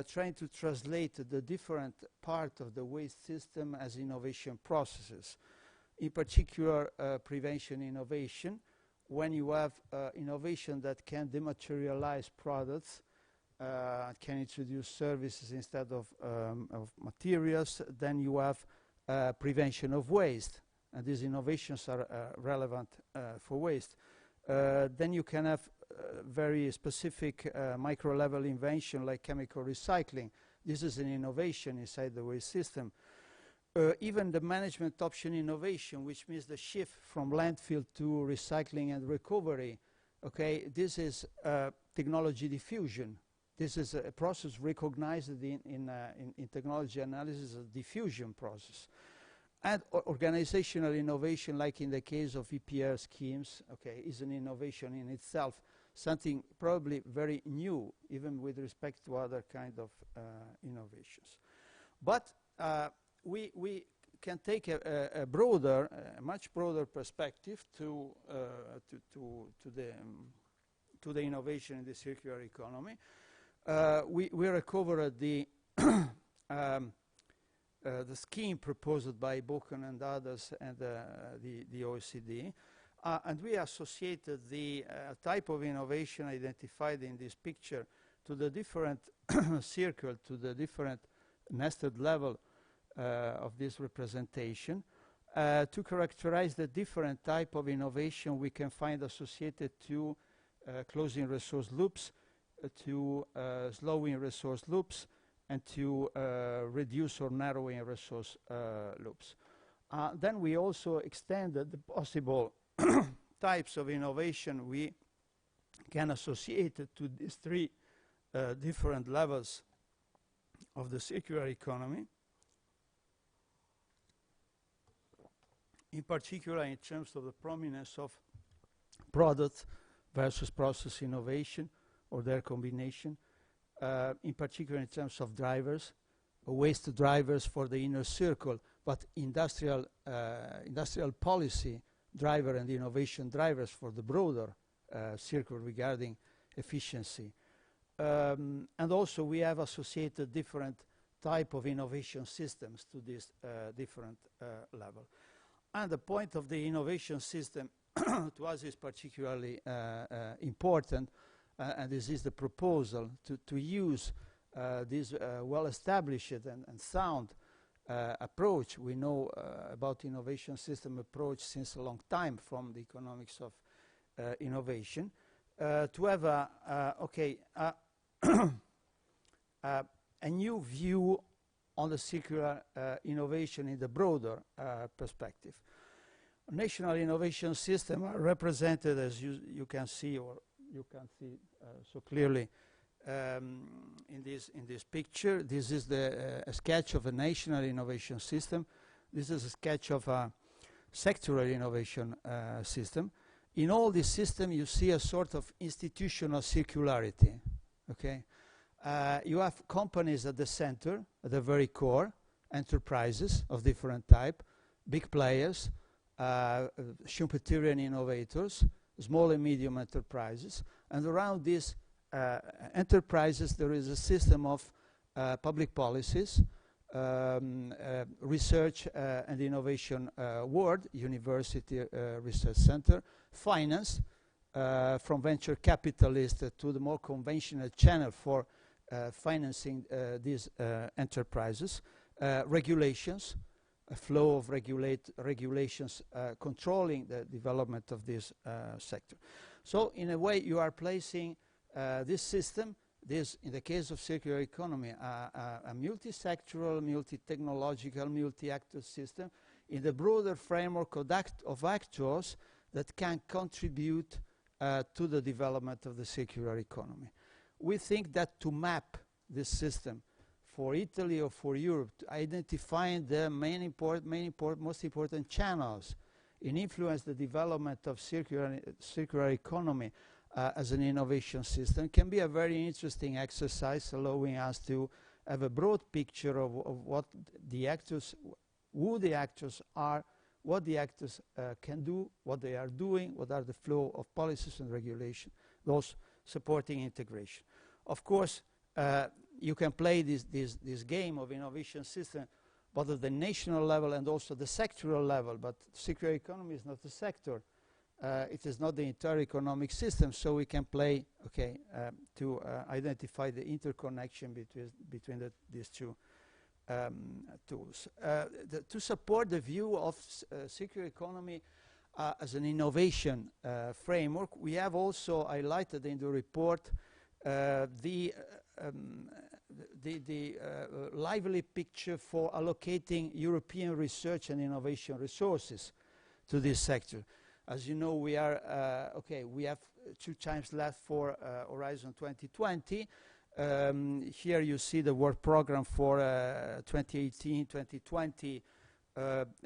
trying to translate the different part of the waste system as innovation processes. In particular, prevention innovation, when you have innovation that can dematerialize products, can introduce services instead of materials, then you have prevention of waste, and these innovations are relevant for waste. Then you can have very specific micro-level invention like chemical recycling. This is an innovation inside the waste system. Even the management option innovation, which means the shift from landfill to recycling and recovery, okay, this is technology diffusion. This is a process recognized in technology analysis as a diffusion process. And organizational innovation, like in the case of EPR schemes, okay, is an innovation in itself, something probably very new, even with respect to other kind of innovations. But we can take a broader, much broader perspective to the innovation in the circular economy. We recovered the scheme proposed by Boken and others and the OECD, and we associated the type of innovation identified in this picture to the different circle, to the different nested level of this representation, to characterize the different type of innovation we can find associated to closing resource loops, to slowing resource loops, and to reduce or narrowing resource loops. Then we also extended the possible types of innovation we can associate to these three different levels of the circular economy. In particular, in terms of the prominence of product versus process innovation or their combination. In particular, in terms of drivers, waste drivers for the inner circle, but industrial policy driver and innovation drivers for the broader circle regarding efficiency. And also we have associated different type of innovation systems to this different level. And the point of the innovation system to us is particularly important, and this is the proposal to use this well-established and sound approach. We know about innovation system approach since a long time from the economics of innovation, to have a new view on the circular innovation in the broader perspective. National innovation systems are represented, as you can see, or you can see so clearly in this picture. This is a sketch of a national innovation system. This is a sketch of a sectoral innovation system. In all this system, you see a sort of institutional circularity. Okay, you have companies at the center, at the very core, enterprises of different type, big players, Schumpeterian innovators, small and medium enterprises, and around these enterprises there is a system of public policies, research and innovation world, university research center, finance, from venture capitalists to the more conventional channel for financing these enterprises, regulations, a flow of regulations controlling the development of this sector. So in a way you are placing this system, in the case of circular economy, a multi-sectoral, multi-technological, multi-actor system in the broader framework of actors that can contribute to the development of the circular economy. We think that to map this system for Italy or for Europe, identifying the most important channels in influence the development of circular economy as an innovation system can be a very interesting exercise, allowing us to have a broad picture of what the actors, who the actors are, what the actors can do, what they are doing, what are the flow of policies and regulation, those supporting integration. Of course, you can play this game of innovation system both at the national level and also the sectoral level, but circular economy is not a sector. It is not the entire economic system, so we can play, to identify the interconnection between these two tools. To support the view of circular economy as an innovation framework, we have also highlighted in the report the lively picture for allocating European research and innovation resources to this sector. As you know, we are we have 2 times left for Horizon 2020. Here you see the work program for 2018-2020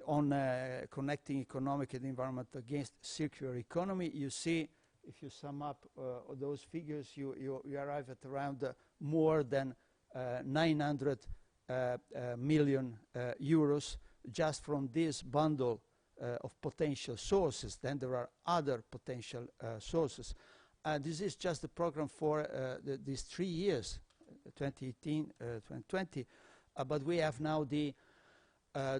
on connecting economic and environment against circular economy. You see, if you sum up those figures, you arrive at around more than 900 million euros just from this bundle of potential sources. Then there are other potential sources. This is just the program for these 3 years, 2018-2020. But we have now the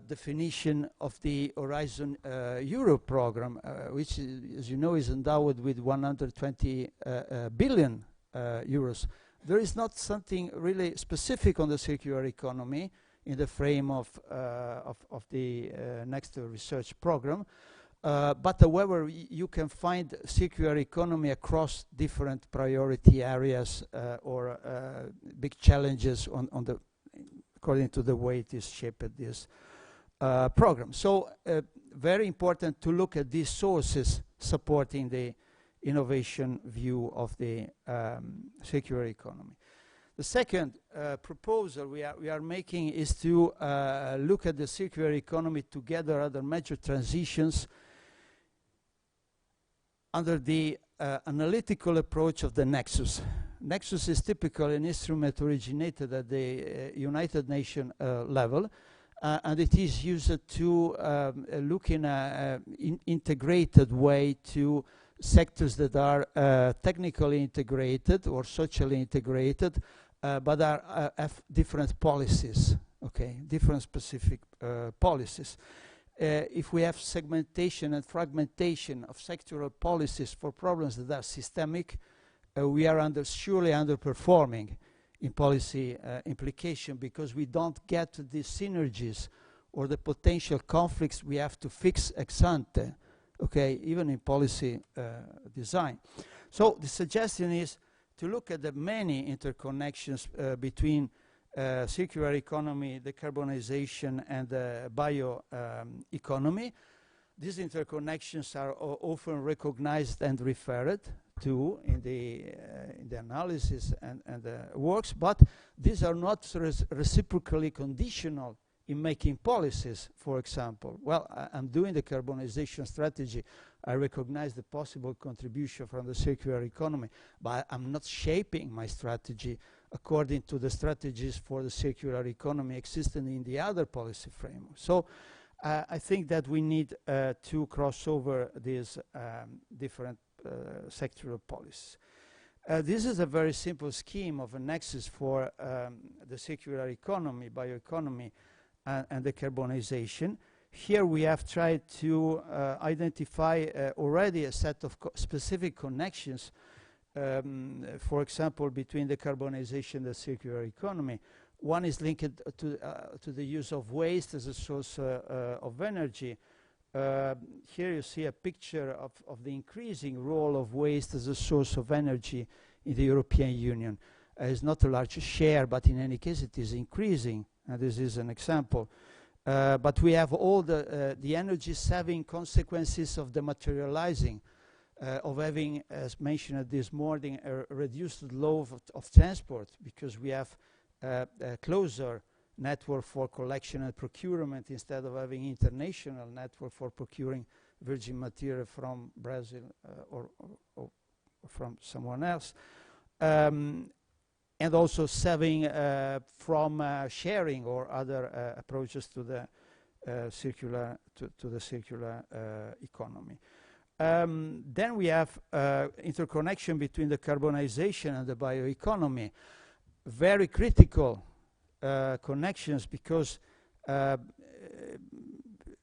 definition of the Horizon Europe program, which, as you know, is endowed with 120 billion euros. There is not something really specific on the circular economy in the frame of the next research program. But however, you can find circular economy across different priority areas or big challenges according to the way it is shaped this program. So very important to look at these sources supporting the innovation view of the circular economy. The second proposal we are making is to look at the circular economy together other major transitions under the analytical approach of the Nexus. Nexus is typically an instrument originated at the United Nations level, and it is used to look in an integrated way to sectors that are technically integrated or socially integrated, but have different policies, okay, different specific policies. If we have segmentation and fragmentation of sectoral policies for problems that are systemic, we are surely underperforming in policy implication, because we don't get the synergies or the potential conflicts we have to fix ex ante, okay, even in policy design. So the suggestion is to look at the many interconnections between circular economy, decarbonization, and bioeconomy. These interconnections are often recognized and referred to in the analysis and the works, but these are not reciprocally conditional in making policies, for example. Well, I'm doing the carbonization strategy. I recognize the possible contribution from the circular economy, but I'm not shaping my strategy according to the strategies for the circular economy existing in the other policy framework. So I think that we need to cross over these different sectoral policies. This is a very simple scheme of a nexus for the circular economy, bioeconomy, and decarbonization. Here we have tried to identify already a set of specific connections, for example, between decarbonization and the circular economy. One is linked to the use of waste as a source of energy. Here you see a picture of the increasing role of waste as a source of energy in the European Union. It's not a large share, but in any case it is increasing. This is an example. But we have all the energy-saving consequences of dematerializing, of having, as mentioned this morning, a reduced load of transport, because we have a closer network for collection and procurement instead of having international network for procuring virgin material from Brazil or from someone else. And also saving from sharing or other approaches to the circular economy. Then we have interconnection between the carbonization and the bioeconomy. Very critical connections, because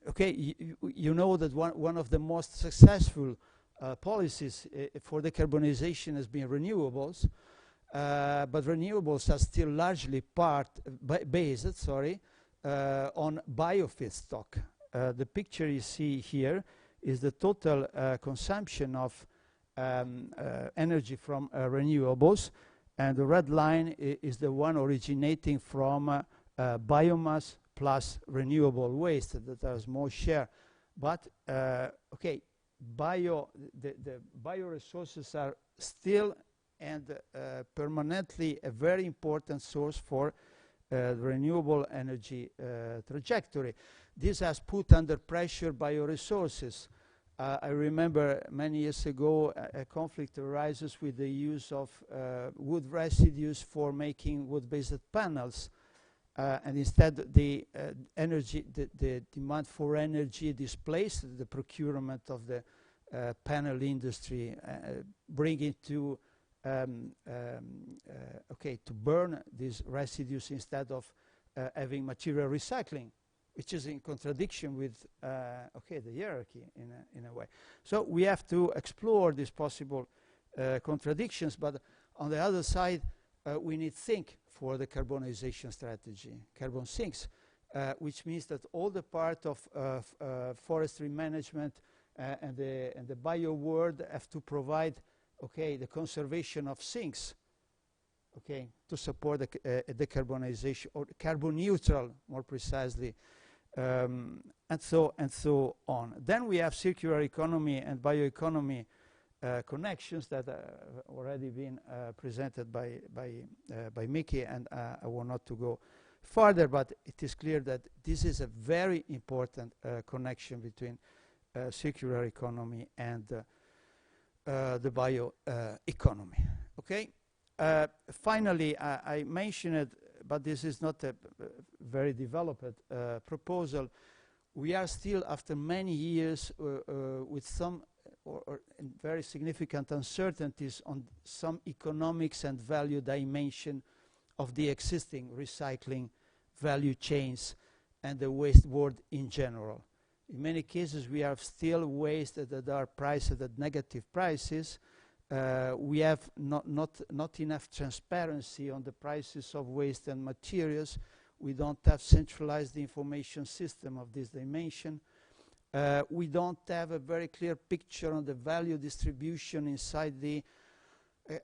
okay, you know that one of the most successful policies for decarbonization has been renewables. But renewables are still largely based on biofeedstock. The picture you see here is the total consumption of energy from renewables, and the red line is the one originating from biomass plus renewable waste that has small share. But okay, the bioresources are still and permanently a very important source for the renewable energy trajectory. This has put under pressure bioresources. I remember many years ago a conflict arises with the use of wood residues for making wood-based panels, and instead the demand for energy displaced the procurement of the panel industry, bringing to to burn these residues instead of having material recycling, which is in contradiction with the hierarchy in a way. So we have to explore these possible contradictions, but on the other side, we need sink for the carbonization strategy, carbon sinks, which means that all the part of forestry management and the bio world have to provide the conservation of sinks, to support the decarbonization, or carbon neutral, more precisely, and so on. Then we have circular economy and bioeconomy connections that have already been presented by Mickey, and I want not to go further, but it is clear that this is a very important connection between circular economy and the bioeconomy. Finally, I mentioned it, but this is not a very developed proposal. We are still, after many years, with some or very significant uncertainties on some economics and value dimension of the existing recycling value chains and the waste world in general. In many cases, we have still waste that are priced at negative prices. We have not enough transparency on the prices of waste and materials. We don't have centralized information system of this dimension. We don't have a very clear picture on the value distribution inside the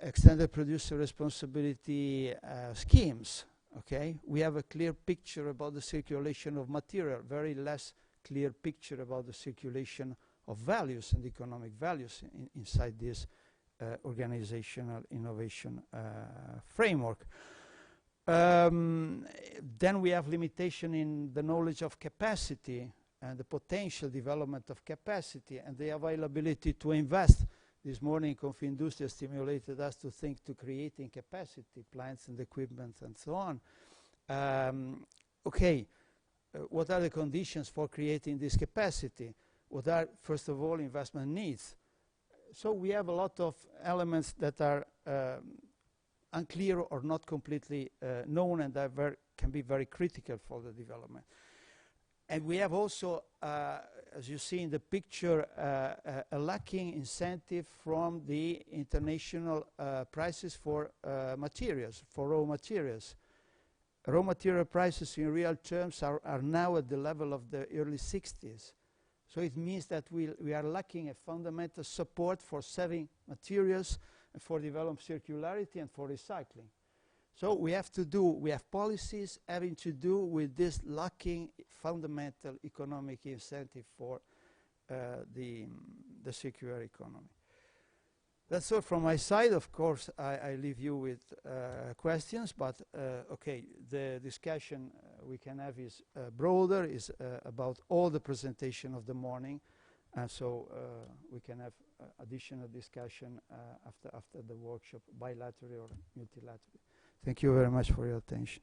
extended producer responsibility schemes. Okay, we have a clear picture about the circulation of material, very less clear picture about the circulation of values and economic values inside this organizational innovation framework. Then we have limitation in the knowledge of capacity and the potential development of capacity and the availability to invest. This morning, Confindustria stimulated us to think to creating capacity, plants and equipment and so on. What are the conditions for creating this capacity? What are, first of all, investment needs? So we have a lot of elements that are unclear or not completely known and that can be very critical for the development. And we have also, as you see in the picture, a lacking incentive from the international prices for materials, for raw materials. Raw material prices in real terms are now at the level of the early 60s. So it means that we are lacking a fundamental support for saving materials, and for developing circularity and for recycling. So we have policies having to do with this lacking fundamental economic incentive for the circular economy. That's all from my side. Of course, I leave you with questions, but the discussion we can have is broader, is about all the presentation of the morning, and so we can have additional discussion after the workshop, bilaterally or multilaterally. Thank you very much for your attention.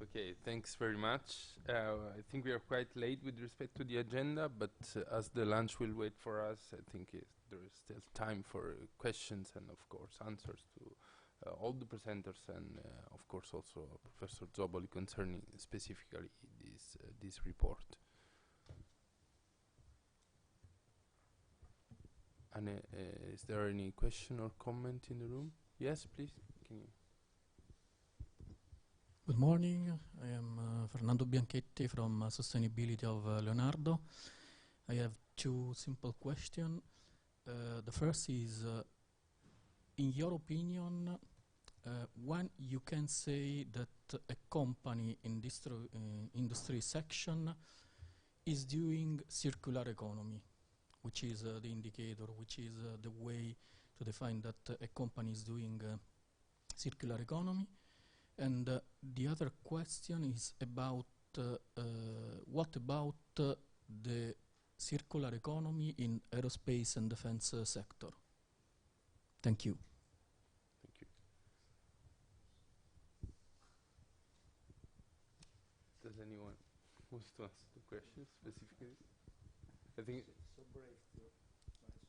Okay, thanks very much. I think we are quite late with respect to the agenda, but as the lunch will wait for us, I think there is still time for questions and, of course, answers to all the presenters and, of course, also Professor Zoboli concerning specifically this report. And is there any question or comment in the room? Yes, please. Can you? Good morning. I am Fernando Bianchetti from Sustainability of Leonardo. I have two simple questions. The first is, in your opinion, when you can say that a company in industry section is doing circular economy, which is the indicator, which is the way to define that a company is doing circular economy. And the other question is about what about the circular economy in aerospace and defense sector? Thank you. Thank you. Does anyone want to answer the question specifically? I think so brave to answer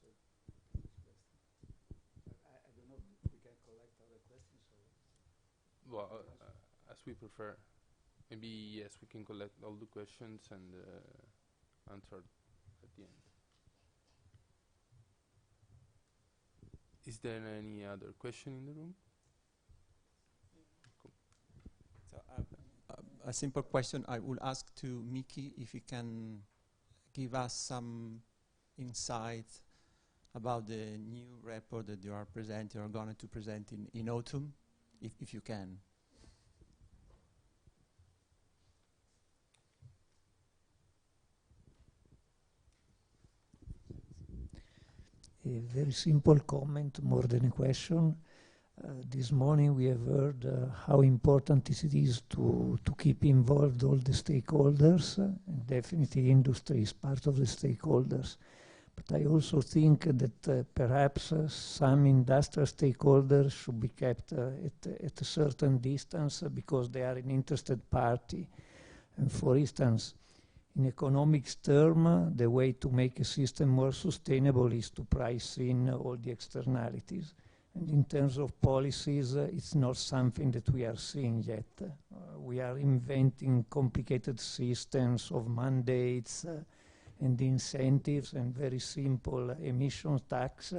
this question. I don't know if we can collect other questions or. well, as we prefer. Maybe yes, we can collect all the questions and answer at the end. Is there any other question in the room? Cool. So, a simple question I will ask to Miki if he can give us some insight about the new report that you are presenting or going to present in autumn, if you can. A very simple comment more than a question. This morning we have heard how important it is to keep involved all the stakeholders, and definitely industry is part of the stakeholders. But I also think that perhaps some industrial stakeholders should be kept at a certain distance because they are an interested party. And for instance, in economics terms, the way to make a system more sustainable is to price in all the externalities. And in terms of policies, it's not something that we are seeing yet. We are inventing complicated systems of mandates and incentives and very simple emission tax.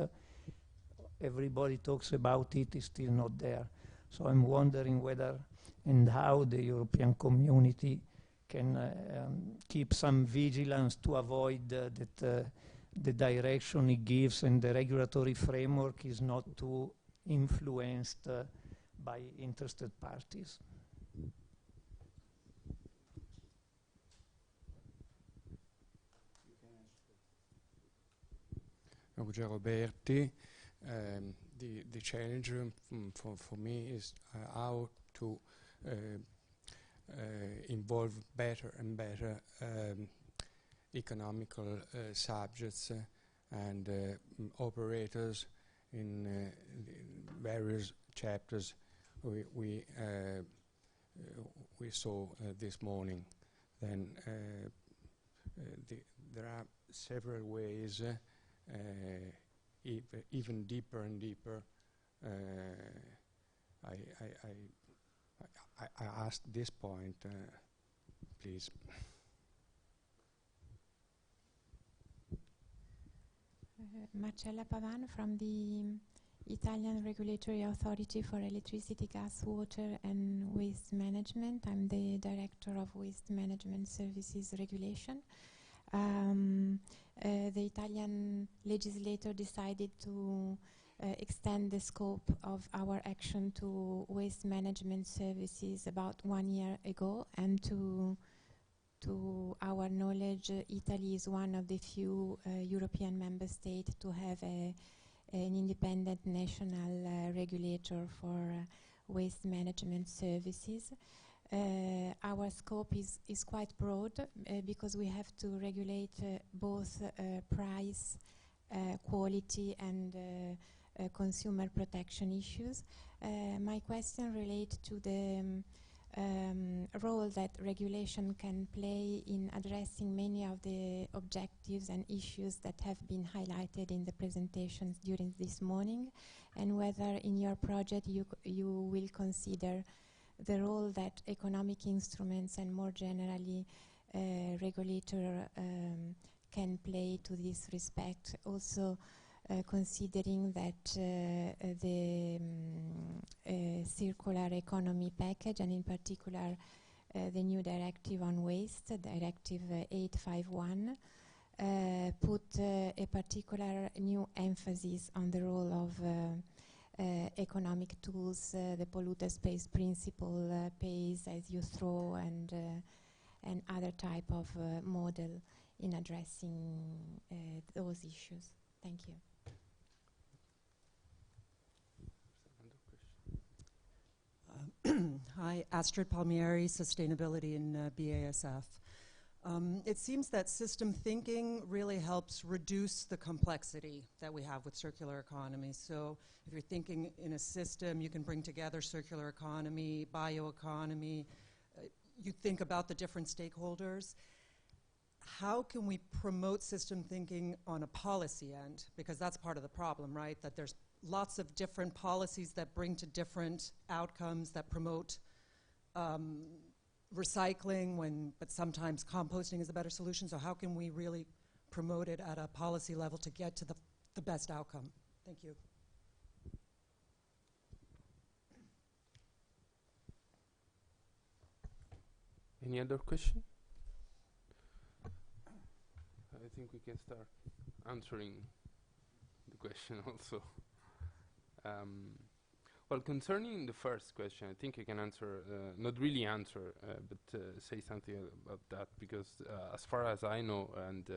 Everybody talks about it, it's still not there. So I'm wondering whether and how the European community can keep some vigilance to avoid that the direction it gives and the regulatory framework is not too influenced by interested parties. Roberti. The challenge for me is how to involve better and better economical subjects and operators in various chapters we saw this morning. Then there are several ways, even deeper and deeper. I asked this point, please. Marcella Pavan from the Italian Regulatory Authority for Electricity, Gas, Water and Waste Management. I'm the Director of Waste Management Services Regulation. The Italian legislator decided to extend the scope of our action to waste management services about 1 year ago, and to our knowledge, Italy is one of the few European member states to have an independent national regulator for waste management services. Our scope is quite broad because we have to regulate both price, quality and consumer protection issues. My question relates to the role that regulation can play in addressing many of the objectives and issues that have been highlighted in the presentations during this morning, and whether in your project you will consider the role that economic instruments and more generally regulator can play to this respect. Also considering that the circular economy package, and in particular the new directive on waste, Directive 851, put a particular new emphasis on the role of economic tools, the polluter pays principle, pays as you throw, and other type of model in addressing those issues. Thank you. Hi, Astrid Palmieri, Sustainability in BASF. It seems that system thinking really helps reduce the complexity that we have with circular economy. So if you're thinking in a system, you can bring together circular economy, bioeconomy, you think about the different stakeholders. How can we promote system thinking on a policy end? Because that's part of the problem, right? That there's lots of different policies that bring to different outcomes that promote recycling, but sometimes composting is a better solution. So how can we really promote it at a policy level to get to the best outcome? Thank you. Any other question? I think we can start answering the question also. Well, concerning the first question, I think I can answer, not really answer, but say something about that, because as far as I know, and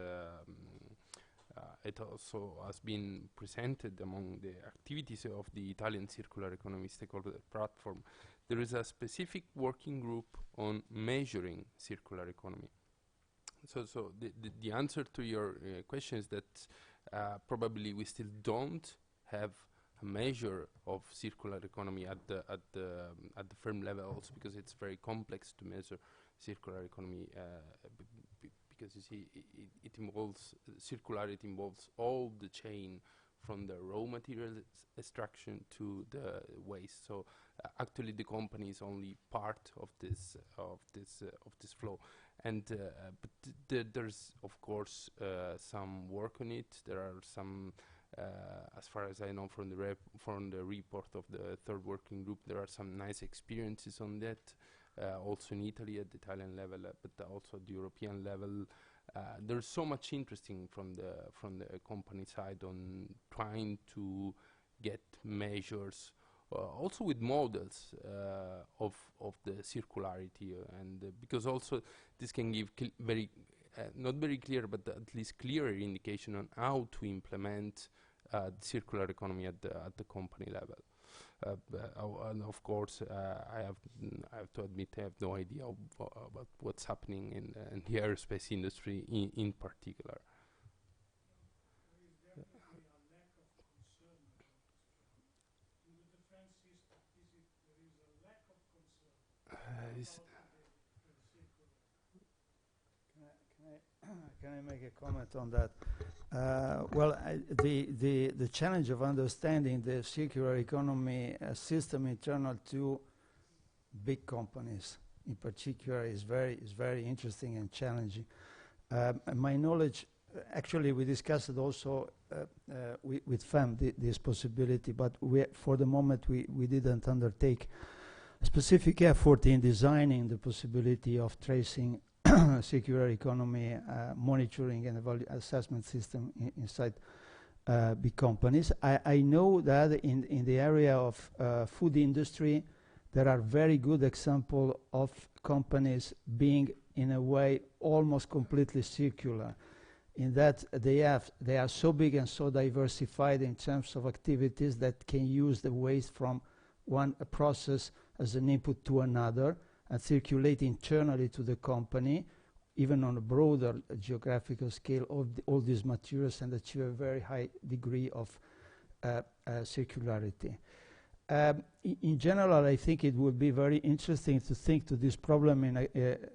it also has been presented among the activities of the Italian Circular Economy Stakeholder Platform, there is a specific working group on measuring circular economy. So the answer to your question is that Probably we still don't have a measure of circular economy at the firm level, also because it's very complex to measure circular economy, because you see it involves circularity involves all the chain from the raw material extraction to the waste. So actually the company is only part of this flow, and but there's of course some work on it. There are some, as far as I know from the report of the third working group, there are some nice experiences on that, also in Italy at the Italian level, but also at the European level. There's so much interesting from the company side on trying to get measures, also with models of the circularity, and because also this can give very not very clear, but at least clearer indication on how to implement the circular economy at the company level. And of course, I have to admit I have no idea about what's happening in the aerospace industry in particular. Can I make a comment on that? Well, the challenge of understanding the circular economy system internal to big companies, in particular, is very interesting and challenging. My knowledge, actually, we discussed it also with FEM this possibility, but for the moment we didn't undertake a specific effort in designing the possibility of tracing circular economy monitoring and assessment system inside big companies. I know that in the area of food industry, there are very good examples of companies being, in a way, almost completely circular, in that they are so big and so diversified in terms of activities that can use the waste from one process as an input to another and circulate internally to the company, even on a broader geographical scale, of all these materials, and achieve a very high degree of circularity. In general, I think it would be very interesting to think to this problem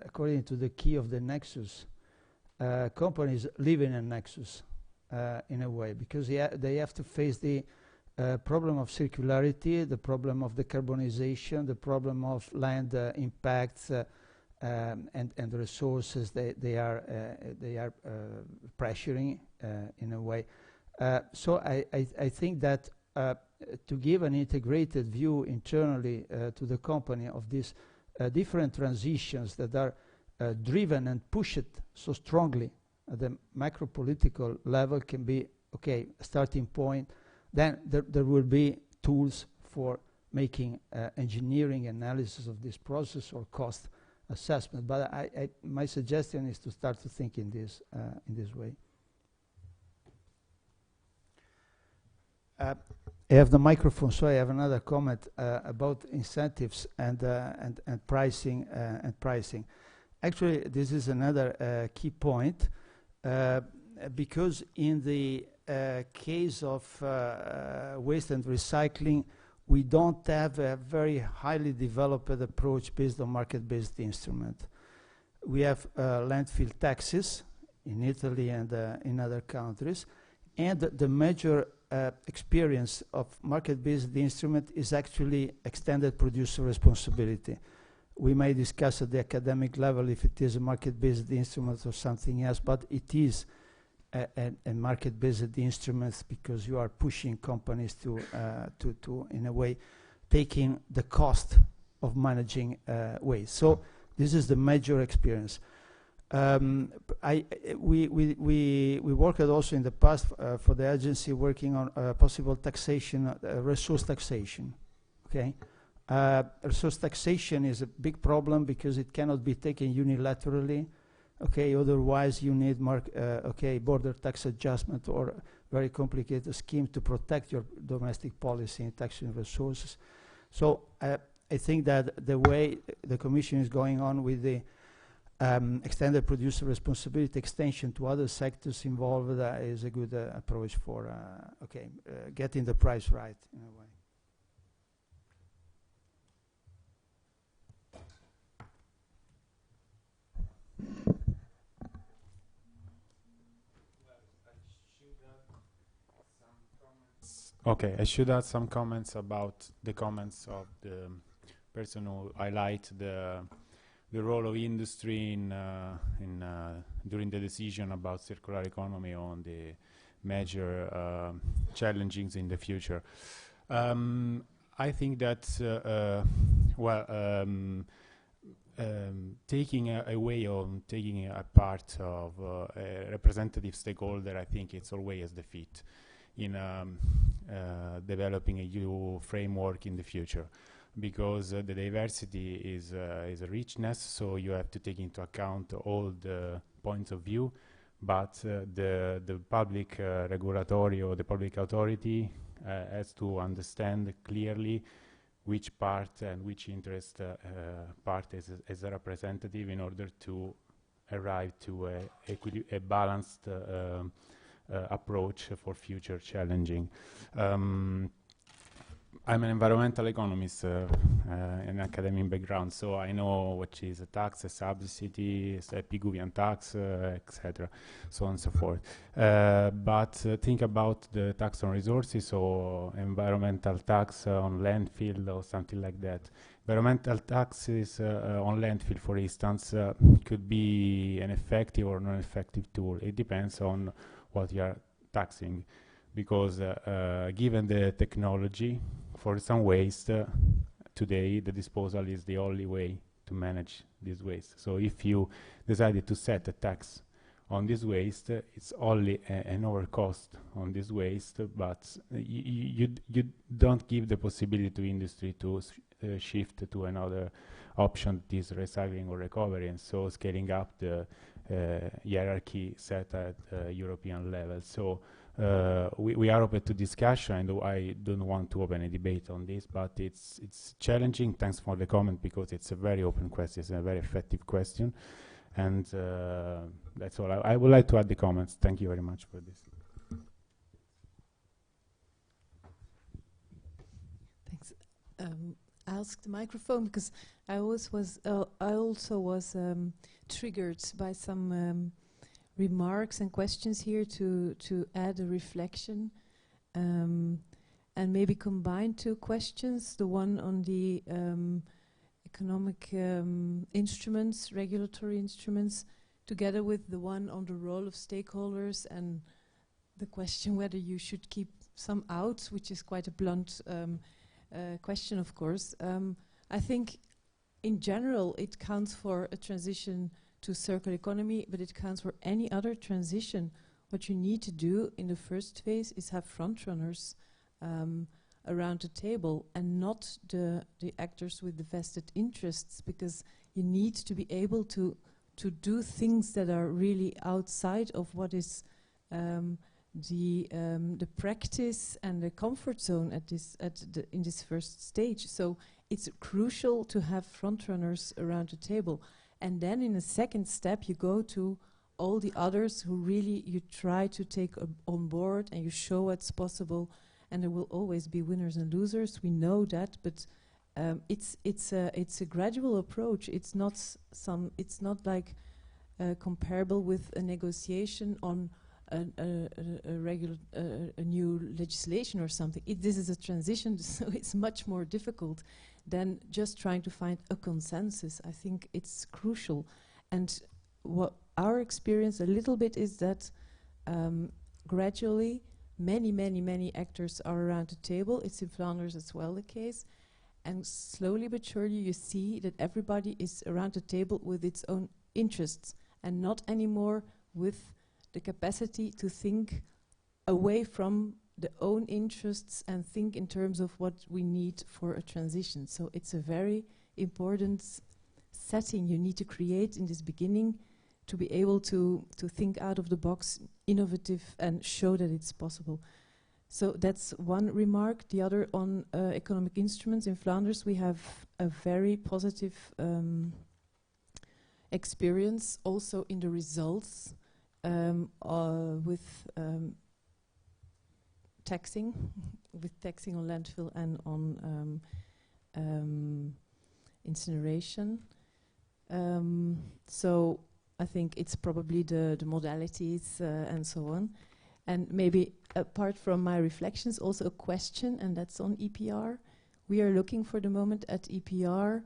according to the key of the nexus. Companies live in a nexus in a way, because they have to face the problem of circularity, the problem of decarbonization, the problem of land impacts and resources they are pressuring in a way. So I think that to give an integrated view internally to the company of these different transitions that are driven and pushed so strongly at the macro-political level can be, okay, a starting point. Then there will be tools for making engineering analysis of this process or cost assessment. But my suggestion is to start to think in this way. I have the microphone, so I have another comment about incentives and pricing Actually, this is another key point because in the case of waste and recycling, we don't have a very highly developed approach based on market-based instrument. We have landfill taxes in Italy and in other countries, and the major experience of market-based instrument is actually extended producer responsibility. We may discuss at the academic level if it is a market-based instrument or something else, but it is a market-based instrument because you are pushing companies to in a way, taking the cost of managing waste. So this is the major experience. We worked also in the past for the agency working on possible taxation, resource taxation. Okay, resource taxation is a big problem because it cannot be taken unilaterally. Okay, otherwise you need border tax adjustment or very complicated scheme to protect your domestic policy in taxing resources. So I think that the way the Commission is going on with the extended producer responsibility extension to other sectors involved is a good approach for getting the price right in a way. Okay, I should add some comments about the comments of the person who highlight the role of industry in during the decision about circular economy on the major challenges in the future. I think that taking a part of a representative stakeholder, I think it's always the fit in developing a new framework in the future, because the diversity is a richness, so you have to take into account all the points of view, but the public regulatory or the public authority has to understand clearly which part and which interest part is a representative in order to arrive to a balanced approach for future challenging. I'm an environmental economist, an academic background, so I know what is a tax, a subsidy, a Pigouvian tax, etc., so on and so forth. But think about the tax on resources or environmental tax on landfill or something like that. Environmental taxes on landfill, for instance, could be an effective or non-effective tool. It depends on what you are taxing, because given the technology, for some waste, today the disposal is the only way to manage this waste. So if you decided to set a tax on this waste, it's only an overcost on this waste, but you don't give the possibility to industry to shift to another option, that is recycling or recovery, and so scaling up the hierarchy set at European level. So we are open to discussion, and I don't want to open a debate on this, but it's challenging. Thanks for the comment, because it's a very open question, it's a very effective question, and that's all. I would like to add the comments. Thank you very much for this. Thanks. I asked the microphone because I also was triggered by some remarks and questions here to add a reflection and maybe combine two questions, the one on the economic instruments, regulatory instruments, together with the one on the role of stakeholders and the question whether you should keep some out, which is quite a blunt question, of course. I think in general it counts for a transition to circular economy, but it counts for any other transition. What you need to do in the first phase is have front runners around the table and not the actors with the vested interests, because you need to be able to do things that are really outside of what is the practice and the comfort zone in this first stage. So it's crucial to have front runners around the table. And then in a second step, you go to all the others who really you try to take on board, and you show what's possible. And there will always be winners and losers. We know that, but it's a gradual approach. It's not like comparable with a negotiation on a new legislation or something. This is a transition, so it's much more difficult than just trying to find a consensus. I think it's crucial. And what our experience a little bit is that gradually many actors are around the table. It's in Flanders as well the case. And slowly but surely you see that everybody is around the table with its own interests and not anymore with the capacity to think away from the own interests and think in terms of what we need for a transition. So it's a very important setting you need to create in this beginning to be able to think out of the box, innovative, and show that it's possible. So that's one remark. The other on economic instruments. In Flanders we have a very positive experience also in the results with taxing, with taxing on landfill and on incineration. So I think it's probably the modalities and so on. And maybe apart from my reflections, also a question, and that's on EPR. We are looking for the moment at EPR.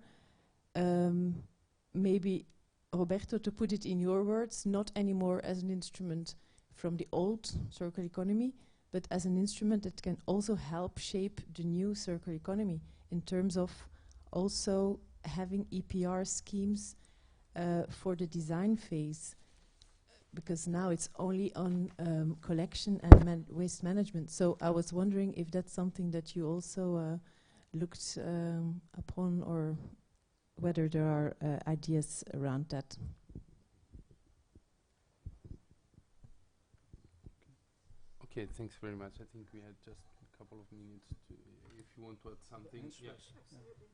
Maybe, Roberto, to put it in your words, not anymore as an instrument from the old circular economy, but as an instrument that can also help shape the new circular economy in terms of also having EPR schemes for the design phase, because now it's only on collection and waste management. So I was wondering if that's something that you also looked upon, or whether there are ideas around that. Okay, thanks very much. I think we had just a couple of minutes to, if you want to add something. Yes. Absolutely.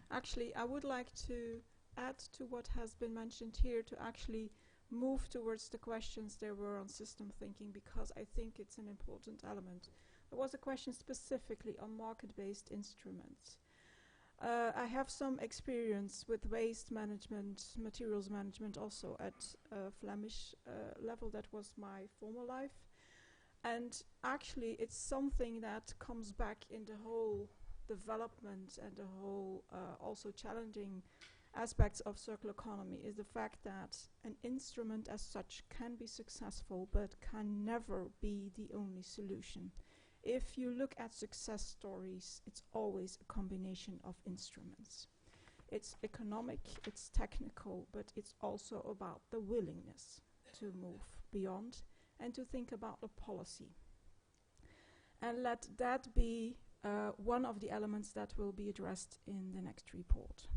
Actually, I would like to add to what has been mentioned here, to actually move towards the questions there were on system thinking, because I think it's an important element. There was a question specifically on market-based instruments. I have some experience with waste management, materials management, also at Flemish level. That was my former life. And actually, it's something that comes back in the whole development and the whole also challenging aspects of circular economy, is the fact that an instrument as such can be successful but can never be the only solution. If you look at success stories, it's always a combination of instruments. It's economic, it's technical, but it's also about the willingness to move beyond and to think about the policy. And let that be one of the elements that will be addressed in the next report.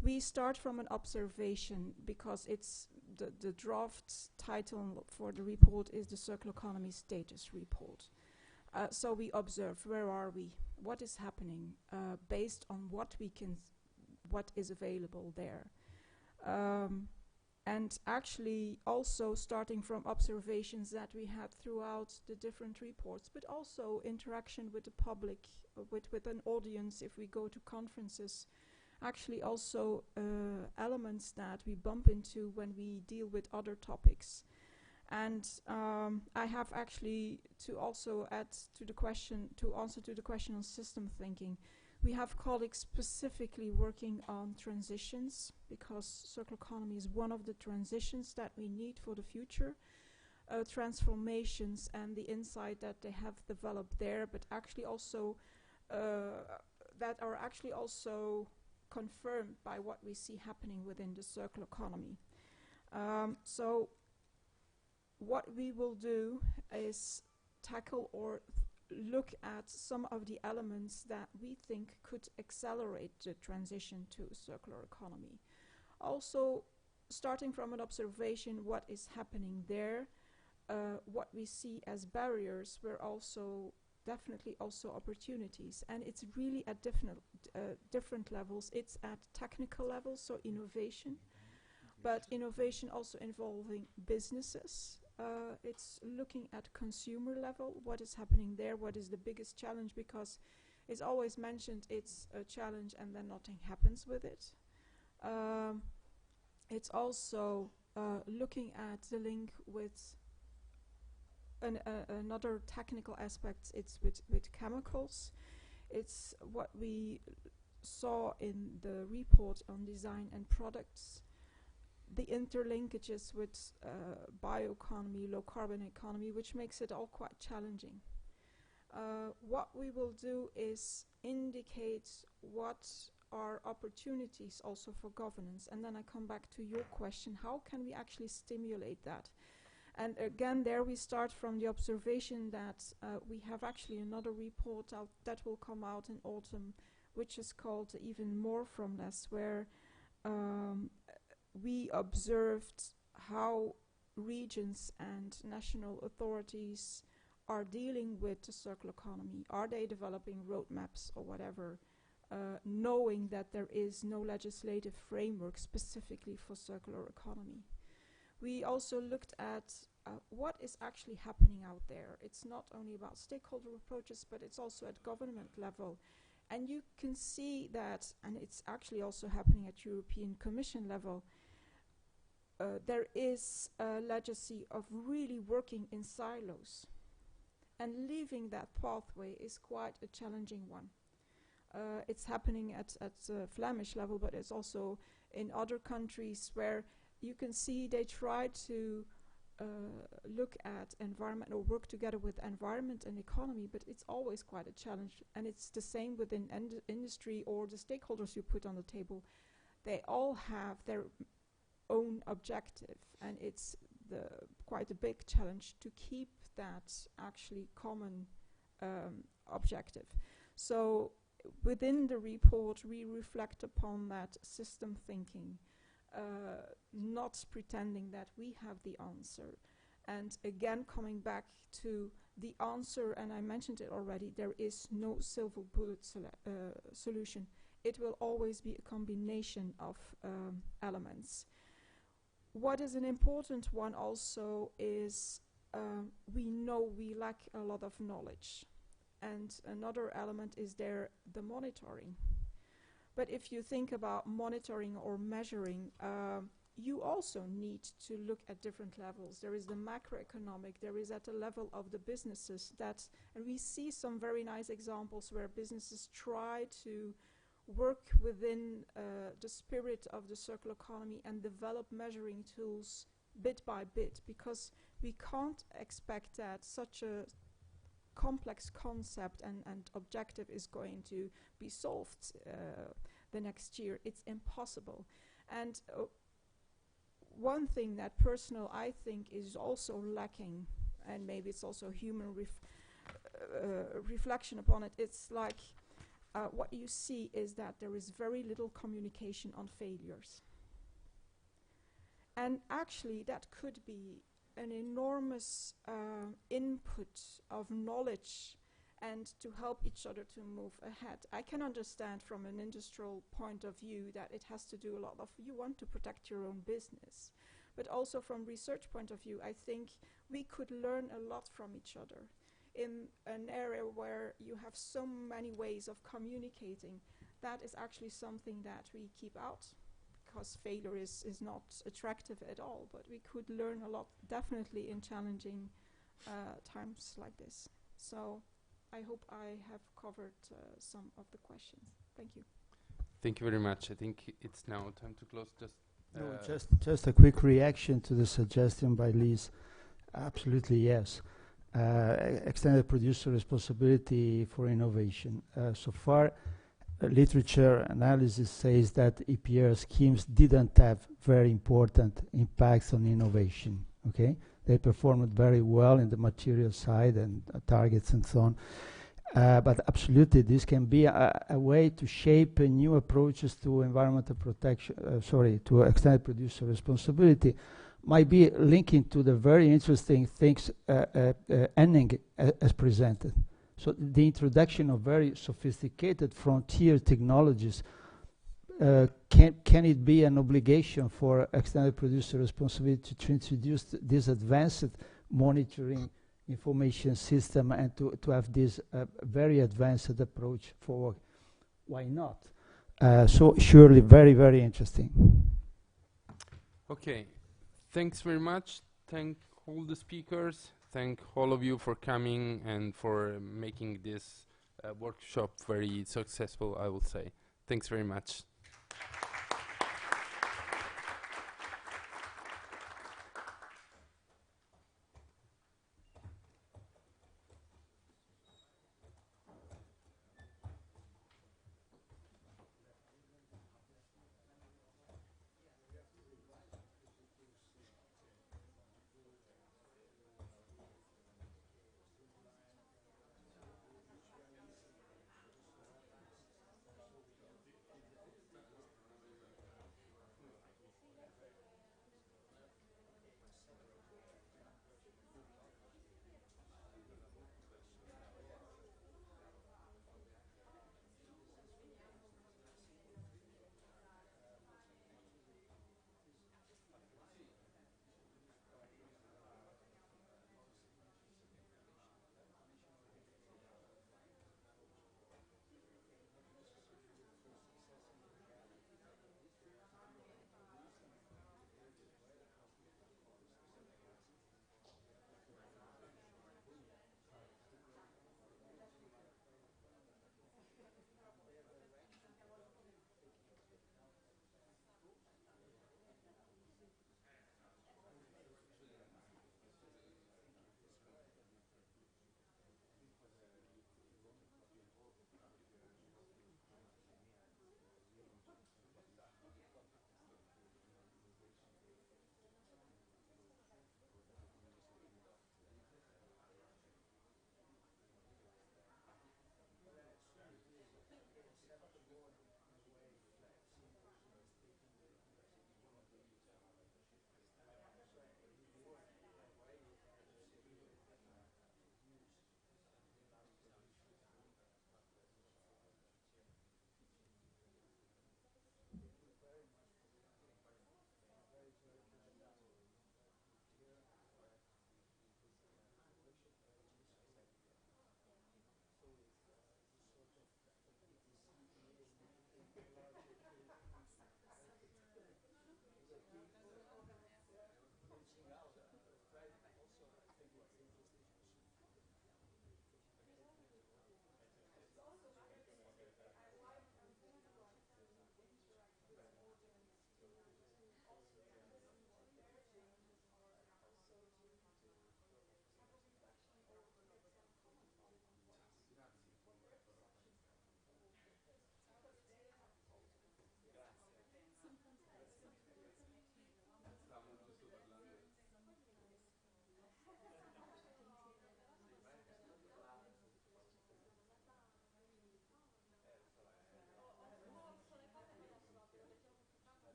We start from an observation, because it's the draft title for the report is the Circular Economy Status Report. So we observe, where are we? What is happening based on what we can, what is available there? And actually also starting from observations that we had throughout the different reports, but also interaction with the public, with an audience if we go to conferences. Actually also elements that we bump into when we deal with other topics. And I have actually to also add to the question, to answer to the question on system thinking. We have colleagues specifically working on transitions, because circular economy is one of the transitions that we need for the future. Transformations and the insight that they have developed there, but actually also that are actually also confirmed by what we see happening within the circular economy. So what we will do is tackle or look at some of the elements that we think could accelerate the transition to a circular economy. Also, starting from an observation, what is happening there, what we see as barriers, were also definitely also opportunities. And it's really at different levels. It's at technical levels, so innovation, but innovation also involving businesses. It's looking at consumer level, what is happening there, what is the biggest challenge, because it's always mentioned it's a challenge and then nothing happens with it. It's also looking at the link with another technical aspect. It's with chemicals. It's what we saw in the report on design and products, the interlinkages with bioeconomy, low carbon economy, which makes it all quite challenging. What we will do is indicate what are opportunities also for governance, and then I come back to your question, how can we actually stimulate that? And again, there we start from the observation that we have actually another report out that will come out in autumn, which is called Even More From Less, where we observed how regions and national authorities are dealing with the circular economy. Are they developing roadmaps or whatever knowing that there is no legislative framework specifically for circular economy. We also looked at what is actually happening out there. It's not only about stakeholder approaches, but it's also at government level. And you can see that, and it's actually also happening at European Commission level, there is a legacy of really working in silos. And leaving that pathway is quite a challenging one. It's happening at Flemish level, but it's also in other countries where you can see they try to look at environment or work together with environment and economy, but it's always quite a challenge. And it's the same within industry or the stakeholders you put on the table. They all have their own objective, and it's quite a big challenge to keep that actually common objective. So within the report, we reflect upon that system thinking, not pretending that we have the answer. And again, coming back to the answer, and I mentioned it already, there is no silver bullet solution. It will always be a combination of elements. What is an important one also is we know we lack a lot of knowledge. And another element is there the monitoring. But if you think about monitoring or measuring, you also need to look at different levels. There is the macroeconomic, there is at the level of the businesses and we see some very nice examples where businesses try to work within the spirit of the circular economy and develop measuring tools bit by bit, because we can't expect that such a complex concept and objective is going to be solved the next year. It's impossible. And one thing that personal I think is also lacking, and maybe it's also human reflection upon it, it's like what you see is that there is very little communication on failures. And actually that could be an enormous input of knowledge and to help each other to move ahead. I can understand from an industrial point of view that it has to do a lot of, you want to protect your own business. But also from research point of view, I think we could learn a lot from each other. In an area where you have so many ways of communicating, that is actually something that we keep out, because failure is not attractive at all, but we could learn a lot, definitely in challenging times like this. So I hope I have covered some of the questions. Thank you. Thank you very much. I think it's now time to close. Just a quick reaction to the suggestion by Liz. Absolutely, yes. Extended producer responsibility for innovation. So far, literature analysis says that EPR schemes didn't have very important impacts on innovation. Okay, they performed very well in the material side and targets and so on. But absolutely, this can be a way to shape new approaches to environmental protection. To extended producer responsibility. Might be linking to the very interesting things Henning has presented. So the introduction of very sophisticated frontier technologies, can it be an obligation for extended producer responsibility to introduce this advanced monitoring information system and to have this very advanced approach forward? Why not? So surely very, very interesting. Okay. Thanks very much. Thank all the speakers. Thank all of you for coming and for making this workshop very successful, I would say. Thanks very much.